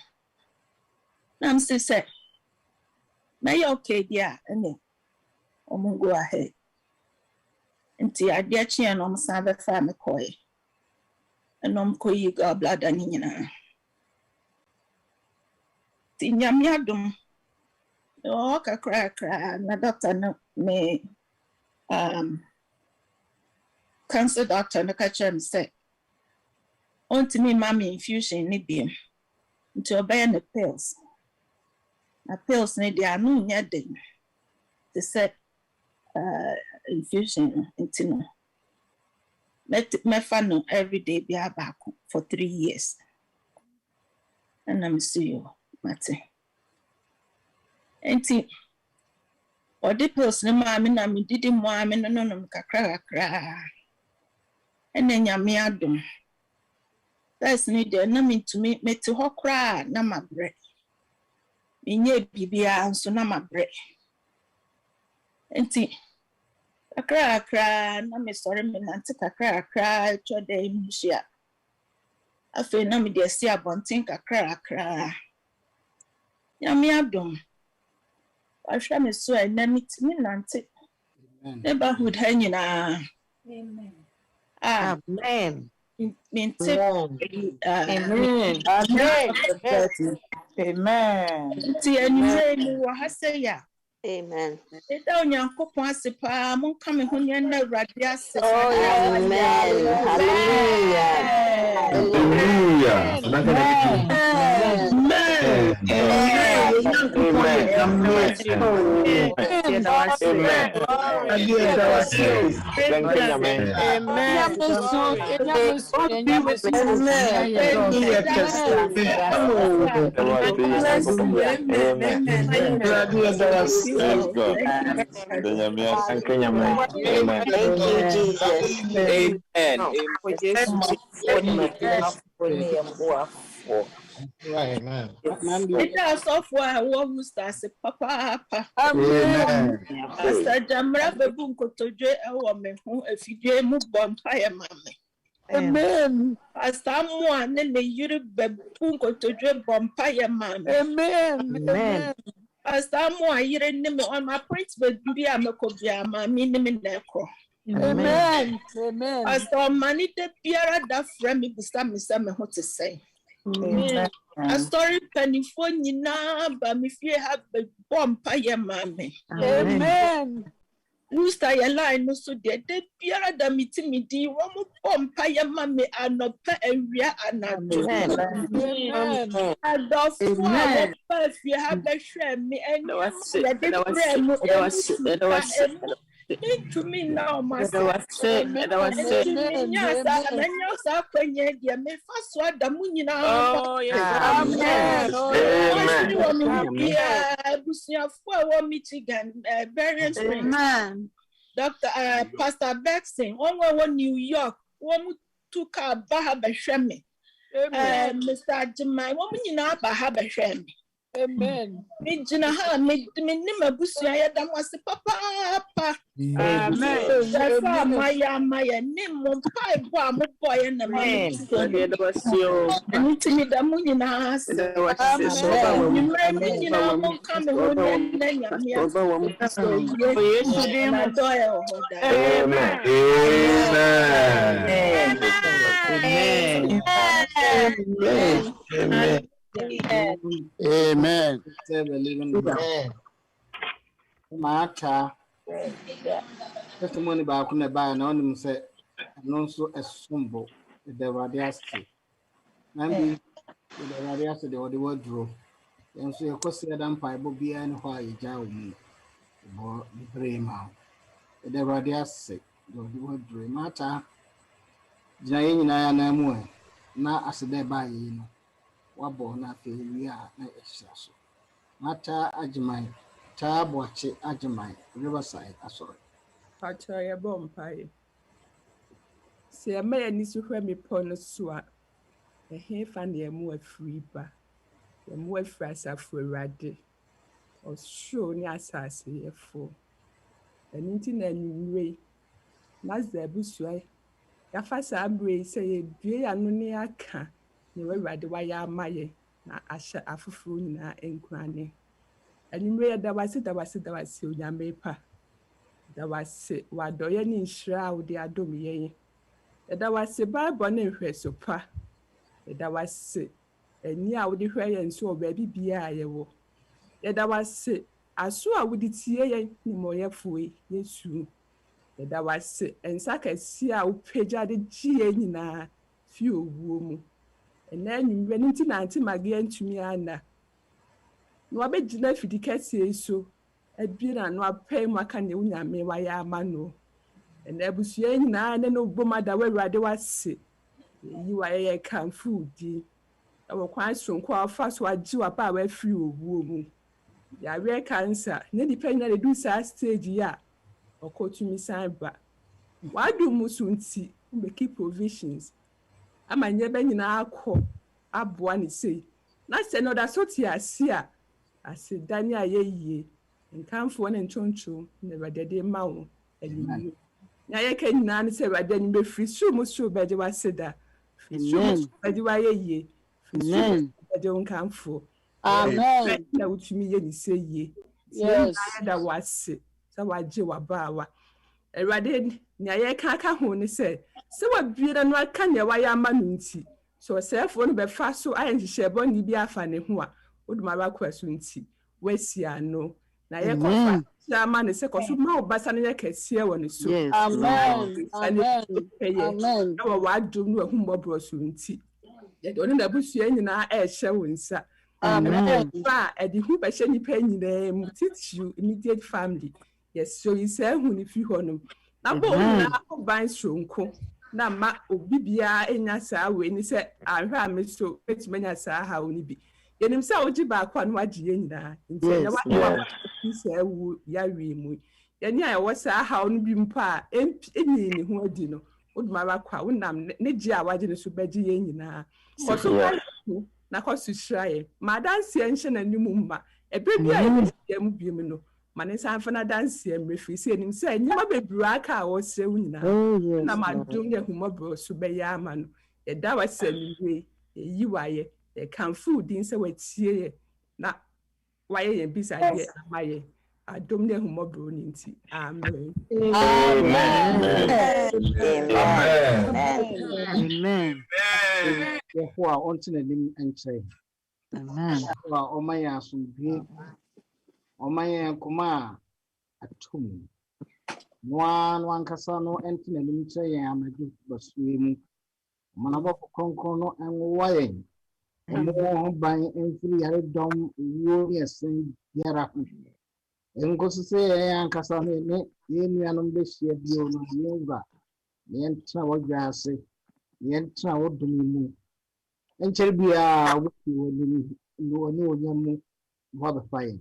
Now I'm still say. May okay, dear, and go ahead. Until I dear chin on Sabbath the family coy. And koi go blood and in. Tinyam yadum. Oh, cry, my doctor no me cancer doctor no catch him say. On to me, mammy infusion need be to obey the pills. A pills need the anu nyading. They said infusion into me fan every day be back for 3 years. And I'm see you, Mate. Enti or the pills no mammy na me didn't want me no kakra. And then yami adum. That's need there na me to me to ho cry na my bread. Inye bibia so na my bread. Enti kakra na me sorry me nante kakra cho de mshia. Afi na me de si abontin kakra. Yami adum. I shall me so and then it's me nante. Neighborhood hanging Amen. Amen. Amen. Amen. Amen. Amen. It don't yanko pa mon coming when you're no radias. Oh, amen. Hallelujah. Let's go. Thank you, Jesus. Amen. It does off why one who starts a papa. Amen. Pastor Jamra Babunko to J. A woman who if you do move bonfire, mammy. Amen. Pastor one and the Yuri Babunko to J. Bonfire, mammy. Amen. Amen. Pastor mo ayire ne me on my appointment bi a mekobia ma mi ne me na ekro. Amen. Amen. Pastor mani de biara da frame me bisa me say me ho te say. Amen. A story penifo nyina ba me fie ha bompa ye ma me. Amen. Musta ya line no so de biara da mitimi di wo mo bompa ye ma me anopa awia anado. Amen. Adolfo Amen. pa fie ha be hwe me eni to me now, my son. Oh, yes. Amen. Michigan, Berrien Springs. Dr. Pastor Bexing, one New York, one to car Baha Bashemi. Mr. Jemai, woman in our Baha Bashemi. Amen. Me jina ha me nima busua ya dam wase papa. Amen. Maya nim mo pai bo am boy na me. Nti da mu nyina ase. Amen. Me nyina mo ka me ho na nyame ase. Yesu dim na doya ho da. Amen. Amen. Amen. Amen. Mata. Testimony ba kuna ba na onim se no so esumbo the radiasti. Nambi the radiasti the wardrobe. And so you cost the dampa bobia and why jaw me. Bo brema. The radiasti the wardrobe mata. Jina na na mu na asede ba yi no. Wabo na feria na eshaso. Mata ajimai. Tabwache ajimai. Riverside asori. Pacha ya bompaye. Se ya maya nisu hwe mi pono swa. Ehe fan ya muwe free ba. Ya muwe free asafu rade. O show ni asasi ya fo. Eninti na nyumwe. Nagsda buswa. Ya fasa abre se ye dwe ya nuni aka. Niwe rade wa ya amaye. Na asha afufuru na enkurane. Enyumwe ya dawasi onyame pa. Dawase wadoye ni nshira udi adom yeye. Dawase Bible ne hweso pa. Dawase eni a udi hweye nso obabi bia yewo. Dawase aso a udi tie ye ni moyefue Yesu. Dawase ensaka si a upeja de gie nyina fi owuo mu. Ena nyumwe nti na anti mage antumi ana. No abegina fidikese so. Ebira no apay maka ne unyame wa ya amano ene abusua nyina ne no bomada wawrade wase yi wa ye kan foodi e wo kwan sonko afa so agi wa ba wa free owuo mu ya we cancer ne depend na do sa stage ya okotumi san ba wadu musunti make provisions amanye ba nyina akọ aboa ne sei na se no da so ti asia ase dani ayeye nkanfo ne ntonto ne badede ma wo animi na ye ka nyina ne se bade ni be free so mo so bade wa seda so bade wa ye amen bade nkanfo amen na utumi ye ni se ye yes da wase sa waje wa ba wa erade nya ye ka ho ne se wa biira no aka ne wa ya ma no nti so sefo no be fa so ayen hye ni bi afa ne ho a oduma ba kwaso nti wasi ano na ye kofa chama ne se koso ma obasa ne kese woni so amen amen na wa adum no ahumbobro so nti ye oni na busua nyina e hye wonsa amen ba edi hu ba hye nipa nyina mu titiju immediate family yes so isa hu ni fi honum na bo na ban sonko na ma obibia enya saa we ni se ahwe ameso betimanya saa ha oni bi yenim sa oji ba kwa no agye nyina nti ya wa isa wu ya wi mu yeni a wo saa ha no bi mpa enyi ni ho adi no oduma ba kwa wonam ne gye a wagye ne so bagye ye nyina koso na koso hirae ma danse enhye na nimu mma ebe bi a ye mu bi mu no ma ne san fa na danse emrefi se enim se nyima bebru aka a wo se wu nyina na ma dum ye humobro so be ya ama no ye da wase niwe ye yiwaye ye kan food din se watie ye na why ye bisa de amaye adom ne humobro ni nti amen Amen. Yehua onto nanim enche. Amen. Wa omaya asumdwe. Omaya kuma atum. Nwan kasa no enti nanim che yen amadu basue mu. Manabo konkon no enwaye. Omo ban enfiri yare dom wo yesen yara ku. Enkoso se yen kasa ne nuanom be hia bio no yenga. Yen tra wodwase. Yen tra wodumu. Encher bia wuti woni onyamu waba fayin.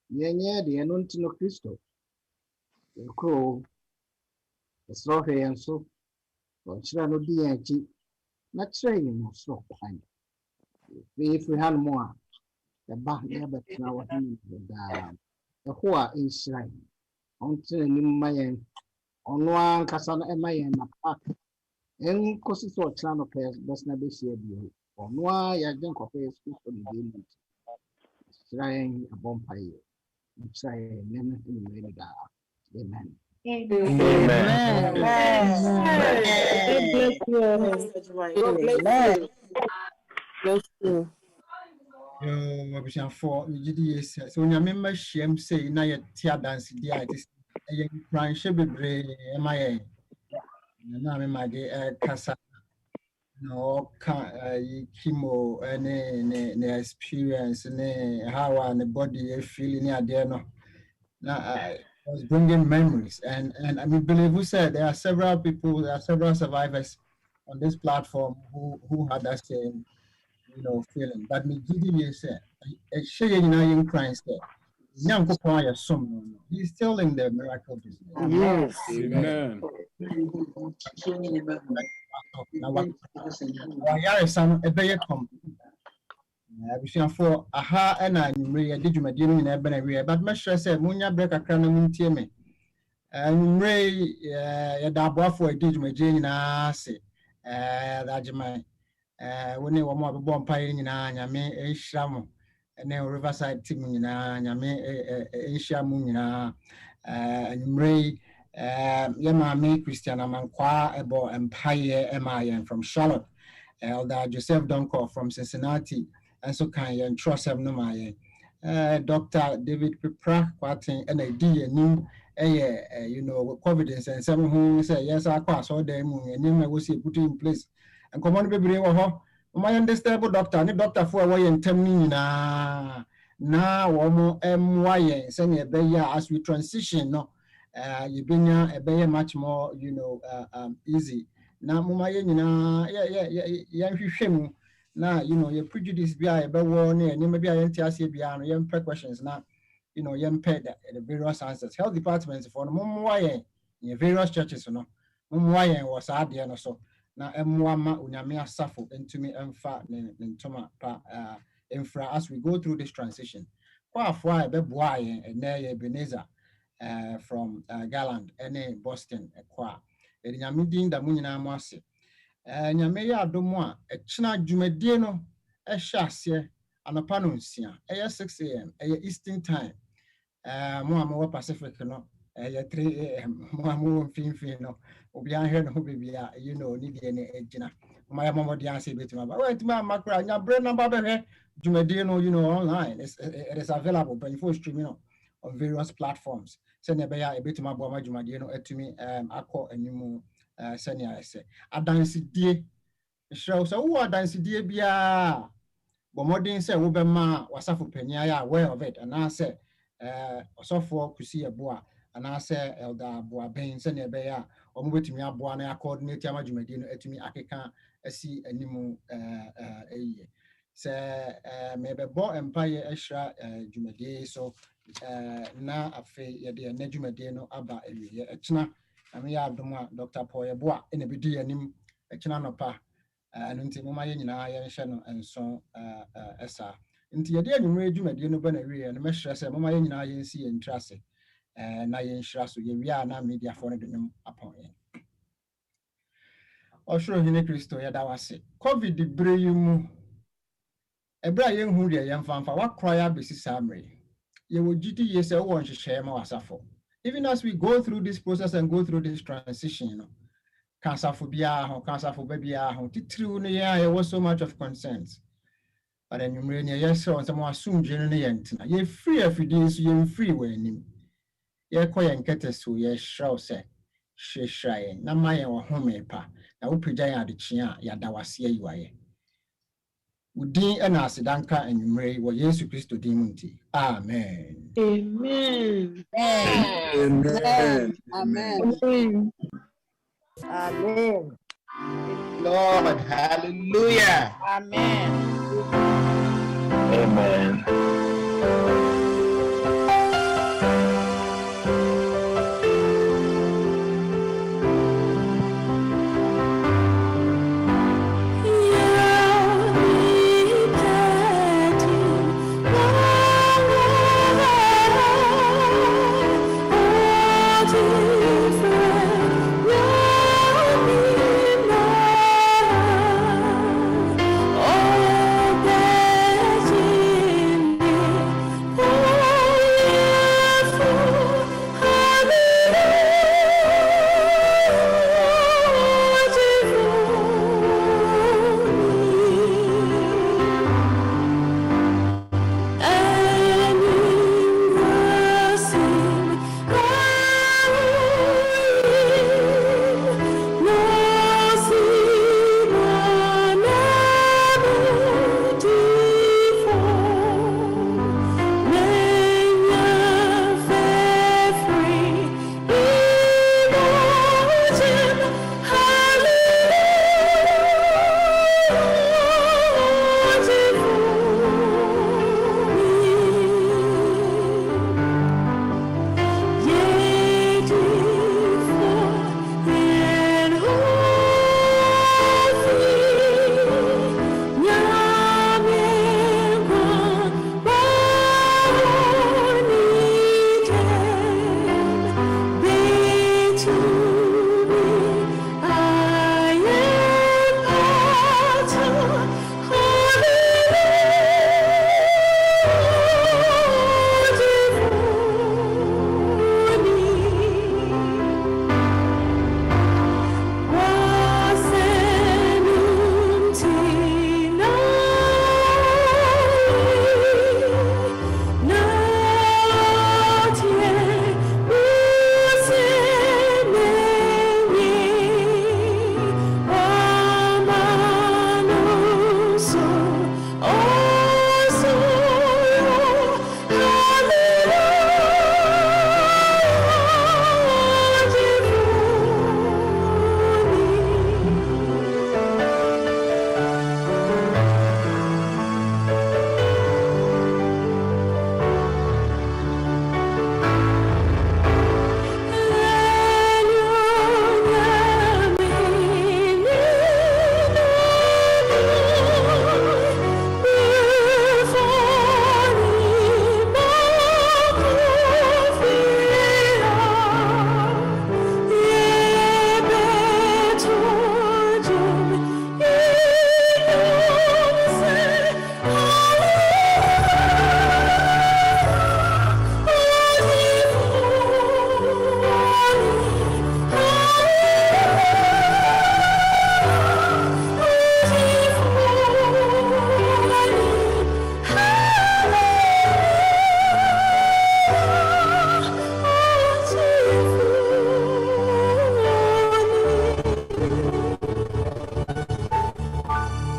Yenye de enonti no Kristo. Ko esrohe yanso. Chira no di yanchi. Na chira yin so kwan. If we had more, the back never now the hoa in shrine. Until Nimayan on one Casana and Mayan apart. And causes or clan of pairs does not be shared you. On why I don't compare school for the game. Shrine a bonfire. Try never in the Amen. Amen. Yo, for GDS. So, your member shame say, na yet tear dance, dear, it is a young crying shabby bray, MIA. Na me mage kasa no chemo ne experience ne how and body feeling there no na was bringing memories and I mean believe who said there are several people, there are several survivors on this platform who had that same feeling, but me GD said in Christ he's still in the miracle business. Yes. Amen. For aha and I did you my dealing in Ebony, but my sure said Munya break a crown and me. And Ray Yadabwa for a did my jane in a say that my when they were more bomb pie in Yame, a shamo, and then Riverside team in Yame, a shamu, and Ray. Yama me Christian Amankwa Ebo Empire MIN from Charlotte, Elder Joseph Donko from Cincinnati, and so can you trust him no my Dr. David Peprah Kwarteng and a new with confidence and some who say yes I pass all them and then I will see put in place and come on baby my understandable doctor and doctor for away and tell me now womo MY send a beya as we transition no you've been a beya much more easy now mama now your prejudice be a better one and maybe I NTC beyond young questions now young pay the various answers health departments for mum in various churches mum was out there so now M1 unyamia suffer into me and fat in toma infra as we go through this transition. Quite why be boy and Ebenezer from Garland and Boston qua. Enyamidin da munyina mwase. Nyame ya adomo a china dwumadie no hyase anopa no nsia 6 a.m. Eastern time. Mo am Pacific no 3 a.m. mo am finfin no obi ahwe no bebia ni de ne agina my mama de answer betima but wait ma makra nya bre number be dwumadie no online it is available but for streaming on various platforms send e be ya betima bo ma dwumadie no atumi akọ animu senior say adansidie show so who adansidie bia bo modern say wo be ma wasafo panya ya aware of it and I say osofo kusi eboa and I say elder boa ben se ne be ya omo betimi aboa na coordinate amadwumadi no atumi akeka asi animu se me be bo empire ehra dwumadi so na afe ye de na dwumadi no aba ewie echina am ya adoma Dr. Paul Yeboa ene bidi anim echina nopa nti moma ye nyina ye hye no enso esa nti ye de anwumre dwumadi no ba na wie no mehre se moma ye nyina ye nsi ye ntrase na ye nhira so ye wi na media for no dem apon ye Oshuro hine Kristo ye da wase covid breyi mu ebra ye hu de ye mfanfa wa kroya besi samre You will GT say one share more asafo. Even as we go through this process and go through this transition, you know, cancer phobia, cancer phobia, there was so much of concerns. But then you yes, so someone soon generally you're free every day, so you're free when you. You're quite and get us so yes, shall say, she shy, na my or home pa, na upija the chia, yadawasia you are. Udin and Asidanka and Mray were Yesu Christo Dimunti. Amen. Amen. Amen. Amen. Amen. Lord, hallelujah. Amen. Amen.